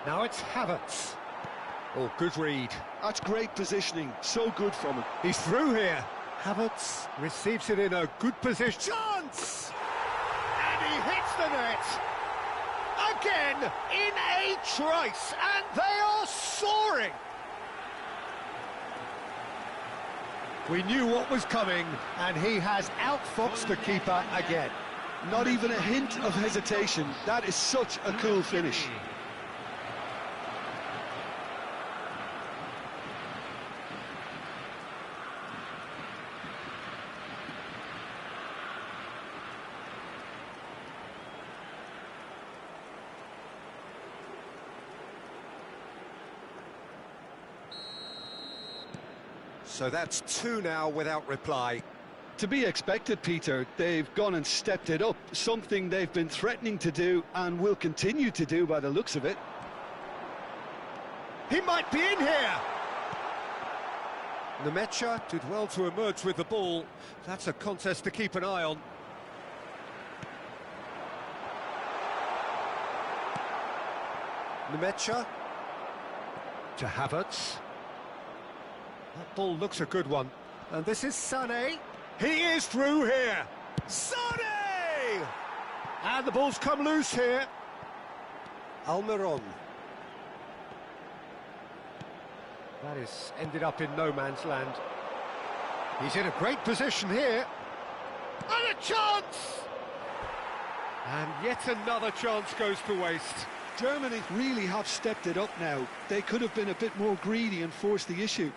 Now it's Havertz. Oh, good read. That's great positioning, so good from him. He's through here. Havertz receives it in a good position. Chance! And he hits the net. Again, in a trice, and they are soaring. We knew what was coming, and he has outfoxed the keeper again. Not even a hint of hesitation. That is such a cool finish. So that's two now without reply. To be expected, Peter. They've gone and stepped it up, something they've been threatening to do and will continue to do by the looks of it. He might be in here. Nemecha did well to emerge with the ball. That's a contest to keep an eye on. Nemecha to Havertz. That ball looks a good one. And this is Sané. He is through here. Sané! And the ball's come loose here. Almiron. That is ended up in no man's land. He's in a great position here. And a chance! And yet another chance goes to waste. Germany really have stepped it up now. They could have been a bit more greedy and forced the issue.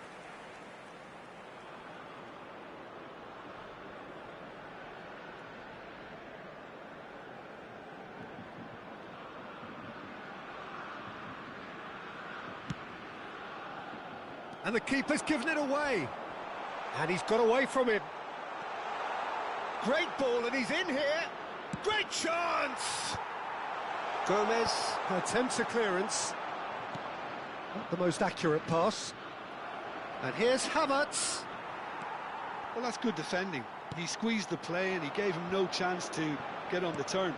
And the keeper's given it away. And he's got away from him. Great ball, and he's in here. Great chance! Gomez attempts a clearance. Not the most accurate pass. And here's Havertz. Well, that's good defending. He squeezed the play and he gave him no chance to get on the turn.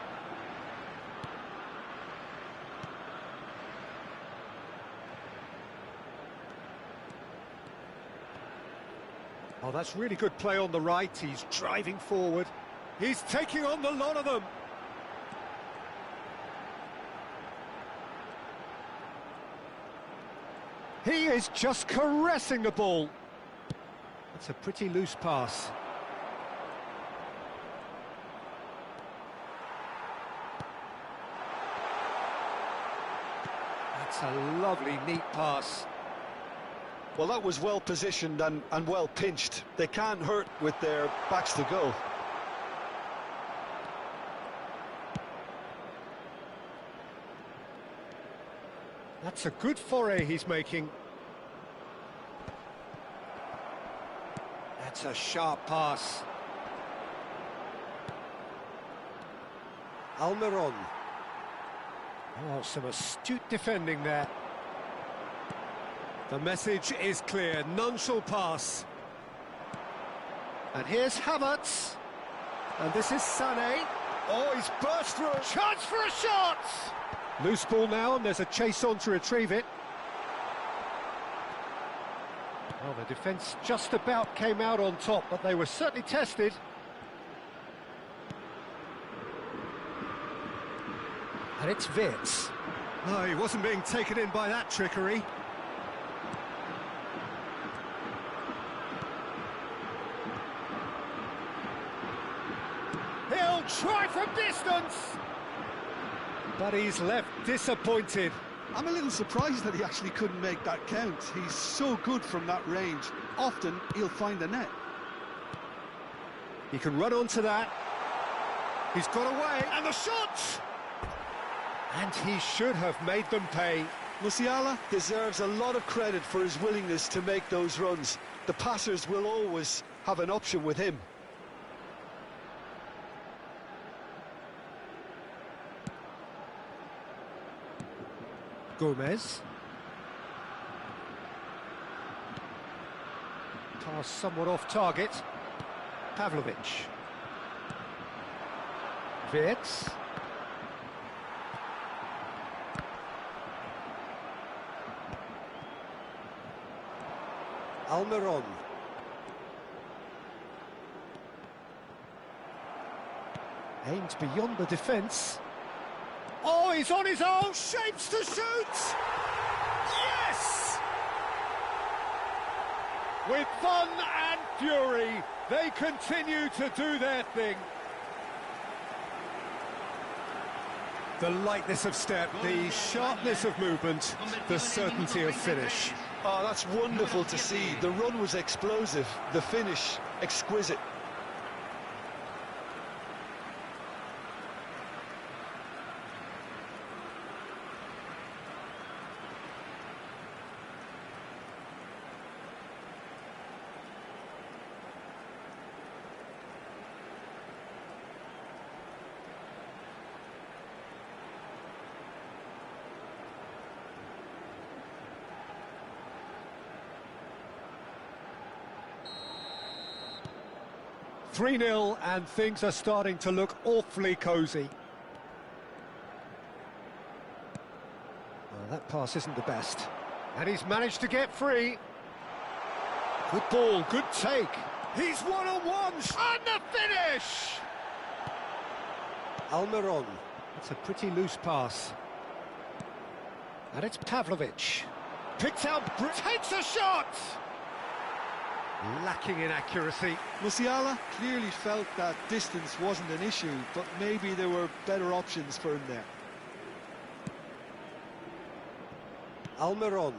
Oh, that's really good play on the right. He's driving forward. He's taking on the lot of them. He is just caressing the ball. That's a pretty loose pass. That's a lovely, neat pass. Well, that was well positioned and well pinched. They can't hurt with their backs to goal. That's a good foray he's making. That's a sharp pass. Almiron. Oh, some astute defending there. The message is clear, none shall pass. And here's Havertz. And this is Sané. Oh, he's burst through. Chance for a shot! Loose ball now, and there's a chase on to retrieve it. Well, the defence just about came out on top, but they were certainly tested. And it's Wirtz. Oh, he wasn't being taken in by that trickery. He'll try from distance! But he's left disappointed. I'm a little surprised that he actually couldn't make that count. He's so good from that range. Often he'll find the net. He can run onto that. He's got away, and the shot! And he should have made them pay. Musiala deserves a lot of credit for his willingness to make those runs. The passers will always have an option with him. Gomez. Pass somewhat off target. Pavlovic. Wirtz. Almiron. Aimed beyond the defence. Oh, he's on his own, shapes to shoot! Yes! With fun and fury, they continue to do their thing. The lightness of step, the sharpness of movement, the certainty of finish. Oh, that's wonderful to see. The run was explosive, the finish exquisite. 3-0, and things are starting to look awfully cosy. Well, that pass isn't the best. And he's managed to get free. Good ball, good take. He's one-on-ones, and the finish! Almiron. It's a pretty loose pass. And it's Pavlovic. Picked out, takes a shot! Lacking in accuracy. Musiala clearly felt that distance wasn't an issue, but maybe there were better options for him there. Almiron.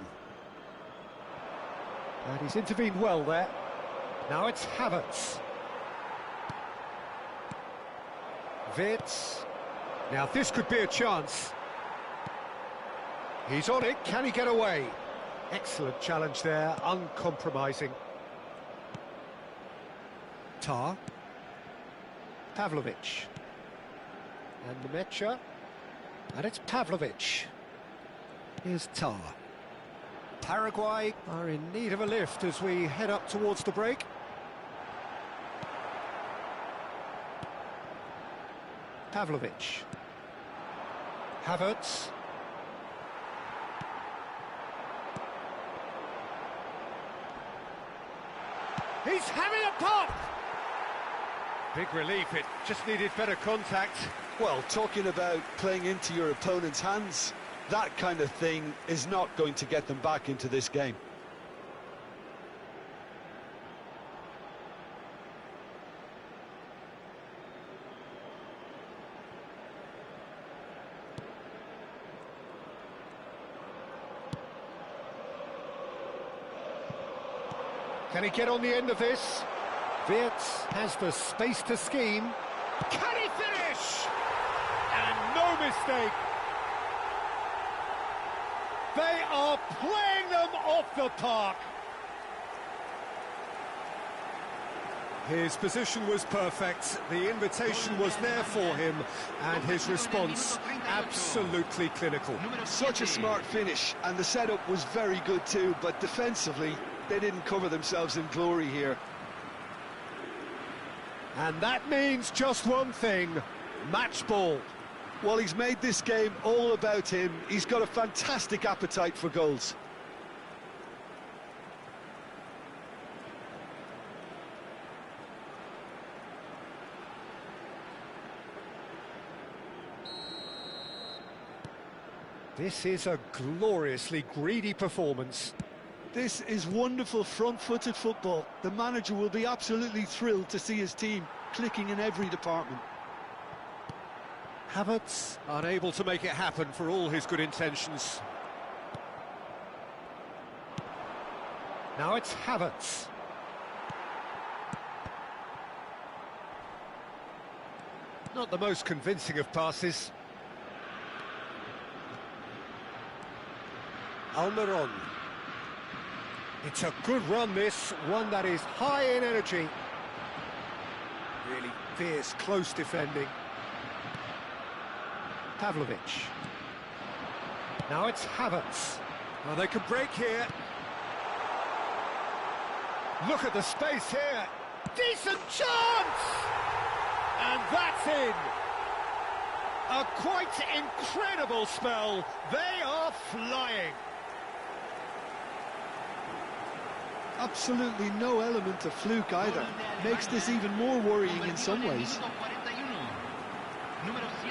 And he's intervened well there. Now it's Havertz. Wirtz. Now this could be a chance. He's on it, can he get away? Excellent challenge there, uncompromising. Tar. Pavlovic. And Nemecha. And it's Pavlovic. Here's Tar. Paraguay are in need of a lift as we head up towards the break. Pavlovic. Havertz. He's having a pop! Big relief, it just needed better contact. Well, talking about playing into your opponent's hands, that kind of thing is not going to get them back into this game. Can he get on the end of this? Wirtz has the space to scheme. Can he finish? And no mistake. They are playing them off the park. His position was perfect, the invitation was there for him, and his response absolutely clinical. Such a smart finish, and the setup was very good too, but defensively, they didn't cover themselves in glory here. And that means just one thing, match ball. Well, he's made this game all about him. He's got a fantastic appetite for goals. This is a gloriously greedy performance. This is wonderful front-footed football. The manager will be absolutely thrilled to see his team clicking in every department. Havertz unable to make it happen for all his good intentions. Now it's Havertz. Not the most convincing of passes. Almiron. It's a good run, this, one that is high in energy. Really fierce, close defending. Pavlovic. Now it's Havertz. Oh, they can break here. Look at the space here. Decent chance! And that's in. A quite incredible spell. They are flying. Absolutely no element of fluke either. Makes this even more worrying in some ways.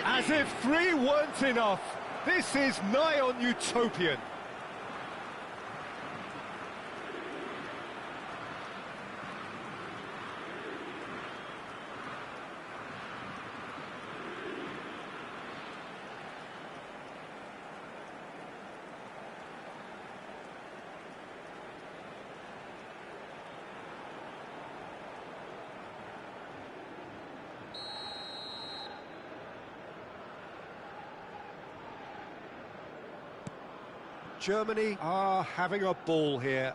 As if 3 weren't enough. This is nigh on utopian. Germany are having a ball here.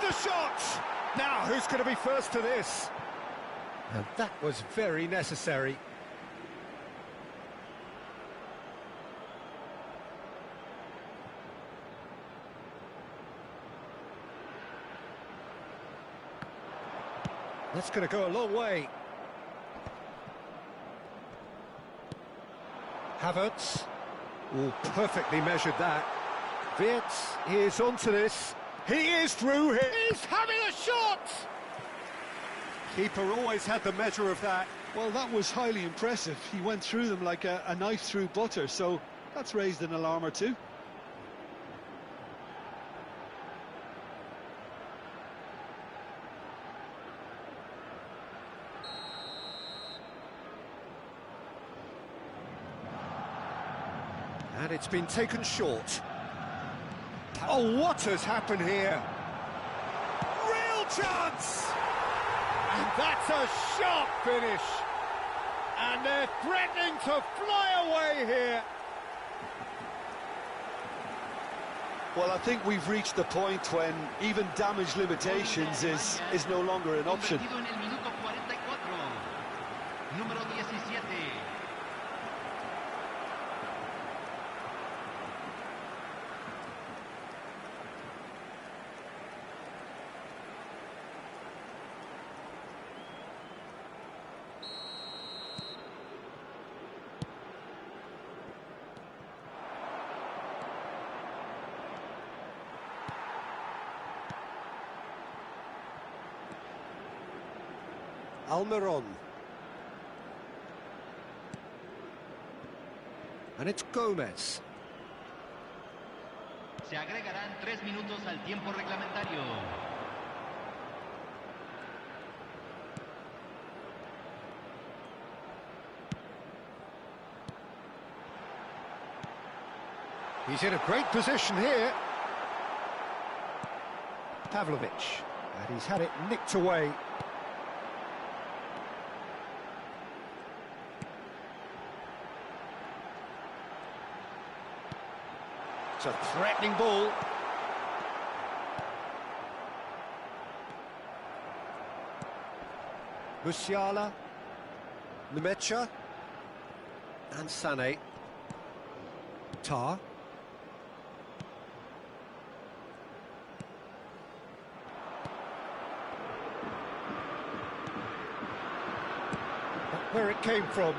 a shot! Now, who's going to be first to this? And that was very necessary. That's going to go a long way. Havertz. Oh, perfectly measured that. Wirtz is onto this. He is through here. He's having a shot! Keeper always had the measure of that. Well, that was highly impressive. He went through them like a knife through butter, so that's raised an alarm or two. And it's been taken short. Oh, what has happened here? Real chance! And that's a sharp finish. And they're threatening to fly away here. Well, I think we've reached the point when even damage limitations is no longer an option. Convertido en el minuto 44. Número 17. Almiron. And it's Gomez. Se agregarán 3 minutos al tiempo reglamentario. He's in a great position here. Pavlovic. And he's had it nicked away. It's a threatening ball. Musiala, Nemecha, and Sané. Tar. Not where it came from.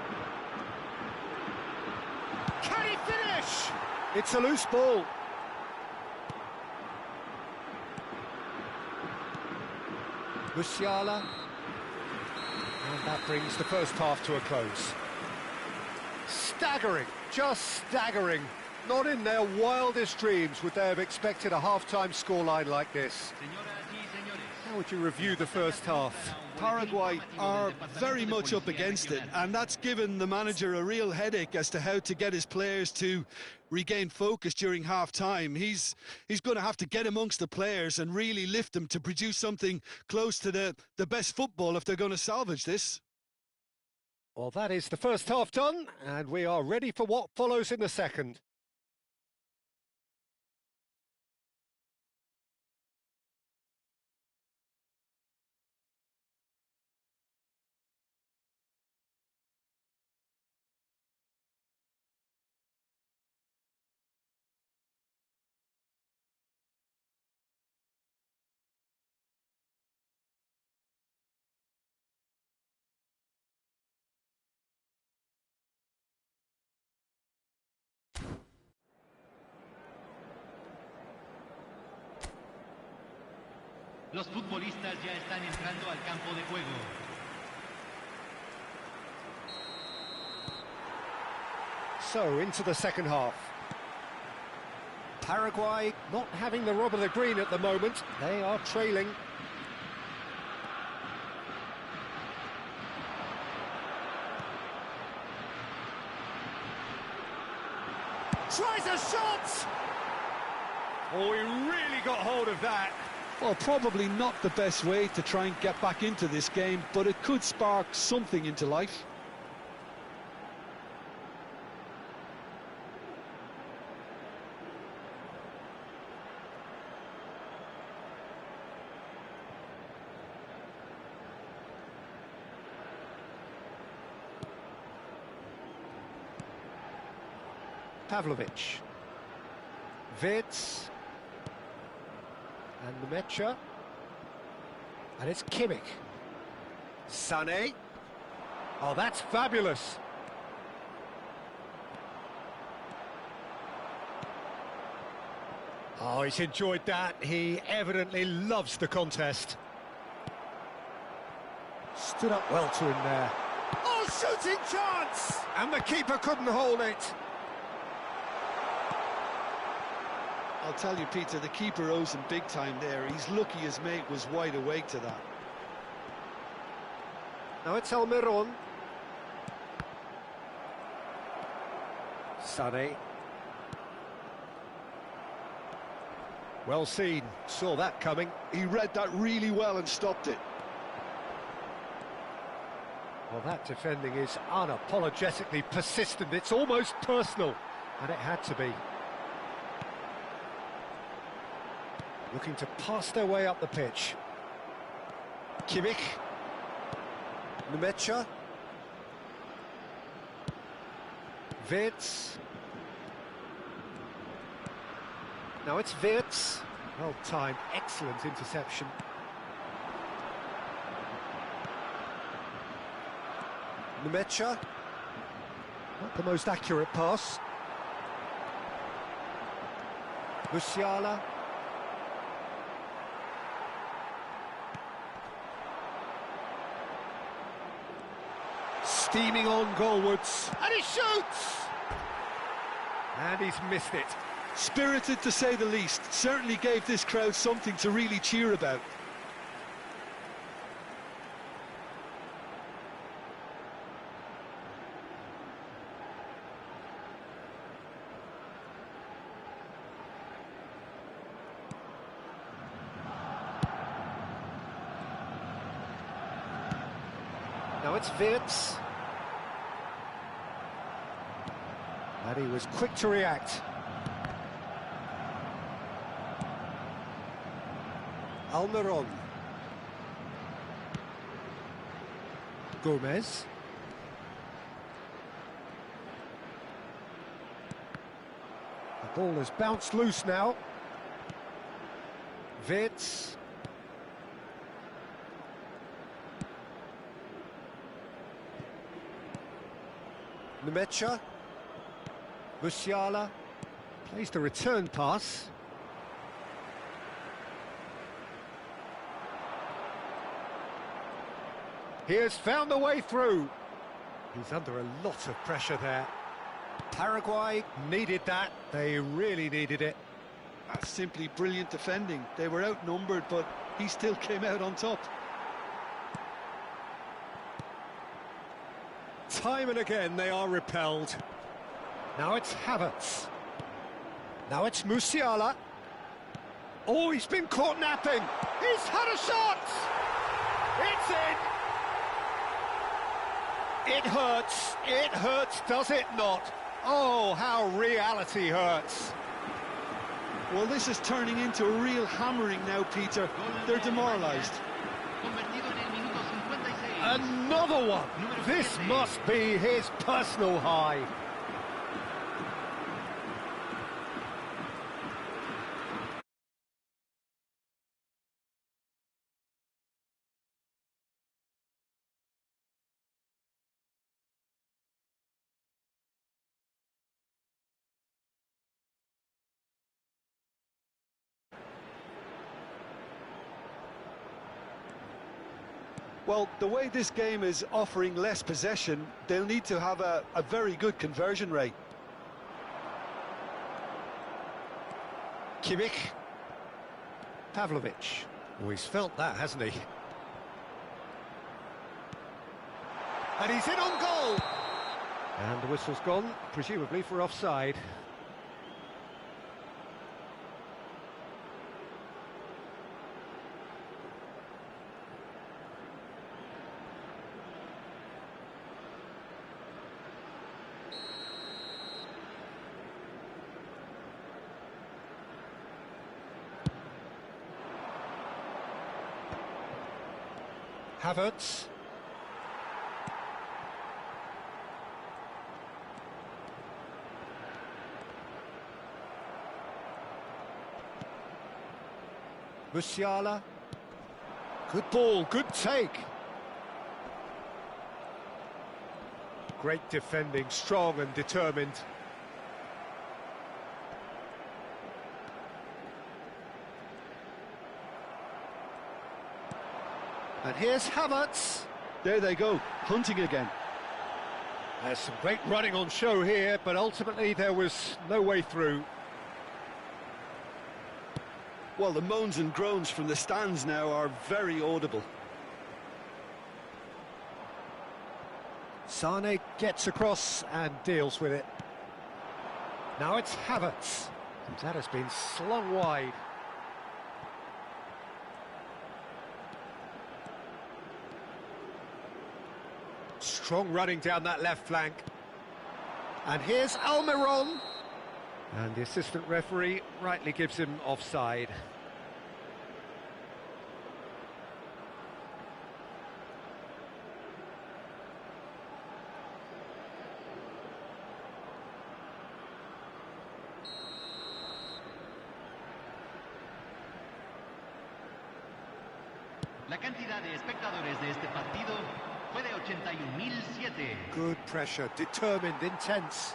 Can he finish? It's a loose ball. Musiala. And that brings the first half to a close. Staggering, just staggering. Not in their wildest dreams would they have expected a half-time scoreline like this. How would you review the first half? Paraguay are very much up against it, and that's given the manager a real headache as to how to get his players to regain focus during half-time. He's going to have to get amongst the players and really lift them to produce something close to the best football if they're going to salvage this. Well, that is the first half done, and we are ready for what follows in the second. Los futbolistas ya están entrando al campo de juego. So, into the second half. Paraguay not having the rub of the green at the moment. They are trailing. Tries a shot! Oh, he really got hold of that. Well, probably not the best way to try and get back into this game, but it could spark something into life. Pavlovic. Vids. And Nemecha. And it's Kimmich. Sané. Oh, that's fabulous. Oh, he's enjoyed that. He evidently loves the contest. Stood up well to him there. Oh, shooting chance! And the keeper couldn't hold it. I'll tell you, Peter, the keeper owes him big time there. He's lucky his mate was wide awake to that. Now it's Almiron. Sané. Well seen, saw that coming. He read that really well and stopped it. Well, that defending is unapologetically persistent. It's almost personal, and it had to be. Looking to pass their way up the pitch. Kimmich. Nemecha. Vids. Now it's Vids. Well timed, excellent interception. Nemecha. Not the most accurate pass. Musiala. Steaming on goalwards, and he shoots! And he's missed it. Spirited to say the least, certainly gave this crowd something to really cheer about. Now it's Vids. And he was quick to react. Almiron. Gomez. The ball has bounced loose now. Vids. Nemecha. Musiala plays the return pass. He has found a way through. He's under a lot of pressure there. Paraguay needed that. They really needed it. That's simply brilliant defending. They were outnumbered, but he still came out on top. Time and again they are repelled. Now it's Havertz. Now it's Musiala. Oh, he's been caught napping. He's had a shot! It's in! It hurts, does it not? Oh, how reality hurts. Well, this is turning into a real hammering now, Peter. They're demoralised. Another one! This must be his personal high. Well, the way this game is offering less possession, they'll need to have a very good conversion rate. Kimmich. Pavlovic. Oh, he's felt that, hasn't he? And he's in on goal! And the whistle's gone, presumably for offside. Havertz. Musiala. Good ball, good take. Great defending, strong and determined. And here's Havertz. There they go, hunting again. There's some great running on show here, but ultimately there was no way through. Well, the moans and groans from the stands now are very audible. Sane gets across and deals with it. Now it's Havertz. That has been slung wide. Strong running down that left flank. And here's Almiron. And the assistant referee rightly gives him offside. La cantidad de espectadores de este partido fue de 81.007. Good pressure, determined, intense.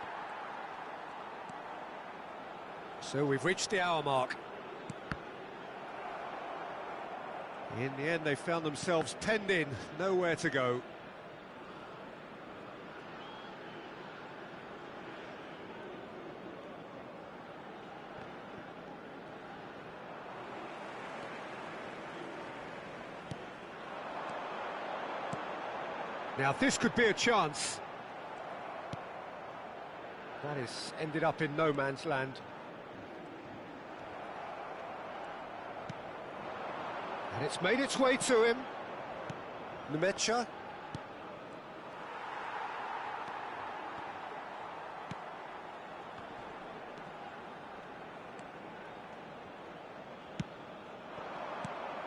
So we've reached the hour mark. In the end, they found themselves penned in, nowhere to go. Now this could be a chance. That is ended up in no man's land. And it's made its way to him. Nemecha.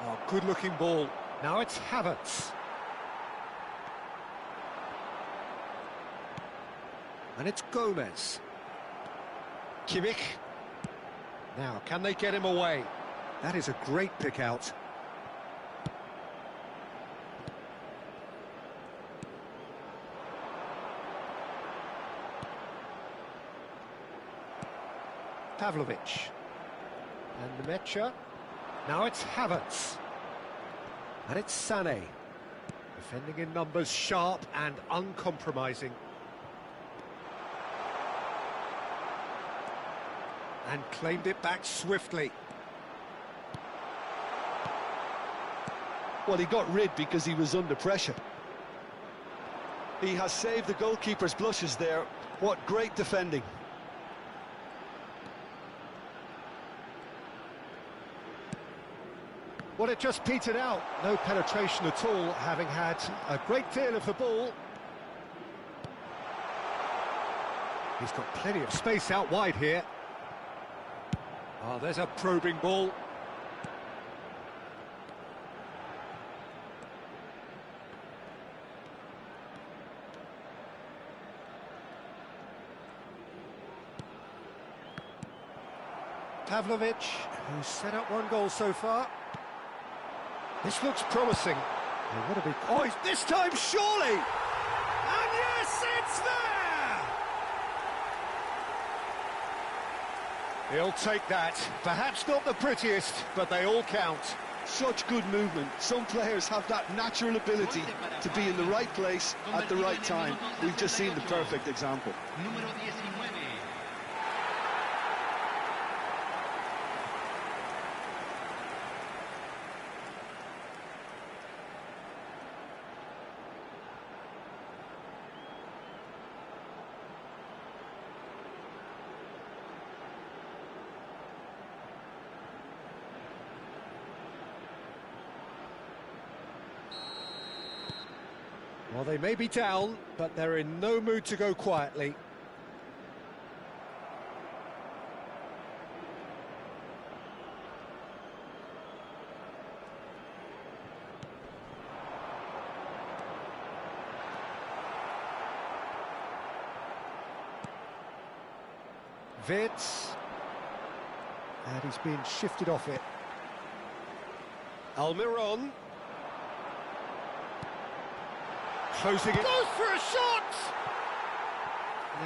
Oh, good-looking ball. Now it's Havertz. And it's Gomez. Kimmich. Now, can they get him away? That is a great pick out. Pavlovic. And Nemecha. Now it's Havertz. And it's Sané. Defending in numbers, sharp and uncompromising. And claimed it back swiftly. Well, he got rid because he was under pressure. He has saved the goalkeeper's blushes there. What great defending. Well, it just petered out. No penetration at all, having had a great deal of the ball. He's got plenty of space out wide here. Oh, there's a probing ball. Pavlovic, who's set up one goal so far. This looks promising. Oh, what a big... Oh, this time surely! And yes, it's there! He'll take that. Perhaps not the prettiest, but they all count. Such good movement. Some players have that natural ability to be in the right place at the right time. We've just seen the perfect example. Número 19. Well, they may be down, but they're in no mood to go quietly. Wirtz. And he's been shifted off it. Almiron. Closing it. Goes for a shot!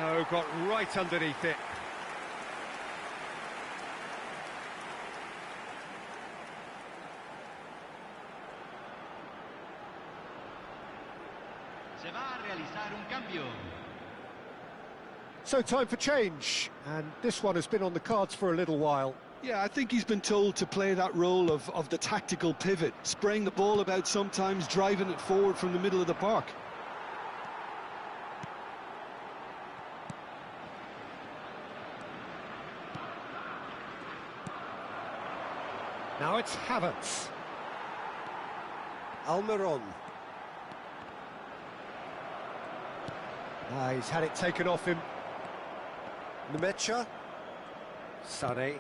No, got right underneath it. Se va a realizar un cambio. So time for change, and this one has been on the cards for a little while. Yeah, I think he's been told to play that role of the tactical pivot, spraying the ball about sometimes, driving it forward from the middle of the park. Now it's Havertz. Almiron. He's had it taken off him. Nemecha. Sané.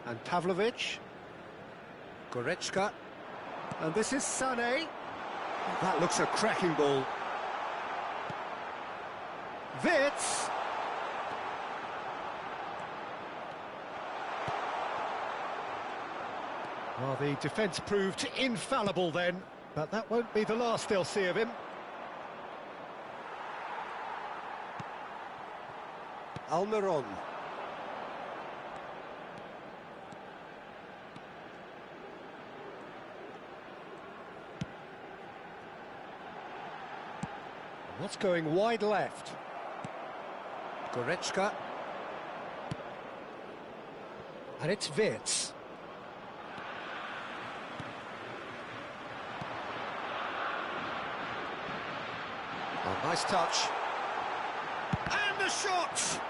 And Pavlovic. Goretzka. And this is Sané. That looks a cracking ball. Wits. Well, the defence proved infallible then, but that won't be the last they'll see of him. Almiron. What's going wide left? Goretzka. And it's Wits. Oh, nice touch. And the shot!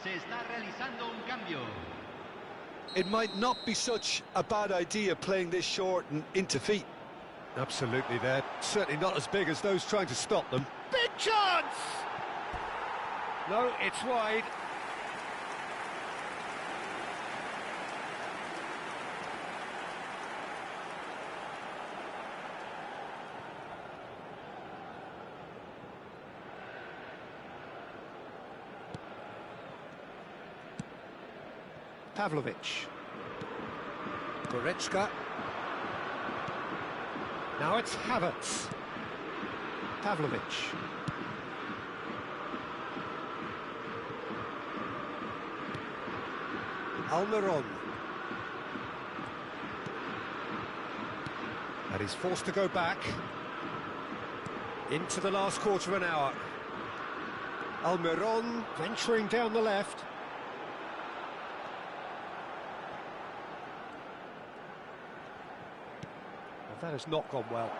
Se está realizando un cambio. It might not be such a bad idea playing this short and into feet. Absolutely, they're certainly not as big as those trying to stop them. Big chance! No, it's wide. Pavlovic. Goretzka. Now it's Havertz. Pavlovic. Almiron. And he's forced to go back into the last quarter of an hour. Almiron venturing down the left. That has not gone well.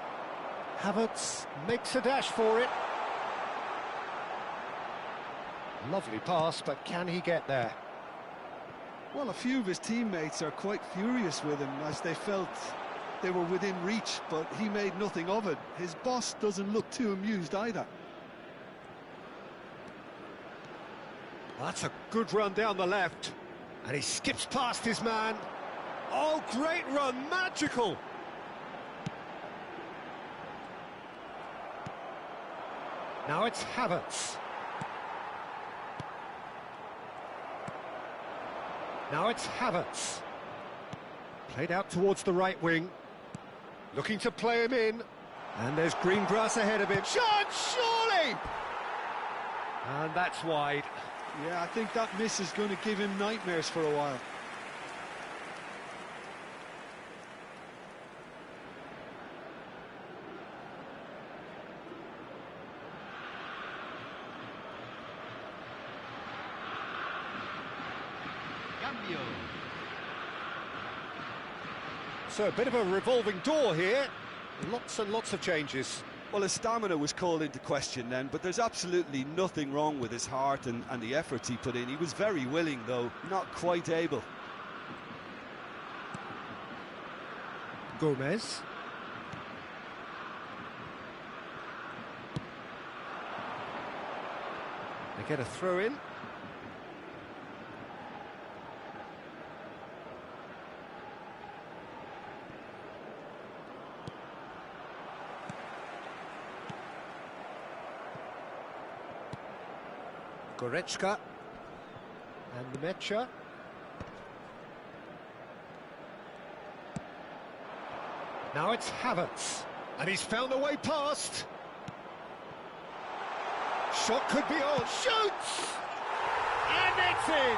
Havertz makes a dash for it. Lovely pass, but can he get there? Well, a few of his teammates are quite furious with him as they felt they were within reach, but he made nothing of it. His boss doesn't look too amused either. That's a good run down the left. And he skips past his man. Oh, great run, magical! Now it's Havertz. Now it's Havertz. Played out towards the right wing. Looking to play him in. And there's green grass ahead of him. Shot, surely! And that's wide. Yeah, I think that miss is going to give him nightmares for a while. So a bit of a revolving door here. Lots and lots of changes. Well, his stamina was called into question then, but there's absolutely nothing wrong with his heart and the efforts he put in. He was very willing, though, not quite able. Gomez. They get a throw in. Goretzka. And Nemecha. Now it's Havertz. And he's found a way past. Shot could be on. Shoots! And it's in!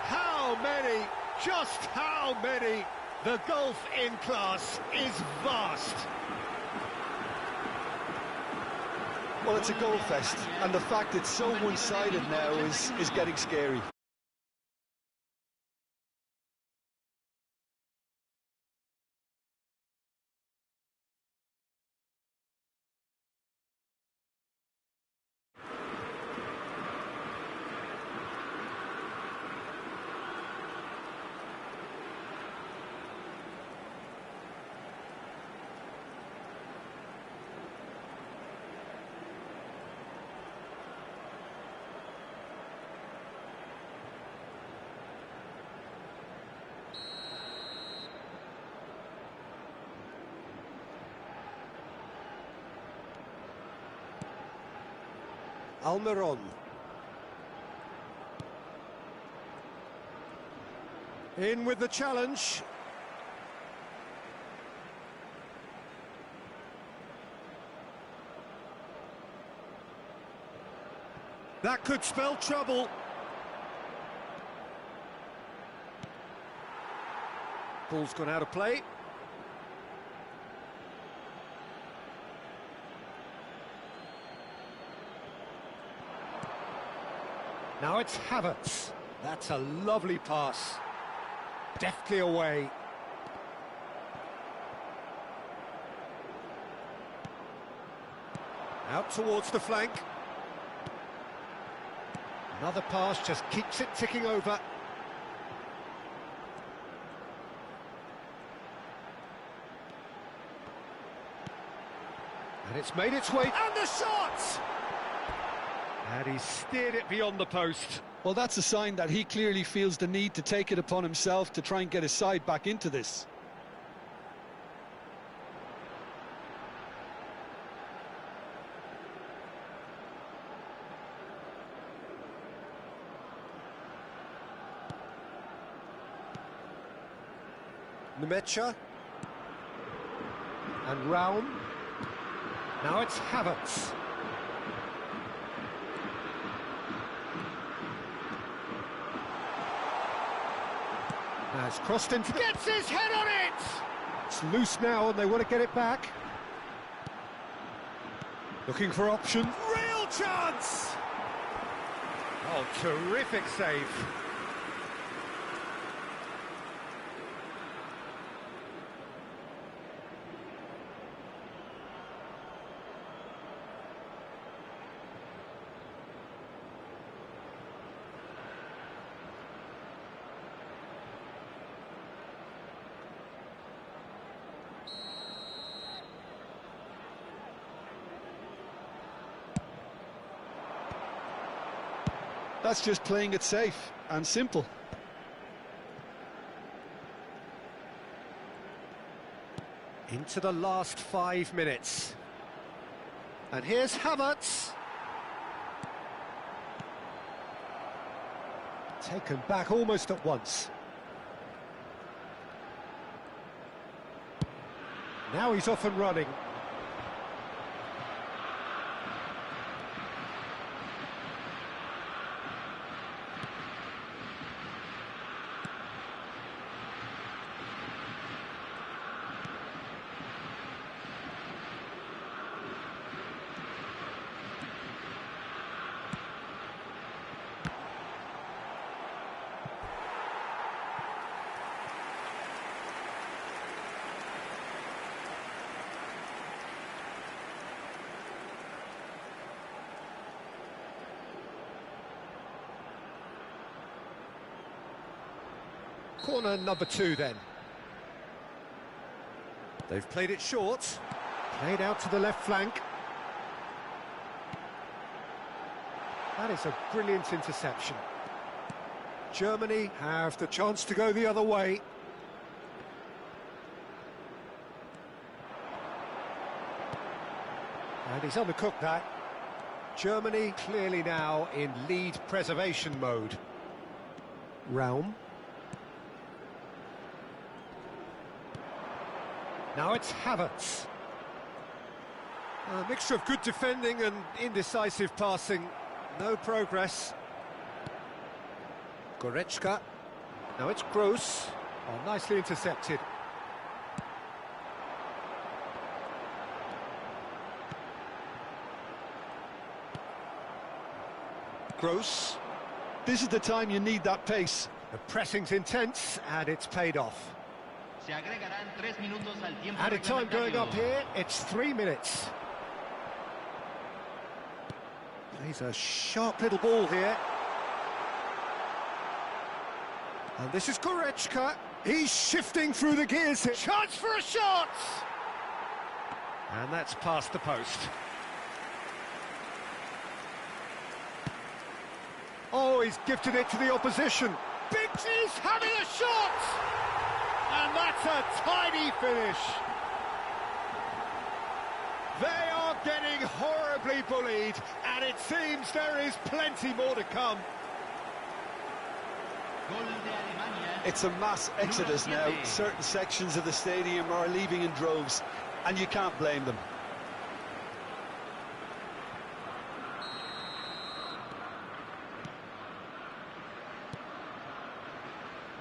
How many? Just how many? The gulf in class is vast. Well, it's a goal fest, and the fact it's so one-sided now is getting scary. Almiron. In with the challenge. That could spell trouble. Ball's gone out of play. Now it's Havertz. That's a lovely pass. Deftly away. Out towards the flank. Another pass just keeps it ticking over. And it's made its way. And the shot! And he steered it beyond the post. Well, that's a sign that he clearly feels the need to take it upon himself to try and get his side back into this. Nemecha. And Raum. Now it's Havertz. Now it's crossed into... Gets his head on it! It's loose now and they want to get it back. Looking for option. Real chance! Oh, terrific save. That's just playing it safe and simple. Into the last 5 minutes. And here's Havertz. Taken back almost at once. Now he's off and running. Corner number 2 then. They've played it short. Played out to the left flank. That is a brilliant interception. Germany have the chance to go the other way. And he's undercooked that. Germany clearly now in lead preservation mode. Raum. Now it's Havertz. A mixture of good defending and indecisive passing. No progress. Goretzka. Now it's Gross. Oh, nicely intercepted. Gross. This is the time you need that pace. The pressing's intense and it's paid off. Se agregarán 3 minutos al tiempo Added time going reglamentario. up here, it's 3 minutes. Plays a sharp little ball here. And this is Goretzka. He's shifting through the gears here. Chance for a shot! And that's past the post. Oh, he's gifted it to the opposition. He's having a shot! And that's a tiny finish. They are getting horribly bullied, and it seems there is plenty more to come. Gol de Alemania. It's a mass exodus now. Certain sections of the stadium are leaving in droves, and you can't blame them.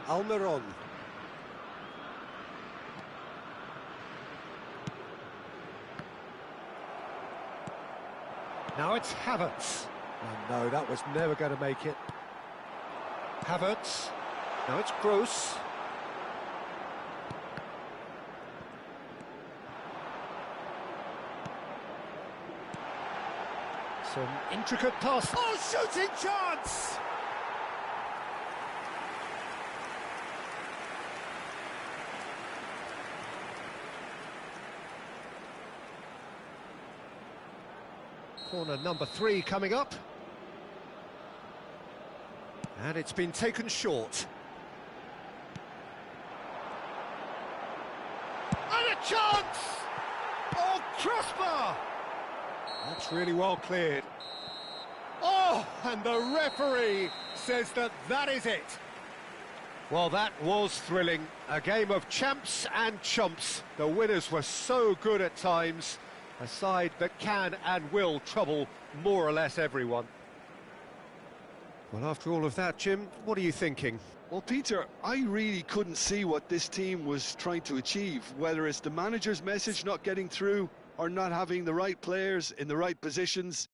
Almiron. Now it's Havertz. Oh no, that was never going to make it. Havertz. Now it's Gross. Some intricate pass. Oh, shooting chance! Corner number 3 coming up. And it's been taken short. And a chance! Oh, crossbar! That's really well cleared. Oh, and the referee says that that is it. Well, that was thrilling. A game of champs and chumps. The winners were so good at times. A side that can and will trouble more or less everyone. Well, after all of that, Jim, what are you thinking? Well, Peter, I really couldn't see what this team was trying to achieve, whether it's the manager's message not getting through or not having the right players in the right positions.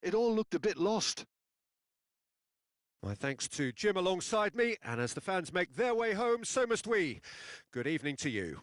It all looked a bit lost. My thanks to Jim alongside me, and as the fans make their way home, so must we. Good evening to you.